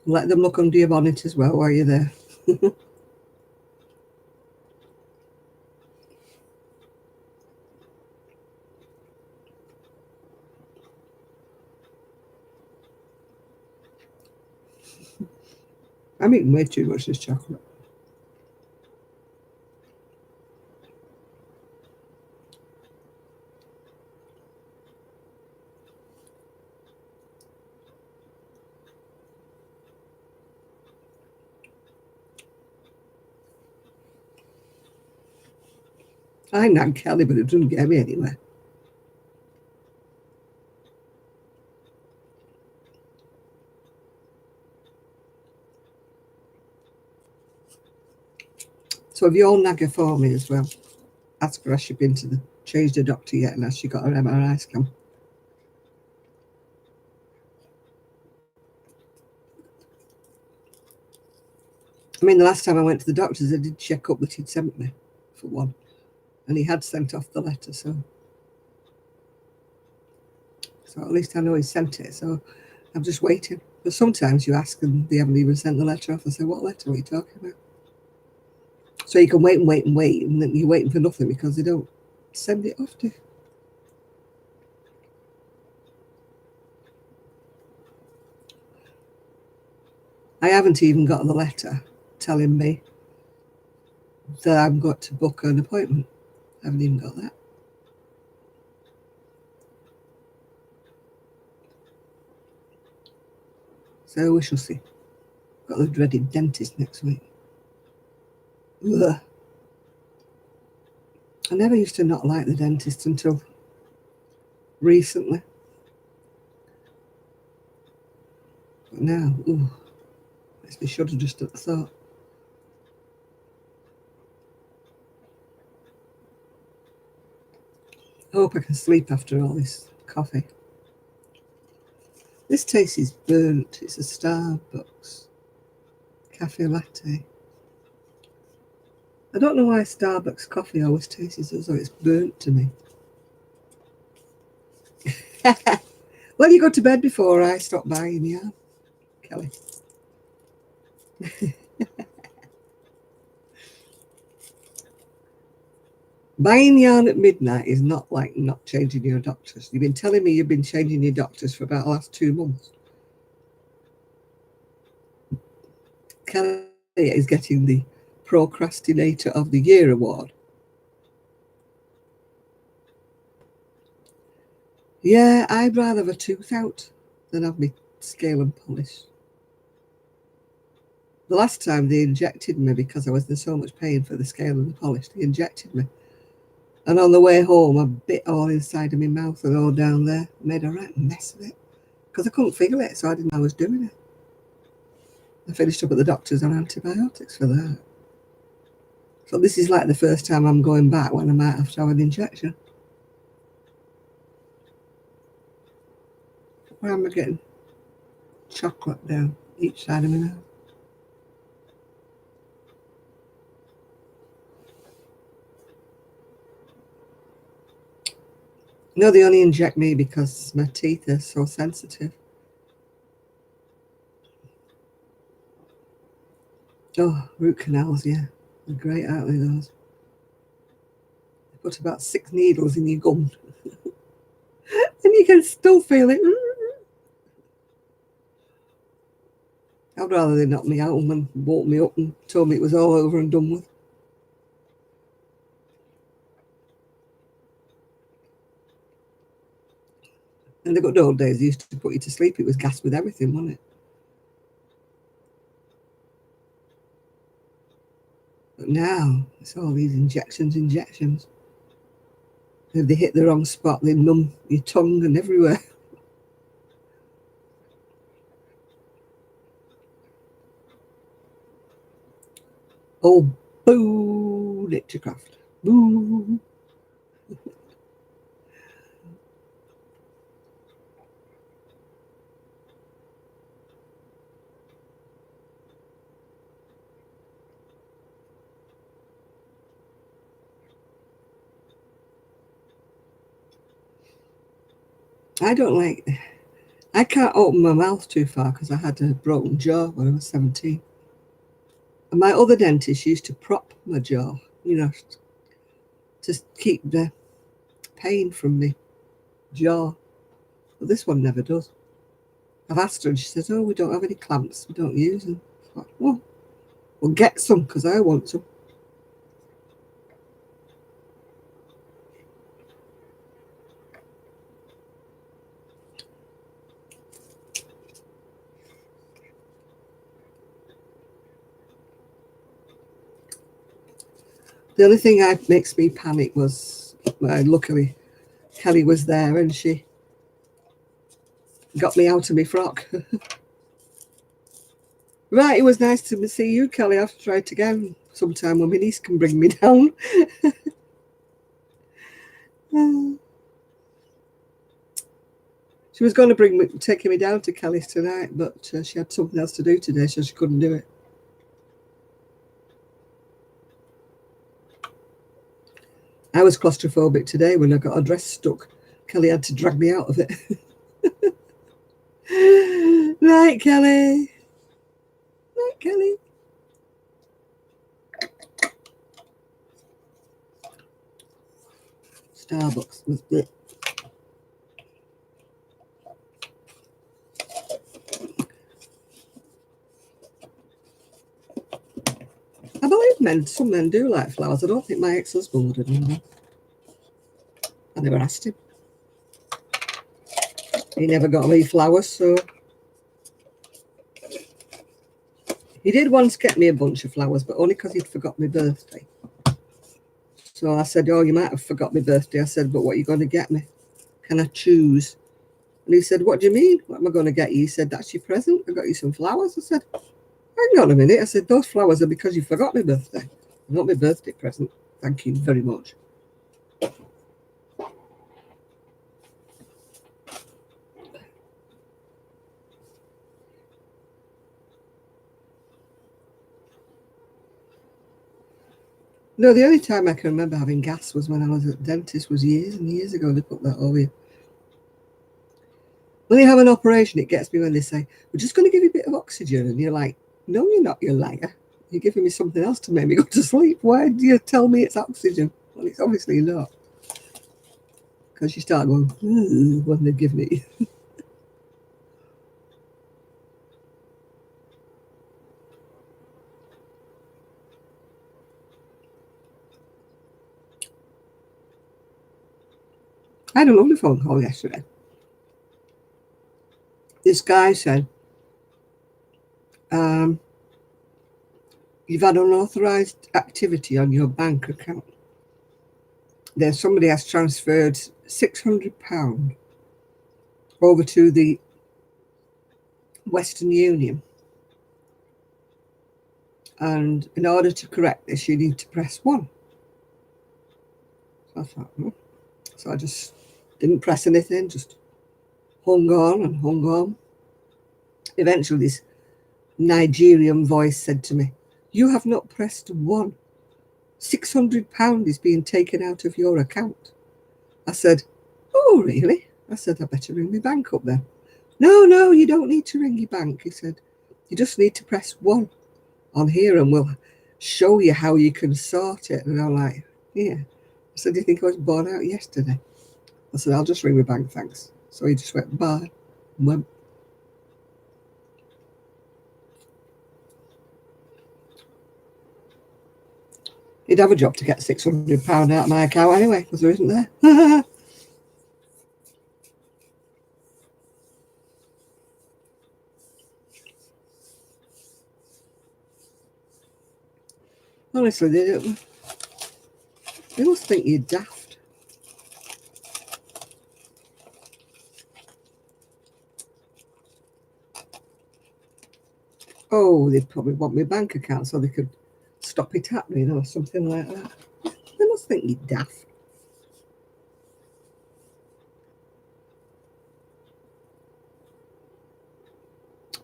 Let them look under your bonnet as well while you're there. I'm eating way too much of this chocolate. I nag Kelly, but it doesn't get me anywhere. So if you all nag her for me as well, ask her has she been to changed her doctor yet and has she got her MRI scan. I mean, the last time I went to the doctors, they did check up that he'd sent me for one. And he had sent off the letter, so at least I know he sent it. So I'm just waiting. But sometimes you ask and they haven't even sent the letter off. I say, what letter are you talking about? So you can wait and wait and wait, and then you're waiting for nothing because they don't send it off to you. I haven't even got the letter telling me that I've got to book an appointment. I haven't even got that. So we shall see. Got the dreaded dentist next week. Ugh. I never used to not like the dentist until recently. But now, ooh, makes me shudder just at the thought. I hope I can sleep after all this coffee. This taste is burnt. It's a Starbucks cafe latte. I don't know why Starbucks coffee always tastes as though it's burnt to me. Well, you go to bed before I stop buying yarn, Kelly. Buying yarn at midnight is not like not changing your doctors. You've been telling me you've been changing your doctors for about the last 2 months. Kelly is getting the Procrastinator of the Year award. Yeah, I'd rather have a tooth out than have me scale and polish. The last time they injected me, because I was in so much pain for the scale and the polish, they injected me. And on the way home, I bit all inside of my mouth and all down there. I made a right mess of it because I couldn't feel it, so I didn't know I was doing it. I finished up at the doctor's on antibiotics for that. So this is like the first time I'm going back when I might have to have an injection. Why am I getting chocolate down each side of my mouth? No, they only inject me because my teeth are so sensitive. Oh, root canals, yeah. They're great, aren't they, those? They put about 6 needles in your gum. And you can still feel it. I'd rather they knocked me out and woke me up and told me it was all over and done with. In the good old days, they used to put you to sleep. It was gas with everything, wasn't it? But now, it's all these injections. If they hit the wrong spot, they numb your tongue and everywhere. Oh, boo, Litchcraft. Boo. I can't open my mouth too far because I had a broken jaw when I was 17. And my other dentist used to prop my jaw, to keep the pain from the jaw. But this one never does. I've asked her and she says, oh, we don't have any clamps. We don't use them. I thought, well, we'll get some because I want some. The only thing that makes me panic was, luckily, Kelly was there and she got me out of my frock. Right, it was nice to see you, Kelly. I have to try it again sometime when my niece can bring me down. She was going to taking me down to Kelly's tonight, but she had something else to do today, so she couldn't do it. I was claustrophobic today when I got a dress stuck. Kelly had to drag me out of it. Right, Kelly. Right, Kelly. Starbucks was it. I believe some men do like flowers. I don't think my ex-husband would have done that. I never asked him. He never got me flowers, so he did once get me a bunch of flowers, but only because he'd forgot my birthday. So I said, oh, you might have forgot my birthday. I said, but what are you going to get me? Can I choose? And he said, what do you mean? What am I going to get you? He said, that's your present. I got you some flowers. I said, hang on a minute. I said, those flowers are because you forgot my birthday. Not my birthday present. Thank you very much. No, the only time I can remember having gas was when I was at the dentist, was years and years ago. They put that over you. When they have an operation, it gets me when they say, we're just going to give you a bit of oxygen. And you're like, no, you're not, you liar. You're giving me something else to make me go to sleep. Why do you tell me it's oxygen? Well, it's obviously not. Because you start going, when they're giving it you. I had a lovely phone call yesterday. This guy said, you've had unauthorised activity on your bank account. There's somebody has transferred £600 over to the Western Union. And in order to correct this, you need to press 1. So I thought, So I just didn't press anything, just hung on and hung on. Eventually, this Nigerian voice said to me, "You have not pressed 1. £600 is being taken out of your account." I said, "Oh, really?" I said, "I better ring my bank up then." No, you don't need to ring your bank," he said. "You just need to press 1 on here and we'll show you how you can sort it." And I'm like, "Yeah." I said, "Do you think I was born out yesterday?" I said, "I'll just ring my bank, thanks." So he just went, "Bye," and went. He'd have a job to get £600 out of my account anyway, because there isn't there. Honestly, they must think you're daft. Oh, they'd probably want my bank account so they could stop it happening or something like that. They must think you're daft.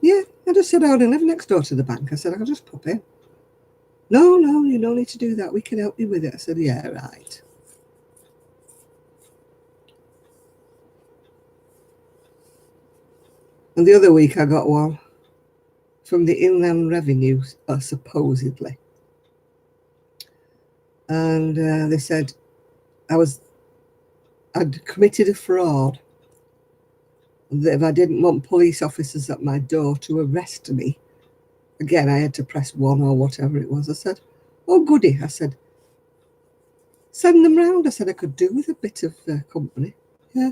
Yeah, I just said I live next door to the bank. I said, "I'll just pop in." No, you don't need to do that. We can help you with it. I said, "Yeah, right." And the other week I got one from the Inland Revenue, supposedly. And they said I'd committed a fraud. That if I didn't want police officers at my door to arrest me, again, I had to press 1 or whatever it was. I said, "Oh, goody." I said, "Send them round." I said, "I could do with a bit of company." Yeah.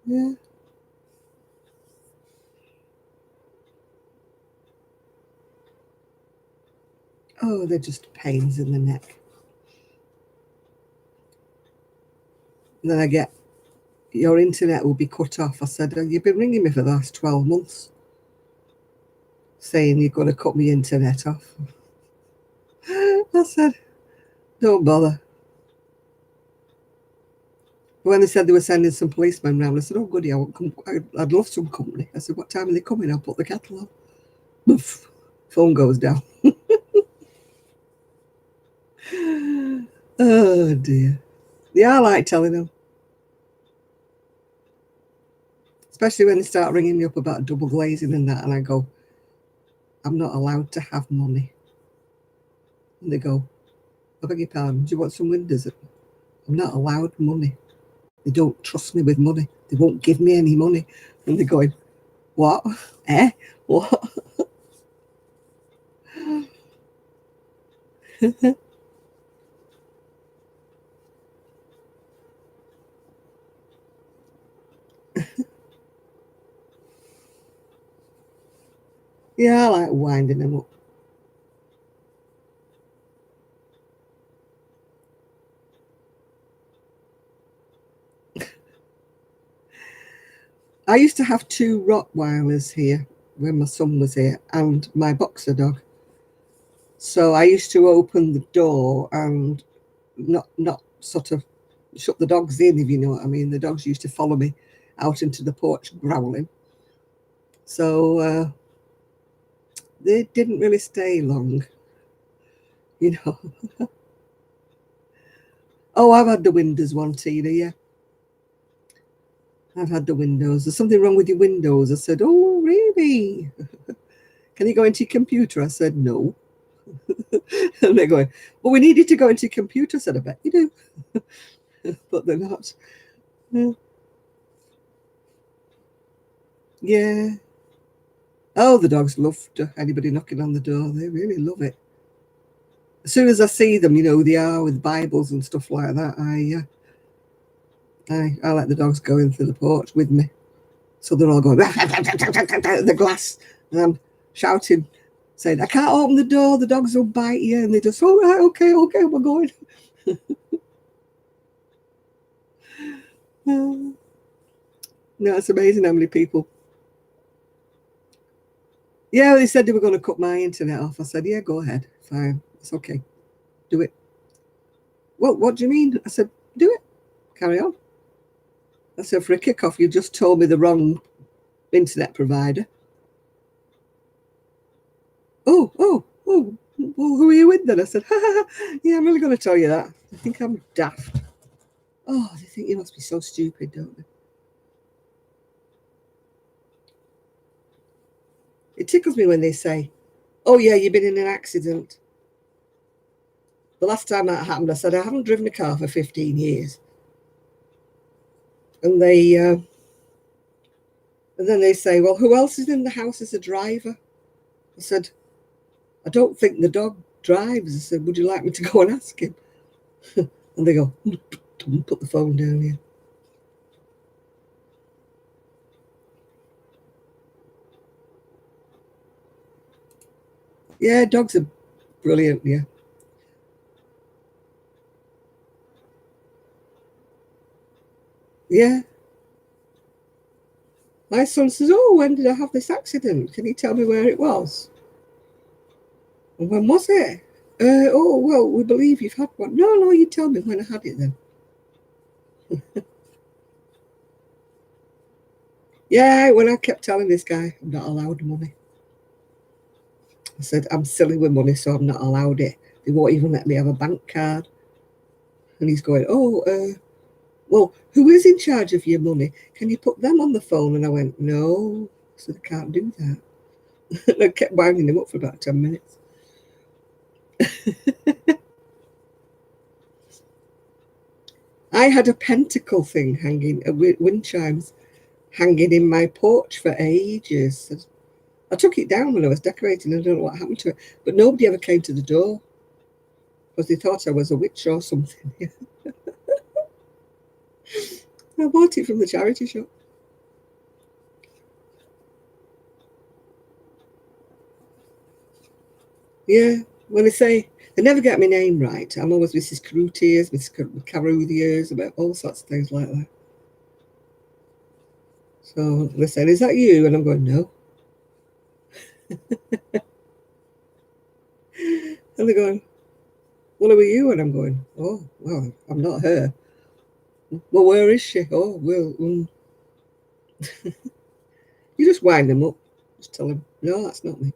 Yeah. Oh, they're just pains in the neck. And then I get, "Your internet will be cut off." I said, "You've been ringing me for the last 12 months saying you're going to cut my internet off." I said, "Don't bother." When they said they were sending some policemen round, I said, "Oh, goody, I'd love some company." I said, "What time are they coming? I'll put the kettle on." Boof, phone goes down. Oh, dear. Yeah, I like telling them. Especially when they start ringing me up about double glazing and that, and I go, "I'm not allowed to have money." And they go, "I beg your pardon, do you want some windows?" "I'm not allowed money. They don't trust me with money. They won't give me any money." And they're going, "What? Eh? What?" Yeah, I like winding them up. I used to have 2 Rottweilers here when my son was here and my boxer dog. So I used to open the door and not sort of shut the dogs in, if you know what I mean. The dogs used to follow me out into the porch growling. So they didn't really stay long, you know. Oh, I've had the windows one, Tina, yeah. I've had the windows. "There's something wrong with your windows." I said, "Oh, really? Can you go into your computer?" I said, "No." And they're going, "Well, we need you to go into your computer." I said, "I bet you do." But they're not. Yeah. Oh, the dogs love anybody knocking on the door. They really love it. As soon as I see them, they are with Bibles and stuff like that. I let the dogs go into the porch with me. So they're all going the glass, and I'm shouting, saying, I can't open the door, the dogs will bite you. And they just, all right, okay, we're going. No, it's amazing how many people. Yeah, they said they were going to cut my internet off. I said, yeah, go ahead. Fine. It's okay. Do it. Well, what do you mean? I said, do it. Carry on. I said, for a kickoff, you just told me the wrong internet provider. Oh, well, who are you with then? I said, yeah, I'm really going to tell you that. I think I'm daft. Oh, they think you must be so stupid, don't they? It tickles me when they say, oh, yeah, you've been in an accident. The last time that happened, I said, I haven't driven a car for 15 years. And then they say, well, who else is in the house as a driver? I said, I don't think the dog drives. I said, would you like me to go and ask him? And they go, put the phone down here. Yeah, dogs are brilliant, yeah. Yeah. My son says, oh, when did I have this accident? Can you tell me where it was? And when was it? Oh, well, we believe you've had one. No, you tell me when I had it then. Yeah, when I kept telling this guy I'm not allowed money. I said, I'm silly with money, so I'm not allowed it. They won't even let me have a bank card. And he's going, well, who is in charge of your money? Can you put them on the phone? And I went, no. I said, I can't do that. And I kept winding him up for about 10 minutes. I had a pentacle thing hanging, wind chimes hanging in my porch for ages. I took it down when I was decorating. I don't know what happened to it. But nobody ever came to the door because they thought I was a witch or something. I bought it from the charity shop. Yeah, when they say, they never get my name right. I'm always Mrs. Crutiers, Mrs. Caruthiers, about all sorts of things like that. So they say, is that you? And I'm going, no. And they're going, well, who are you? And I'm going, oh, well, I'm not her. Well, where is she? Oh, well, you just wind them up. Just tell them, no, that's not me.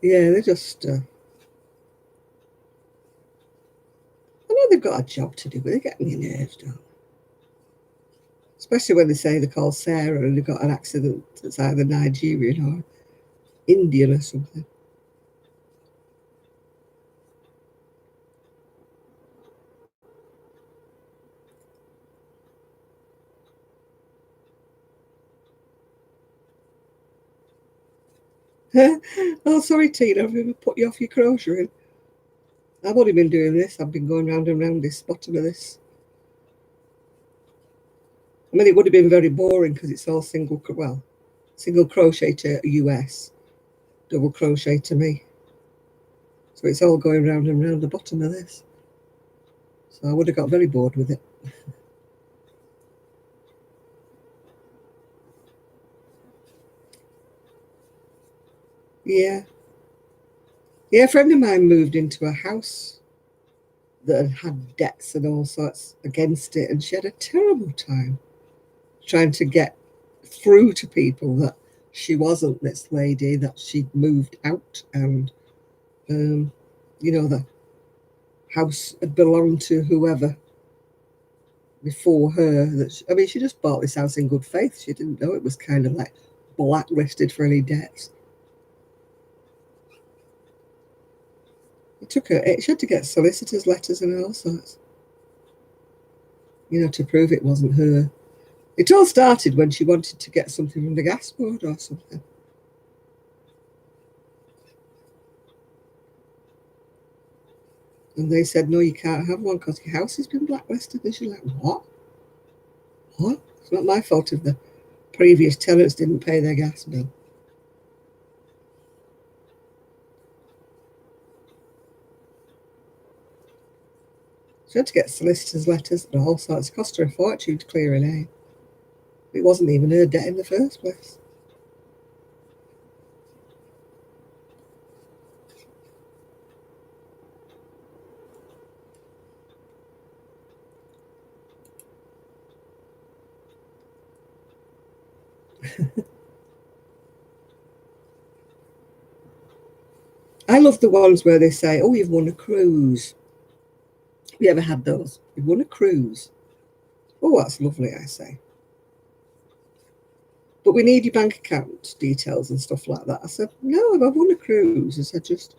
Yeah, they're just, I know they've got a job to do, but they get me nerves, don't they? Especially when they say they're called Sarah and they've got an accent that's either Nigerian or Indian or something. Oh, sorry, Tina, I've ever put you off your crocheting. I've only been doing this. I've been going round and round this bottom of this. I mean, it would have been very boring because it's all single crochet to US, double crochet to me. So it's all going round and round the bottom of this. So I would have got very bored with it. Yeah. Yeah, a friend of mine moved into a house that had debts and all sorts against it, and she had a terrible time trying to get through to people that she wasn't this lady, that she'd moved out, and the house had belonged to whoever before her. She just bought this house in good faith. She didn't know it was kind of like blacklisted for any debts. It took her. She had to get solicitors' letters and all sorts, to prove it wasn't her. It all started when she wanted to get something from the gas board or something. And they said, no, you can't have one because your house has been blacklisted. And she's like, what? What? It's not my fault if the previous tenants didn't pay their gas bill. She had to get solicitors' letters and all sorts. It cost her a fortune to clear her name. It wasn't even her debt in the first place. I love the ones where they say, oh, you've won a cruise. Have you ever had those? You've won a cruise. Oh, that's lovely, I say. But we need your bank account details and stuff like that. I said, no, I've won a cruise. I said, just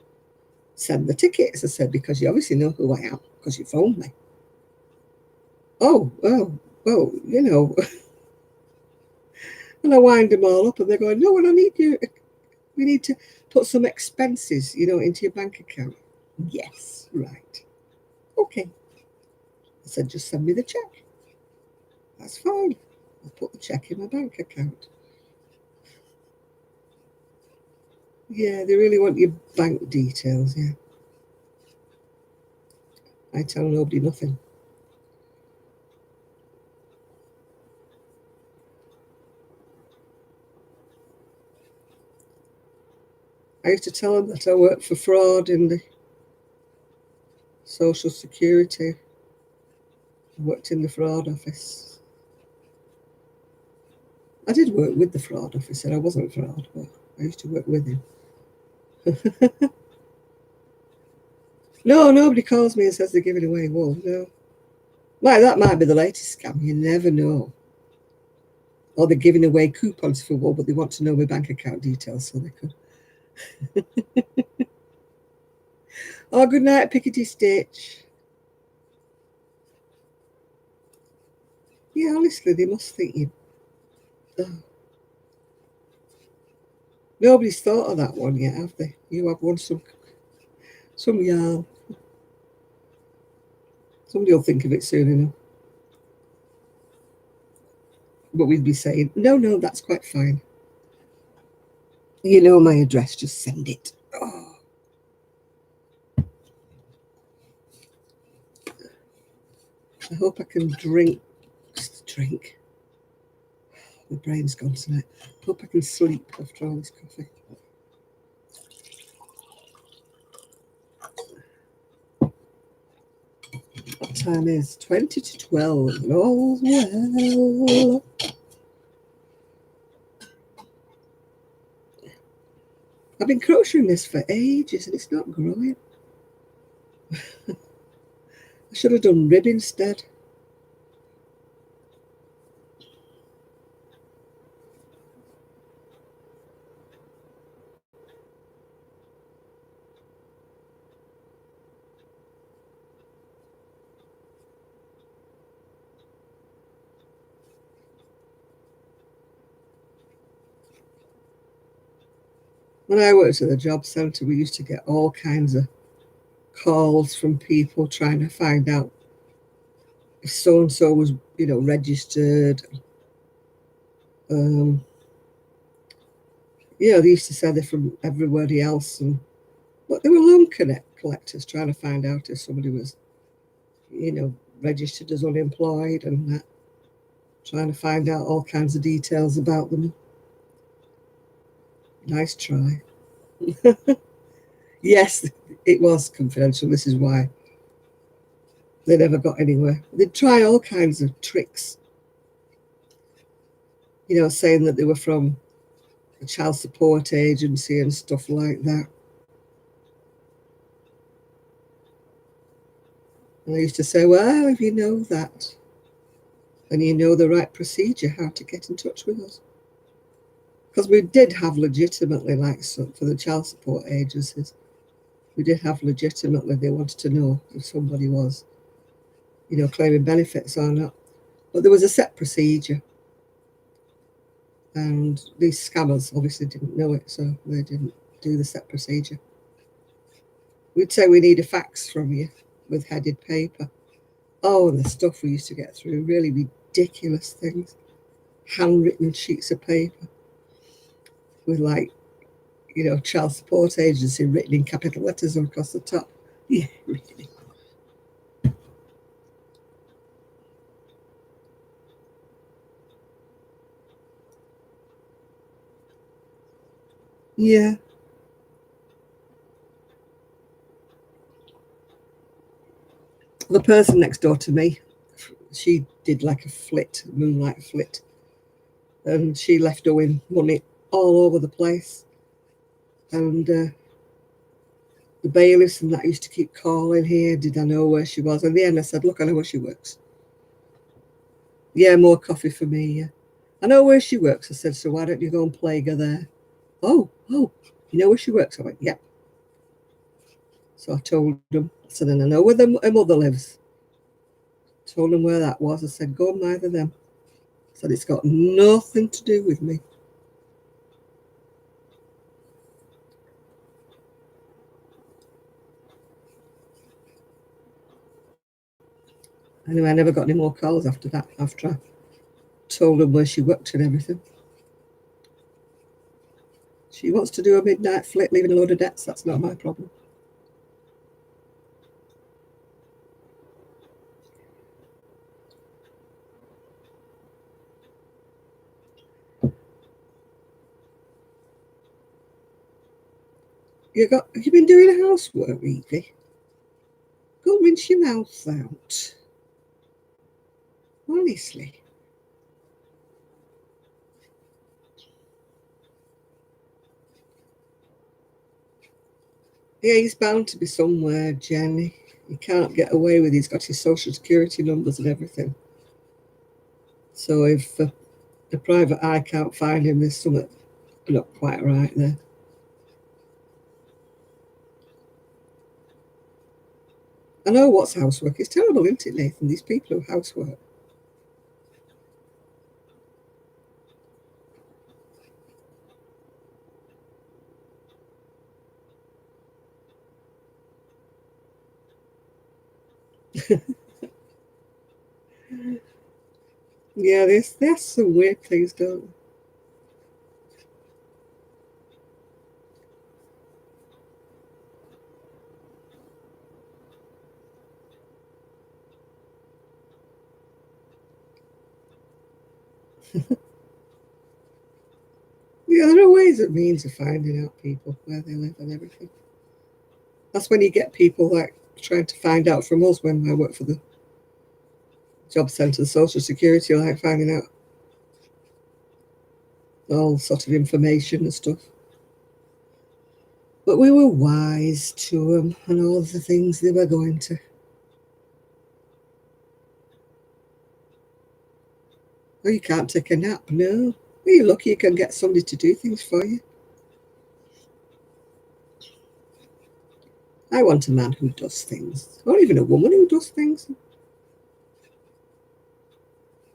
send the tickets. I said, because you obviously know who I am because you phoned me. Oh, well, you know. And I wind them all up and they're going, no, well, we need to put some expenses, into your bank account. Yes, right. Okay. I said, just send me the check. That's fine. I'll put the check in my bank account. Yeah, they really want your bank details, yeah. I tell nobody nothing. I used to tell them that I worked for fraud in the Social Security. I worked in the fraud office. I did work with the fraud officer. I wasn't fraud, but I used to work with him. No, nobody calls me and says they're giving away wool. No. Like, that might be the latest scam. You never know. Or they're giving away coupons for wool, but they want to know my bank account details so they could. Oh, good night, Pickety Stitch. Yeah, honestly, they must think you. Oh. Nobody's thought of that one yet, have they? You have one, some yarn. Somebody will think of it soon enough. But we'd be saying, no, that's quite fine. You know my address, just send it. Oh. I hope I can drink. My brain's gone tonight. I hope I can sleep after all this coffee. What time is 20 to 12? All's well. I've been crocheting this for ages and it's not growing. I should have done rib instead. When I worked at the job centre, we used to get all kinds of calls from people trying to find out if so-and-so was, registered. They used to say they're from everybody else, but they were loan collectors trying to find out if somebody was, registered as unemployed and trying to find out all kinds of details about them. Nice try. Yes, it was confidential. This is why they never got anywhere. They'd try all kinds of tricks, saying that they were from a child support agency and stuff like that. And I used to say, well, if you know that, and you know the right procedure, how to get in touch with us. Because we did have legitimately, for the child support agencies, we did have legitimately, they wanted to know if somebody was, claiming benefits or not. But there was a set procedure. And these scammers obviously didn't know it, so they didn't do the set procedure. We'd say we need a fax from you with headed paper. Oh, and the stuff we used to get through, really ridiculous things. Handwritten sheets of paper with, like, child support agency written in capital letters across the top. Yeah, really. Yeah. The person next door to me, she did like a flit, moonlight flit, and she left owing money all over the place. And the bailiffs and that used to keep calling here. Did I know where she was? In the end, I said, look, I know where she works. Yeah, more coffee for me, yeah. I know where she works. I said, so why don't you go and plague her there? Oh, you know where she works? I went, yep. So I told them, I said, and I know where her mother lives. Told them where that was. I said, go and neither them. I said, it's got nothing to do with me. Anyway, I never got any more calls after that, after I told them where she worked and everything. She wants to do a midnight flit, leaving a load of debts. That's not my problem. Have you been doing housework, Evie? Go and rinse your mouth out. Honestly. Yeah, he's bound to be somewhere, Jenny. He can't get away with it. He's got his social security numbers and everything. So if the private eye can't find him, there's something not quite right there. I know what's housework. It's terrible, isn't it, Nathan? These people who housework. Yeah, there's some weird things, don't Yeah, there are ways and means of finding out people where they live and everything. That's when you get people like trying to find out from us when I work for the job centre, social security, like finding out all sort of information and stuff. But we were wise to them and all the things they were going to. Oh, you can't take a nap, no. Well, you're lucky you can get somebody to do things for you. I want a man who does things, or even a woman who does things,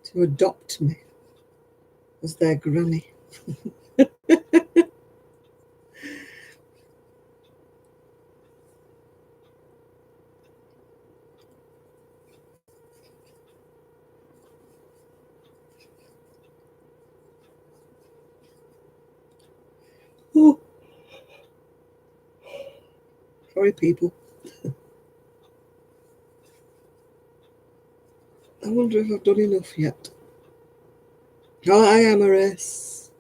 to adopt me as their granny. Oh, sorry, people. I wonder if I've done enough yet. Oh, I am a rest.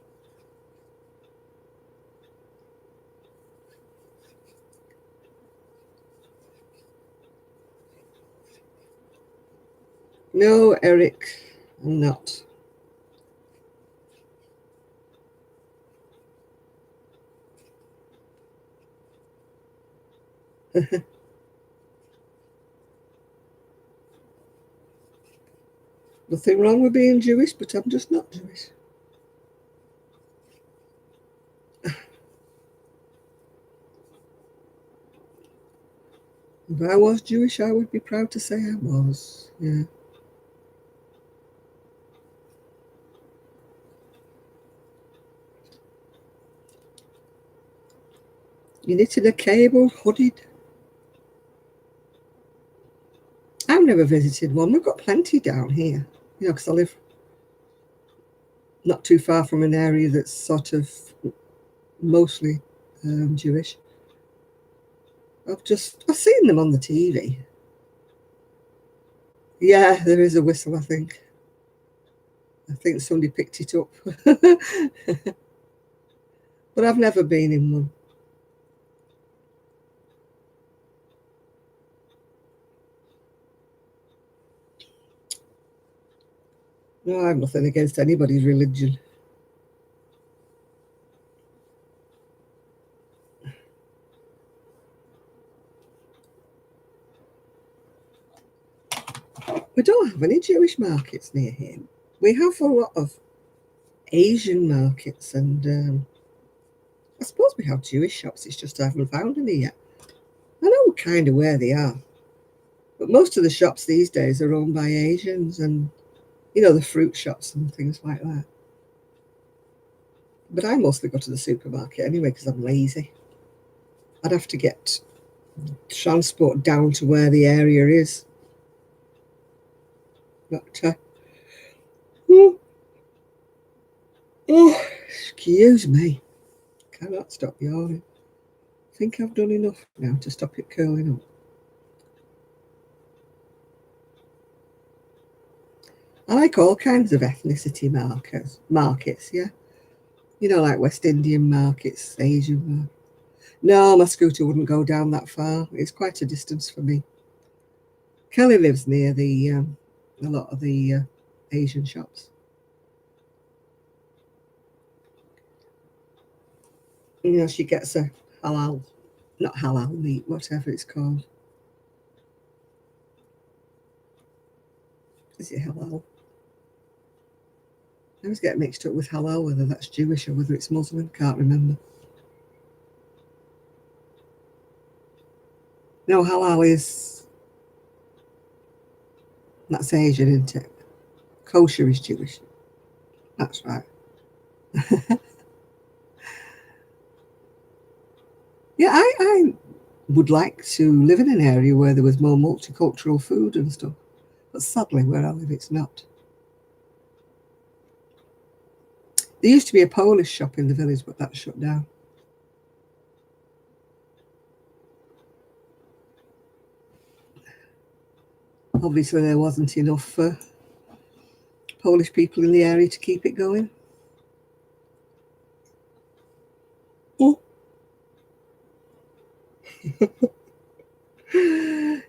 No, Eric, I'm not. Nothing wrong with being Jewish, but I'm just not Jewish. If I was Jewish, I would be proud to say I was. Yeah. You knitted a cable, hooded. I've never visited one. We've got plenty down here, you know, because I live not too far from an area that's sort of mostly Jewish. I've seen them on the TV. Yeah, there is a whistle, I think. I think somebody picked it up. But I've never been in one. No, I have nothing against anybody's religion. We don't have any Jewish markets near here. We have a lot of Asian markets, and I suppose we have Jewish shops. It's just I haven't found any yet. I know kind of where they are, but most of the shops these days are owned by Asians, and you know, the fruit shops and things like that. But I mostly go to the supermarket anyway because I'm lazy. I'd have to get transport down to where the area is. But oh, excuse me. Cannot stop yawning. I think I've done enough now to stop it curling up. I like all kinds of ethnicity markets, yeah. You know, like West Indian markets, Asian markets. No, my scooter wouldn't go down that far. It's quite a distance for me. Kelly lives near a lot of the Asian shops. You know, she gets a not halal meat, whatever it's called. Is it halal? I always get mixed up with halal, whether that's Jewish or whether it's Muslim. Can't remember. No, halal that's Asian, isn't it? Kosher is Jewish. That's right. Yeah, I would like to live in an area where there was more multicultural food and stuff. But sadly, where I live, it's not. There used to be a Polish shop in the village, but that's shut down. Obviously, there wasn't enough Polish people in the area to keep it going. Oh.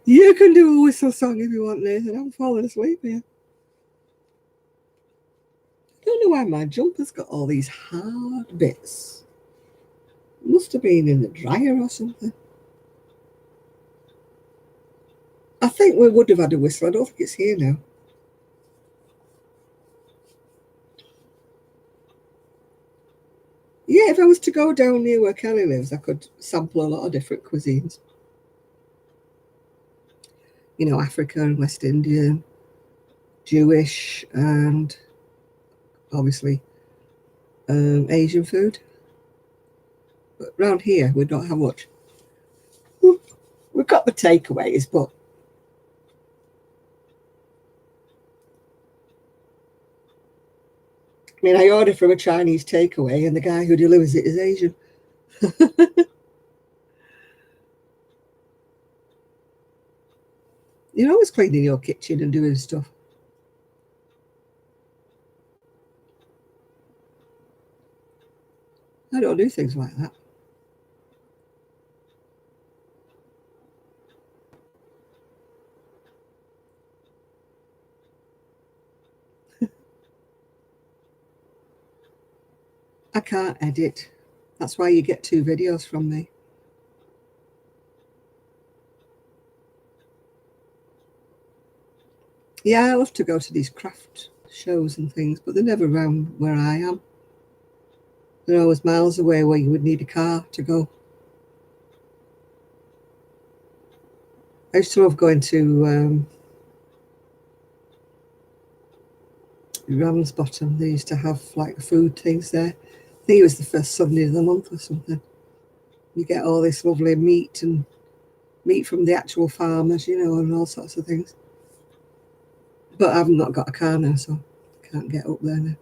You can do a whistle song if you want, Nathan. I'm falling asleep here. I don't know why my jumper's got all these hard bits. It must have been in the dryer or something. I think we would have had a whistle. I don't think it's here now. Yeah, if I was to go down near where Kelly lives, I could sample a lot of different cuisines. You know, African, West Indian, Jewish, and obviously Asian food. But around here, we don't have much. We've got the takeaways, but I mean, I order from a Chinese takeaway, and the guy who delivers it is Asian. You're always cleaning your kitchen and doing stuff. I don't do things like that. I can't edit. That's why you get 2 videos from me. Yeah, I love to go to these craft shows and things, but they're never around where I am. They're always miles away where you would need a car to go. I used to love going to Ramsbottom. They used to have like food things there. I think it was the first Sunday of the month or something. You get all this lovely meat and meat from the actual farmers, you know, and all sorts of things. But I've not got a car now, so I can't get up there now.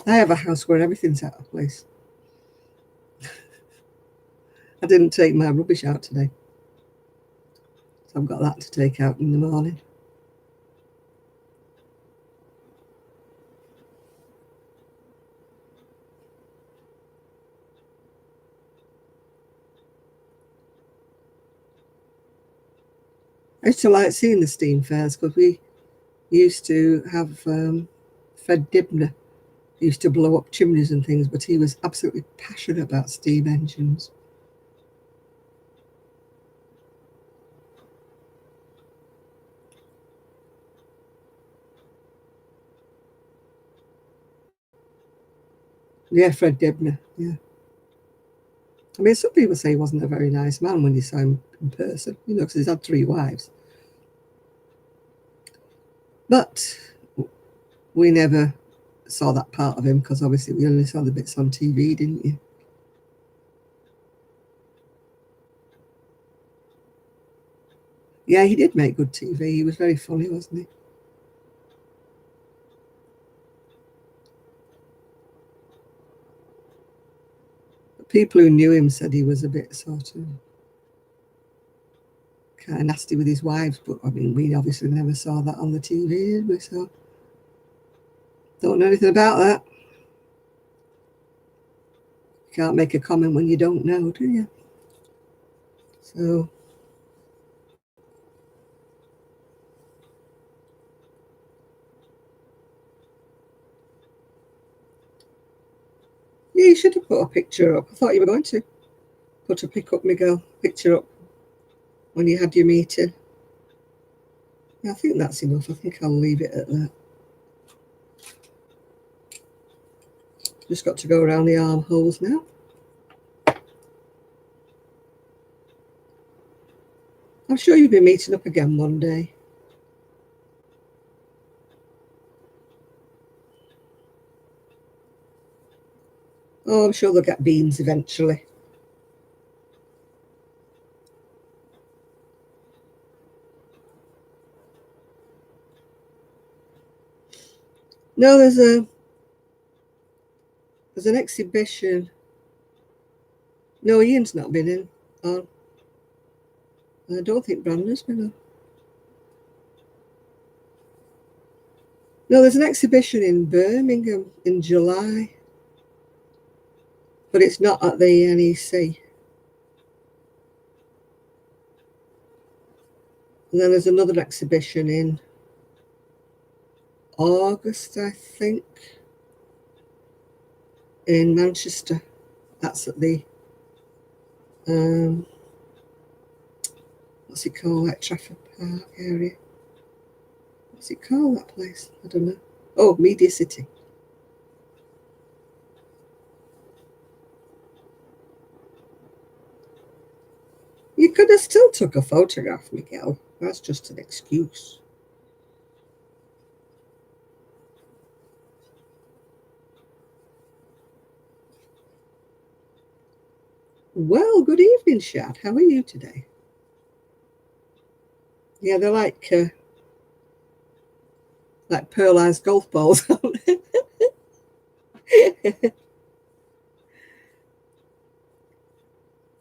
I have a house where everything's out of place. I didn't take my rubbish out today, so I've got that to take out in the morning. I used to like seeing the steam fairs because we used to have Fred Dibner used to blow up chimneys and things, but he was absolutely passionate about steam engines. Yeah, Fred Dibner, yeah. I mean, some people say he wasn't a very nice man when you saw him in person, you know, because he's had 3 wives. But we never saw that part of him because obviously we only saw the bits on TV, didn't you? Yeah, he did make good TV. He was very funny, wasn't he? But people who knew him said he was a bit sort of kind of nasty with his wives, but I mean, we obviously never saw that on the TV, did we? So don't know anything about that. You can't make a comment when you don't know, do you? So yeah, you should have put a picture up. I thought you were going to put a pick up, Miguel picture up when you had your meeting. I think that's enough. I think I'll leave it at that. Just got to go around the armholes now. I'm sure you'll be meeting up again one day. Oh, I'm sure they'll get beans eventually. No, there's an exhibition. No, Ian's not been in. Oh, I don't think Brandon's been on. No, there's an exhibition in Birmingham in July, but it's not at the NEC. And then there's another exhibition in August, I think, in Manchester. That's at the what's it called, like Trafford Park area. What's it called, that place? I don't know. Oh, Media City. You could have still took a photograph, Miguel. That's just an excuse. Well, good evening, Shad. How are you today? Yeah, they're like pearlized golf balls, aren't they?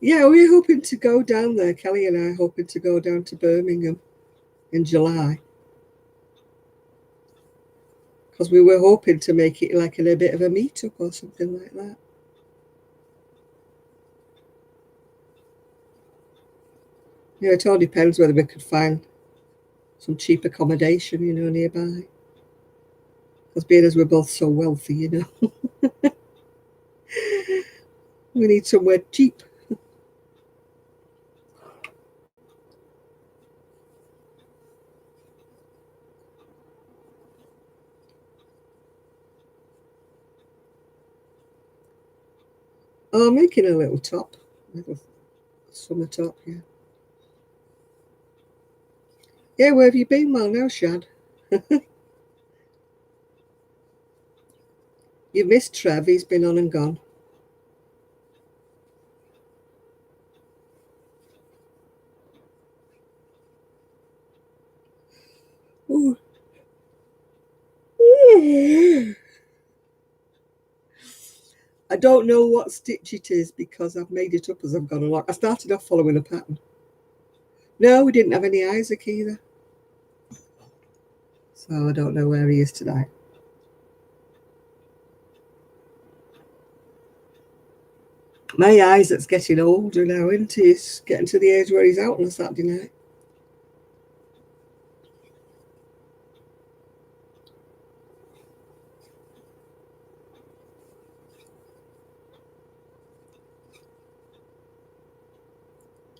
Yeah, we're hoping to go down there. Kelly and I are hoping to go down to Birmingham in July. Because we were hoping to make it like a bit of a meetup or something like that. Yeah, it all depends whether we could find some cheap accommodation, you know, nearby. Because being as we're both so wealthy, you know, we need somewhere cheap. Oh, I'm making a little top, a little summer top, yeah. Yeah, where have you been, well now, Shad? You missed Trev, he's been on and gone. Ooh. I don't know what stitch it is because I've made it up as I've gone along. I started off following a pattern. No, we didn't have any Isaac either. So I don't know where he is today. My Isaac's getting older now, isn't he? He's getting to the age where he's out on a Saturday night.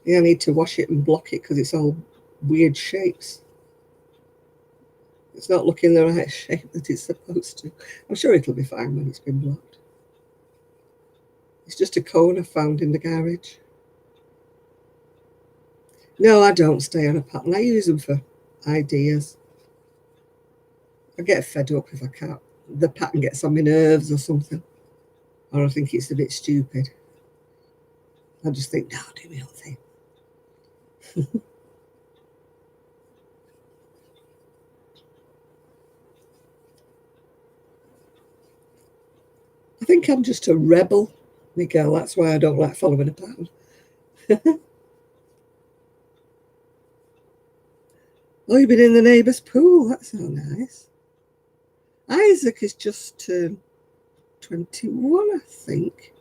Yeah, I need to wash it and block it because it's all weird shapes. It's not looking the right shape that it's supposed to. I'm sure it'll be fine when it's been blocked. It's just a cone I found in the garage. No, I don't stay on a pattern. I use them for ideas. I get fed up if I can't. The pattern gets on my nerves or something. Or I think it's a bit stupid. I just think, no, do my own thing. I think I'm just a rebel, Miguel. That's why I don't like following a pattern. Oh, you've been in the neighbour's pool. That's so nice. Isaac is just turned 21, I think.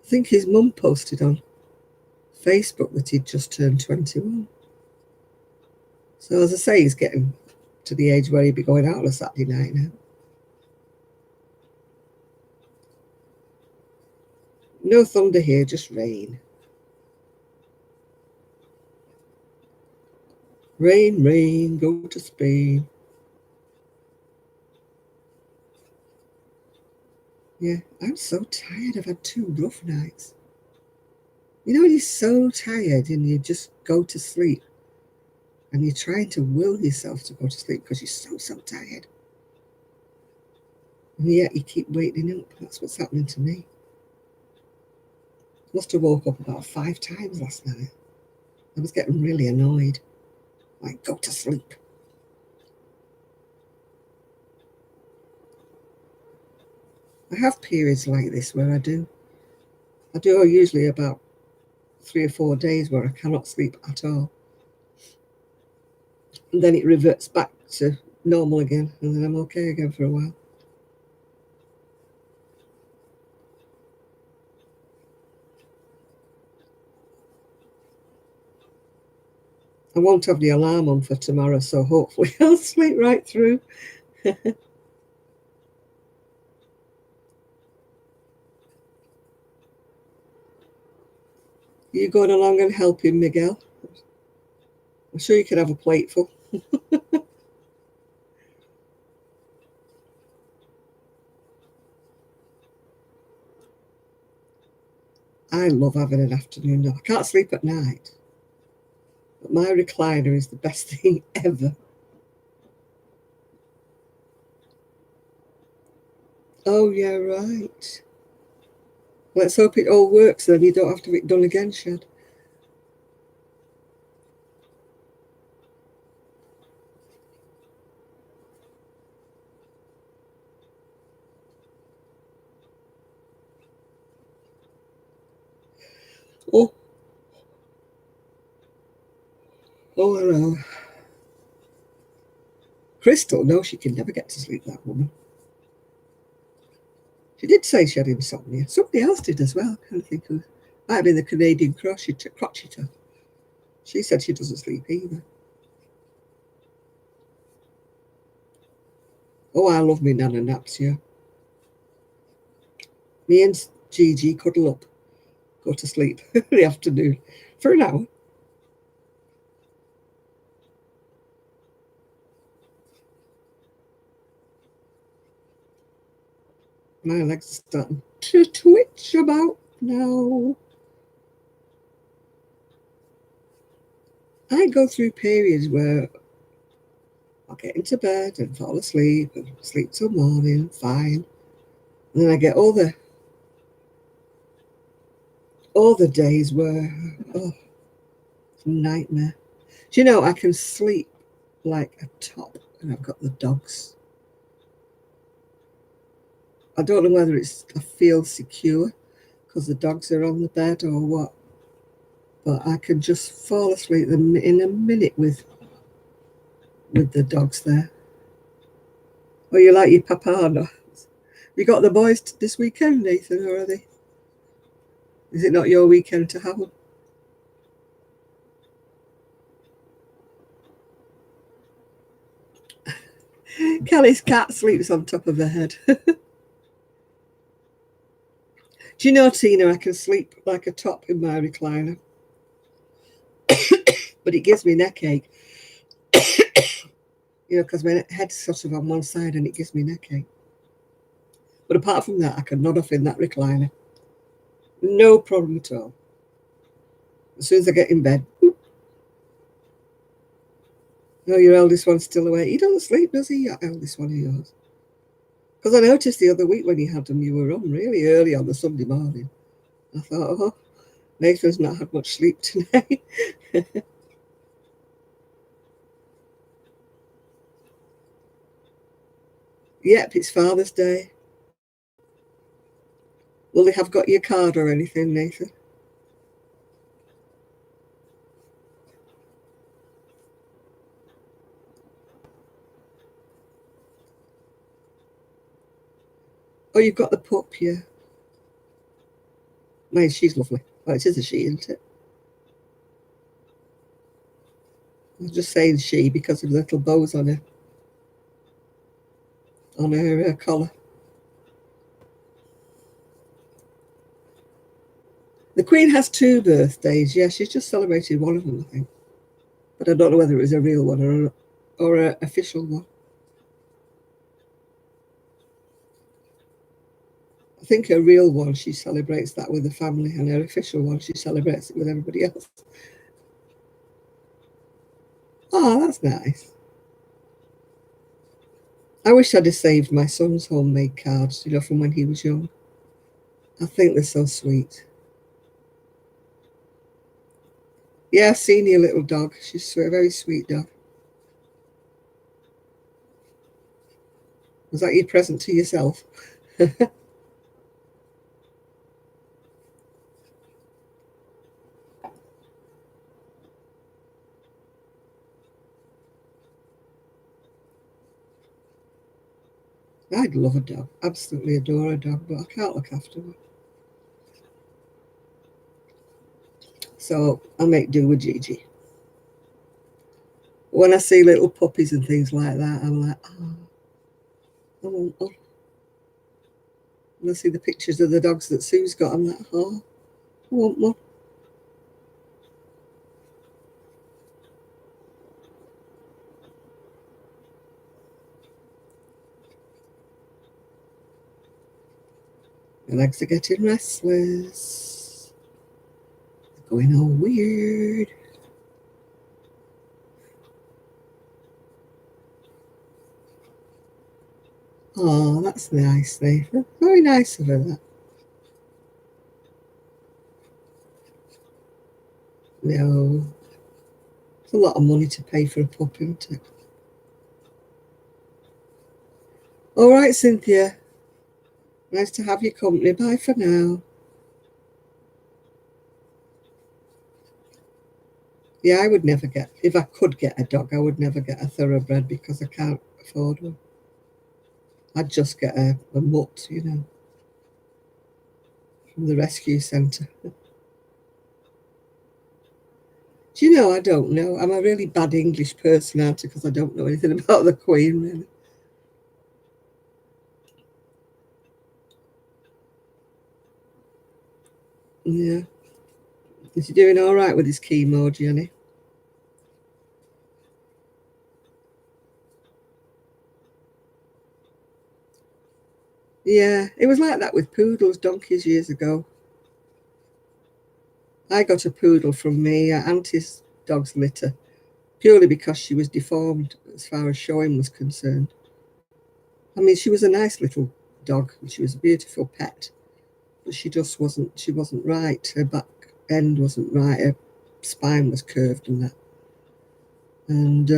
I think his mum posted on Facebook that he'd just turned 21. So as I say, he's getting to the age where he'd be going out on a Saturday night now. No thunder here, just rain. Rain, rain, go to Spain. Yeah, I'm so tired. I've had 2 rough nights. You know when you're so tired and you just go to sleep and you're trying to will yourself to go to sleep because you're so tired. And yet you keep waking up. That's what's happening to me. Must have woke up about 5 times last night. I was getting really annoyed. Like, go to sleep. I have periods like this where I do usually about 3 or 4 days where I cannot sleep at all. And then it reverts back to normal again, and then I'm okay again for a while. I won't have the alarm on for tomorrow, so hopefully I'll sleep right through. You going along and helping, Miguel? I'm sure you can have a plateful. I love having an afternoon nap. I can't sleep at night. But my recliner is the best thing ever. Oh, yeah, right. Let's hope it all works then. You don't have to be done again, Shad. Oh, oh, hello. Crystal, no, she can never get to sleep, that woman. She did say she had insomnia. Somebody else did as well. I can't think of. Might have been the Canadian crocheter. She said she doesn't sleep either. Oh, I love me Nana naps, yeah. Me and Gigi cuddle up, go to sleep in the afternoon for an hour. My legs are starting to twitch about now. I go through periods where I'll get into bed and fall asleep and sleep till morning, fine. And then I get all the days where, oh, it's a nightmare. Do you know, I can sleep like a top when I've got the dogs. I don't know whether I feel secure because the dogs are on the bed or what, but I can just fall asleep in a minute with the dogs there. Oh, you like your papana? You got the boys this weekend, Nathan, or are they? Is it not your weekend to have them? Kelly's cat sleeps on top of her head. Do you know, Tina, I can sleep like a top in my recliner, but it gives me neck ache. You know, because my head's sort of on one side and it gives me neck ache. But apart from that, I can nod off in that recliner. No problem at all. As soon as I get in bed. Oh, your eldest one's still awake. He doesn't sleep, does he, your eldest one of yours? Because I noticed the other week when you had them, you were on really early on the Sunday morning. I thought, oh, Nathan's not had much sleep tonight. Yep, it's Father's Day. Will they have got your card or anything, Nathan? Oh, you've got the pup, yeah. Nice, she's lovely. Oh, it is a she, isn't it? I'm just saying she because of the little bows on her collar. The Queen has 2 birthdays. Yeah, she's just celebrated one of them, I think. But I don't know whether it was a real one or an official one. I think her real one, she celebrates that with the family, and her official one, she celebrates it with everybody else. Oh, that's nice. I wish I'd have saved my son's homemade cards, you know, from when he was young. I think they're so sweet. Yeah, I've seen your little dog. She's a very sweet dog. Was that your present to yourself? I'd love a dog. Absolutely adore a dog, but I can't look after one. So I make do with Gigi. When I see little puppies and things like that, I'm like, oh, I want one. When I see the pictures of the dogs that Sue's got, I'm like, oh, I want one. My legs are getting restless. They're going all weird. Oh, that's nice, Nathan. Very nice of her, that. No. It's a lot of money to pay for a pup, isn't it? All right, Cynthia. Nice to have your company. Bye for now. Yeah, I would never get, if I could get a dog, I would never get a thoroughbred because I can't afford one. I'd just get a mutt, you know, from the rescue centre. Do you know, I don't know. I'm a really bad English person, aren't I? Because I don't know anything about the Queen, really. Yeah. Is he doing all right with his chemo, Jenny? Yeah, it was like that with poodles donkeys years ago. I got a poodle from my auntie's dog's litter purely because she was deformed as far as showing was concerned. I mean, she was a nice little dog. She was a beautiful pet, but she just wasn't. She wasn't right. Her back end wasn't right. Her spine was curved and that. And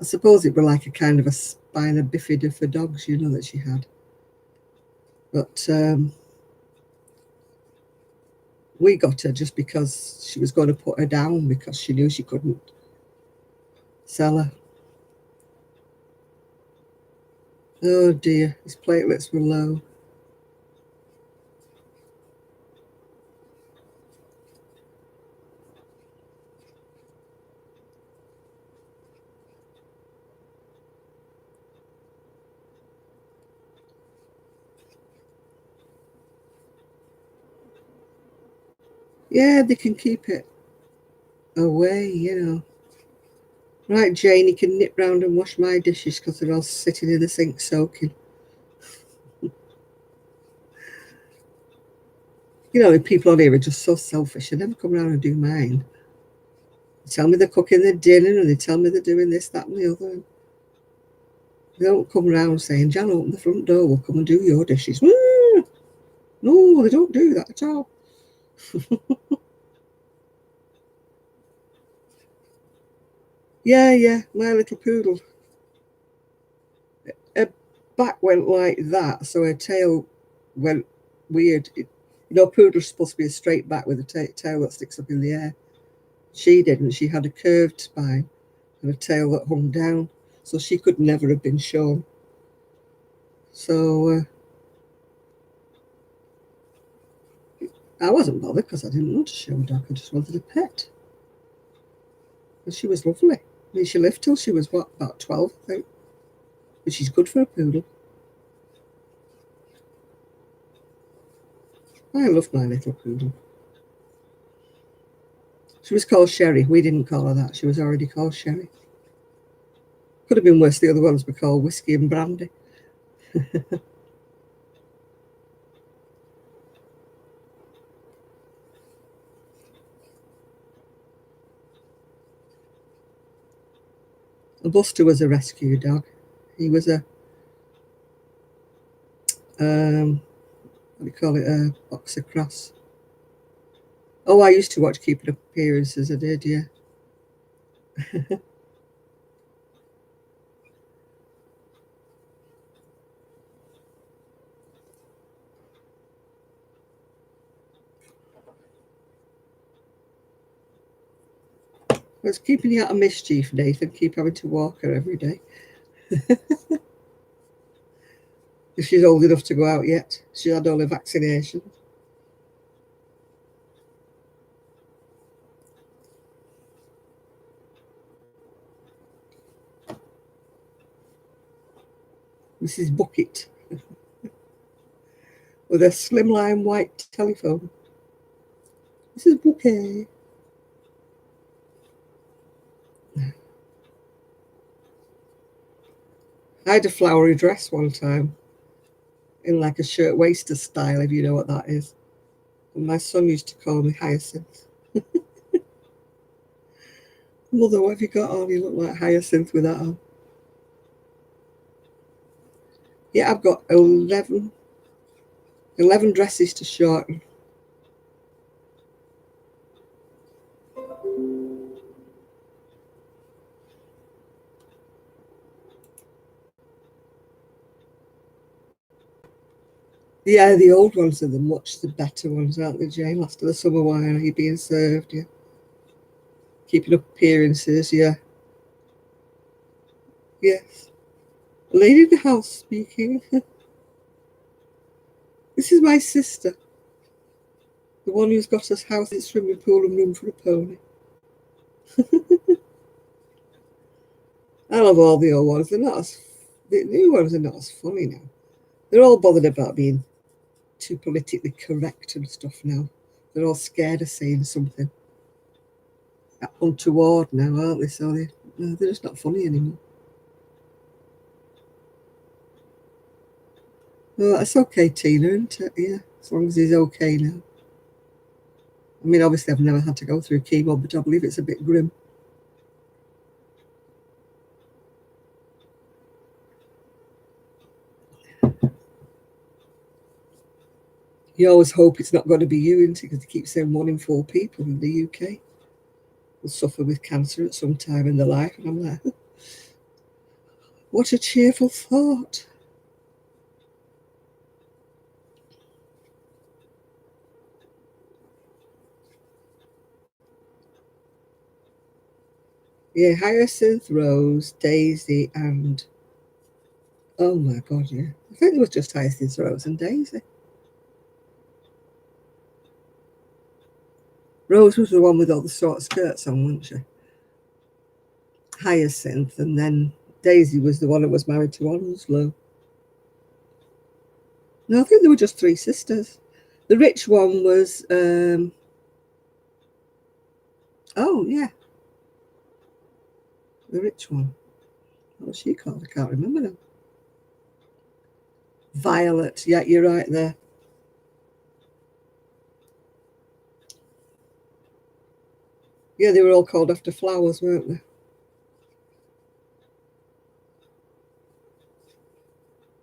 I suppose it were like a kind of a spina bifida for dogs, you know, that she had. But we got her just because she was going to put her down because she knew she couldn't sell her. Oh dear, his platelets were low. Yeah, they can keep it away, you know. Right, Jane, you can nip round and wash my dishes because they're all sitting in the sink soaking. You know, people on here are just so selfish. They never come round and do mine. They tell me they're cooking their dinner and they tell me they're doing this, that, and the other. They don't come round saying, Jan, open the front door, we'll come and do your dishes. No, they don't do that at all. Yeah, my little poodle. Her back went like that, so her tail went weird. You know, poodle's supposed to be a straight back with a tail that sticks up in the air. She didn't. She had a curved spine and a tail that hung down, so she could never have been shown. So I wasn't bothered because I didn't want to show a dog. I just wanted a pet. And she was lovely. I mean, she lived till she was, what, about 12, I think. Which is good for a poodle. I loved my little poodle. She was called Sherry. We didn't call her that. She was already called Sherry. Could have been worse. The other ones were called Whiskey and Brandy. A Buster was a rescue dog. He was a, what do you call it, a boxer cross. Oh, I used to watch Keeping Up Appearances. I did, yeah. Well, it's keeping you out of mischief, Nathan. Keep having to walk her every day. If she's old enough to go out yet. She had all her vaccinations. Mrs. Bucket with a slimline white telephone. Mrs. Bucket. I had a flowery dress one time in like a shirt waster style, if you know what that is. And my son used to call me Hyacinth. Mother, what have you got on? You look like Hyacinth with that on. Yeah, I've got 11 dresses to shorten. Yeah, the old ones are the much the better ones, aren't they, Jane? After the summer while you're being served, yeah. Keeping up appearances, yeah. Yes. Lady of the house speaking. This is my sister. The one who's got us house, its swimming pool and room for a pony. I love all the old ones. The new ones are not as funny now. They're all bothered about being too politically correct and stuff now. They're all scared of saying something untoward now, aren't they? So they're just not funny anymore. Well, that's okay, Tina, isn't it? Yeah, as long as he's okay now. I mean, obviously, I've never had to go through chemo, but I believe it's a bit grim. You always hope it's not going to be you, isn't it? Because they keep saying 1 in 4 people in the UK will suffer with cancer at some time in their life. And I'm like, what a cheerful thought. Yeah, hyacinth, rose, daisy, and oh my god, yeah. I think it was just hyacinth, rose, and daisy. Rose was the one with all the short skirts on, wasn't she? Hyacinth, and then Daisy was the one that was married to Onslow. No, I think there were just 3 sisters. The rich one was, oh yeah, the rich one. What was she called? I can't remember now. Violet. Yeah, you're right there. Yeah, they were all called after flowers, weren't they?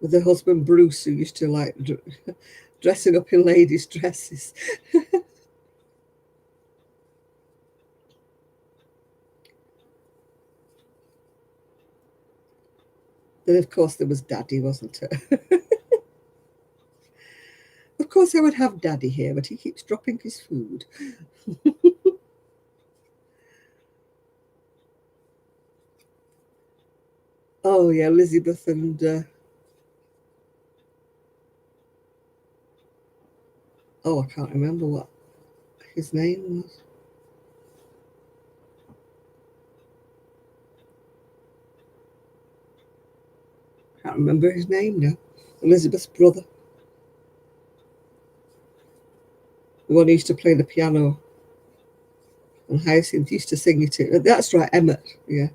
With her husband Bruce, who used to like dressing up in ladies' dresses. Then, of course, there was Daddy, wasn't it? Of course, I would have Daddy here, but he keeps dropping his food. Oh, yeah, Elizabeth and oh, I can't remember what his name was. Can't remember his name now. Elizabeth's brother, the one who used to play the piano, and Hyacinth used to sing it. That's right, Emmett. Yeah,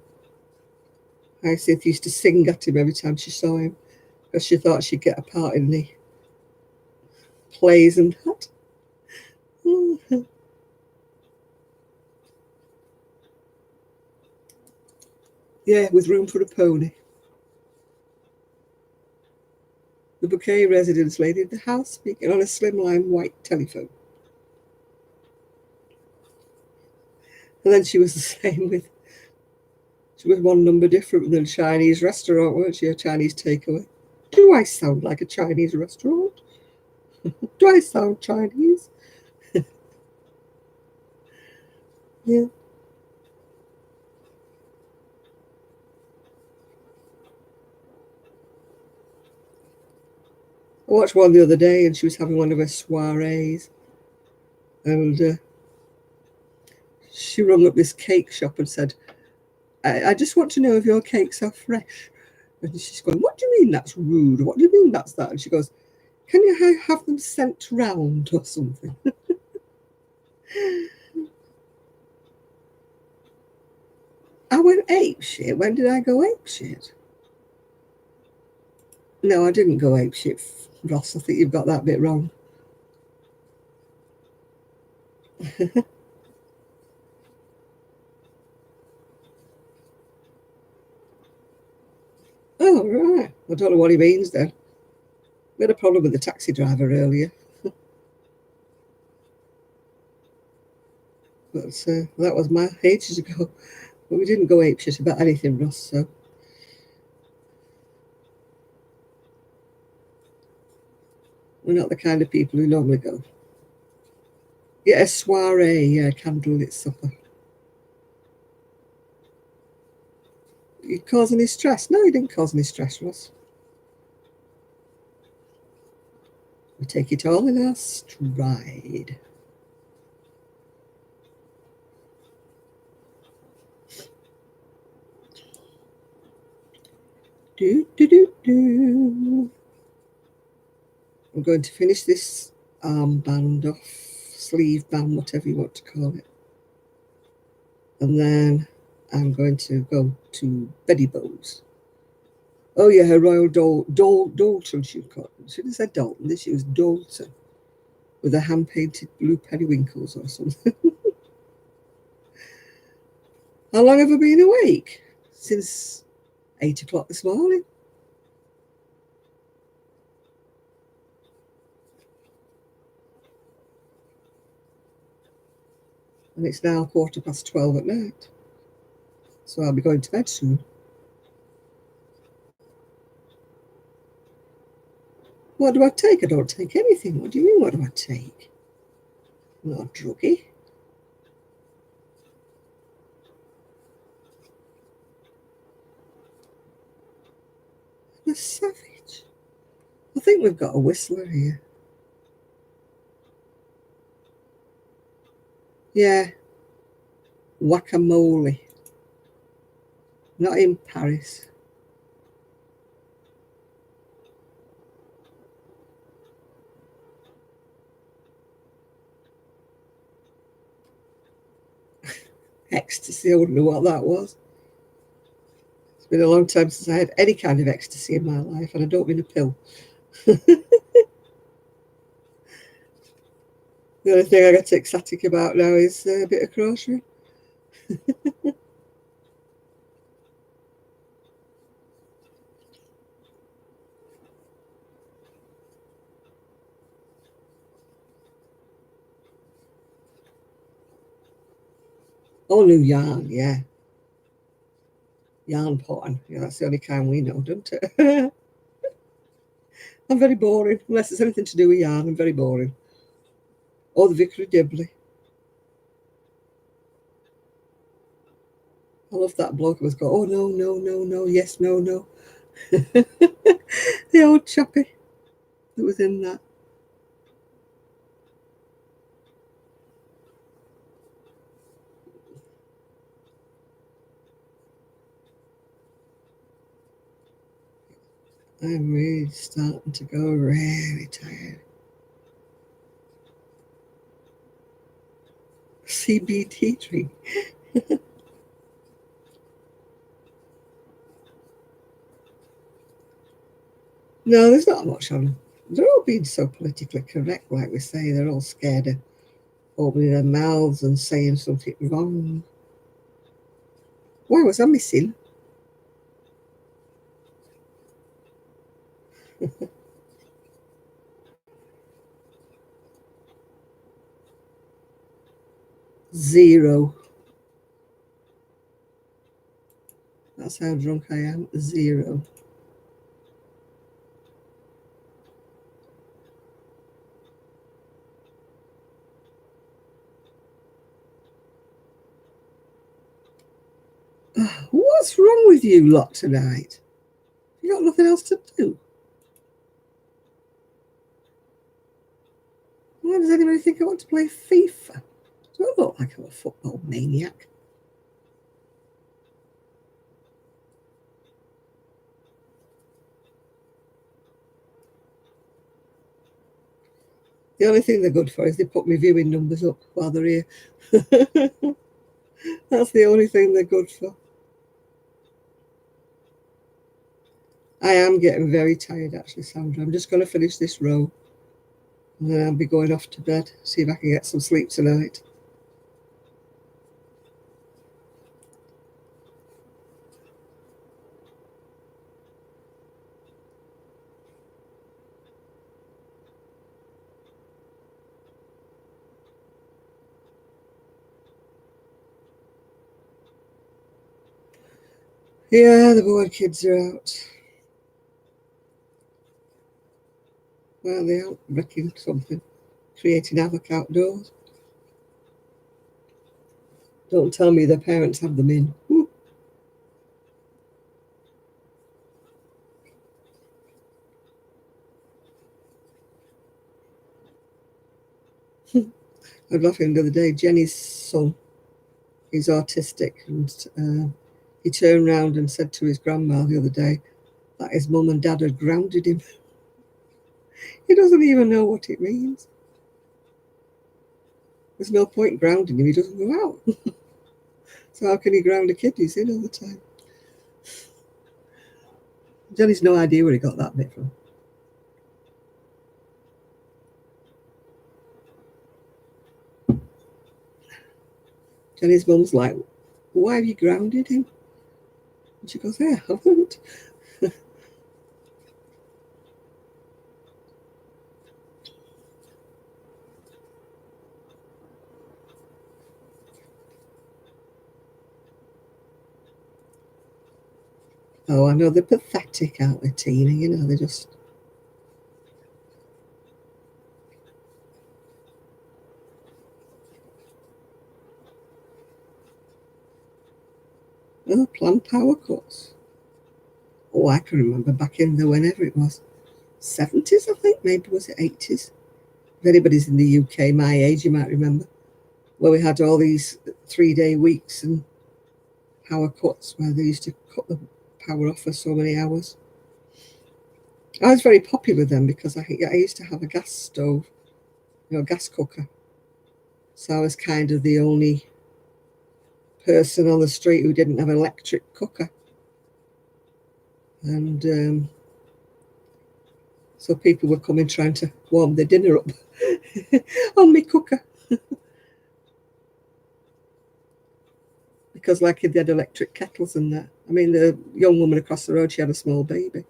Hyacinth used to sing at him every time she saw him because she thought she'd get a part in the plays and that. Yeah, with room for a pony. The bouquet residence lady in the house speaking on a slimline white telephone. And then she was the same with, she was 1 number different than a Chinese restaurant, weren't she? A Chinese takeaway. Do I sound like a Chinese restaurant? Do I sound Chinese? Yeah. I watched one the other day and she was having one of her soirees. And she rung up this cake shop and said, I just want to know if your cakes are fresh. And she's going, what do you mean that's rude? What do you mean that's that? And she goes, can you have them sent round or something? I went apeshit. When did I go apeshit? No, I didn't go apeshit, Ross. I think you've got that bit wrong. Oh, right. I don't know what he means then. We had a problem with the taxi driver earlier. But that was my ages ago. But we didn't go apeshit about anything, Ross, so. We're not the kind of people who normally go. Yeah, a soiree, yeah, candlelit supper. You causing any stress? No, you didn't cause any stress, Ross. We take it all in our stride. Do, do, do, do. I'm going to finish this armband off, sleeve band, whatever you want to call it. And then I'm going to go to Betty Bows. Oh yeah, her Royal Dalton, she should have said Dalton, she was Dalton, with her hand-painted blue periwinkles or something. How long have I been awake? Since 8 o'clock this morning. And it's now 12:15 at night. So I'll be going to bed soon. What do I take? I don't take anything. What do you mean, what do I take? I'm not a druggie. I'm a savage. I think we've got a whistler here. Yeah. Guacamole. Not in Paris. Ecstasy. I wouldn't know what that was. It's been a long time since I had any kind of ecstasy in my life, and I don't mean a pill. The only thing I get ecstatic about now is a bit of crochet. Oh, new yarn, yeah. Yarn potting. Yeah, that's the only kind we know, don't it? I'm very boring. Unless it's anything to do with yarn, I'm very boring. Or the Vicar of Dibley. I love that bloke who was going, oh, no, no, no, no, yes, no, no. The old chappie that was in that. I'm really starting to go really tired. CBT drink. No, there's not much on. They're all being so politically correct, like we say. They're all scared of opening their mouths and saying something wrong. Why was I missing? Zero. That's how drunk I am. Zero. What's wrong with you lot tonight? You got nothing else to do? Why does anybody think I want to play FIFA? Do I look like I'm a football maniac? The only thing they're good for is they put my viewing numbers up while they're here. That's the only thing they're good for. I am getting very tired, actually, Sandra. I'm just going to finish this row and then I'll be going off to bed, see if I can get some sleep tonight. Yeah, the bored kids are out. Well, they're out wrecking something, creating havoc outdoors. Don't tell me their parents have them in. I was laughing the other day. Jenny's son, he's autistic, and he turned round and said to his grandma the other day that his mum and dad had grounded him. He doesn't even know what it means. There's no point grounding him, he doesn't go out. So how can he ground a kid who's in all the time? Jenny's no idea where he got that bit from. Jenny's mum's like, why have you grounded him? And she goes, I haven't. Oh, I know, they're pathetic, aren't they, Tina? You know, they're just... Oh, planned power cuts. Oh, I can remember back in the whenever it was. 70s, I think, maybe was it 80s? If anybody's in the UK my age, you might remember, where we had all these 3-day weeks and power cuts where they used to cut the power off for so many hours. I was very popular then because I used to have a gas stove, you know, gas cooker. So I was kind of the only person on the street who didn't have an electric cooker. And so people were coming trying to warm their dinner up on my cooker. Because like they had electric kettles and that. I mean, the young woman across the road, she had a small baby.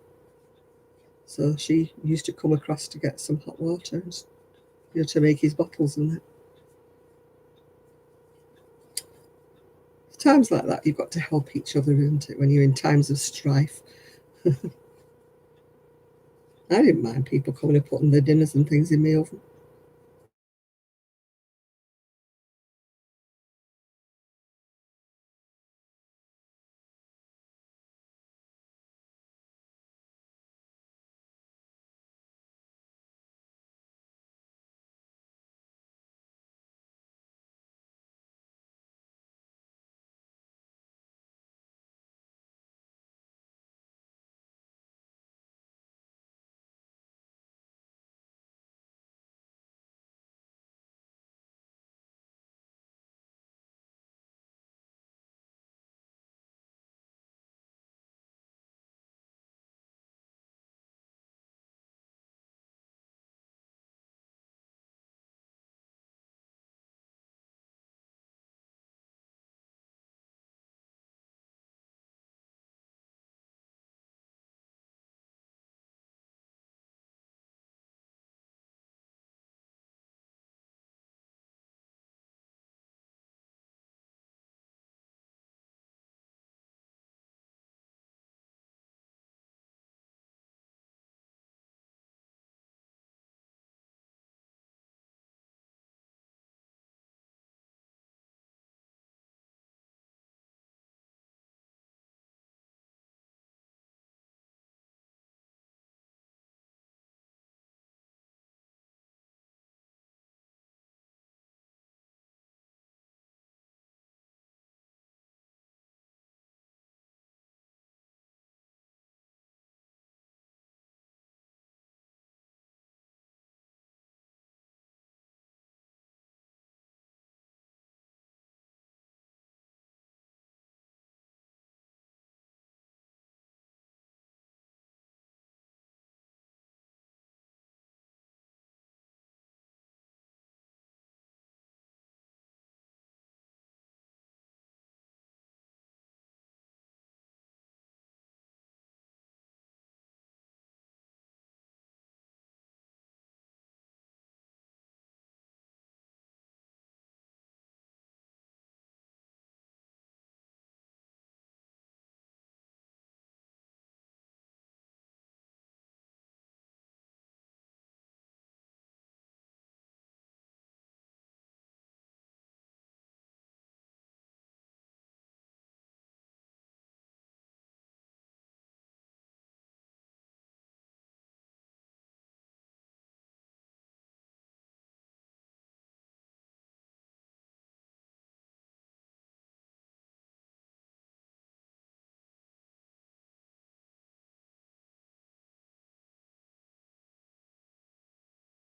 So she used to come across to get some hot water and, you know, to make his bottles and that. Times like that, you've got to help each other, isn't it, when you're in times of strife. I didn't mind people coming and putting their dinners and things in my oven.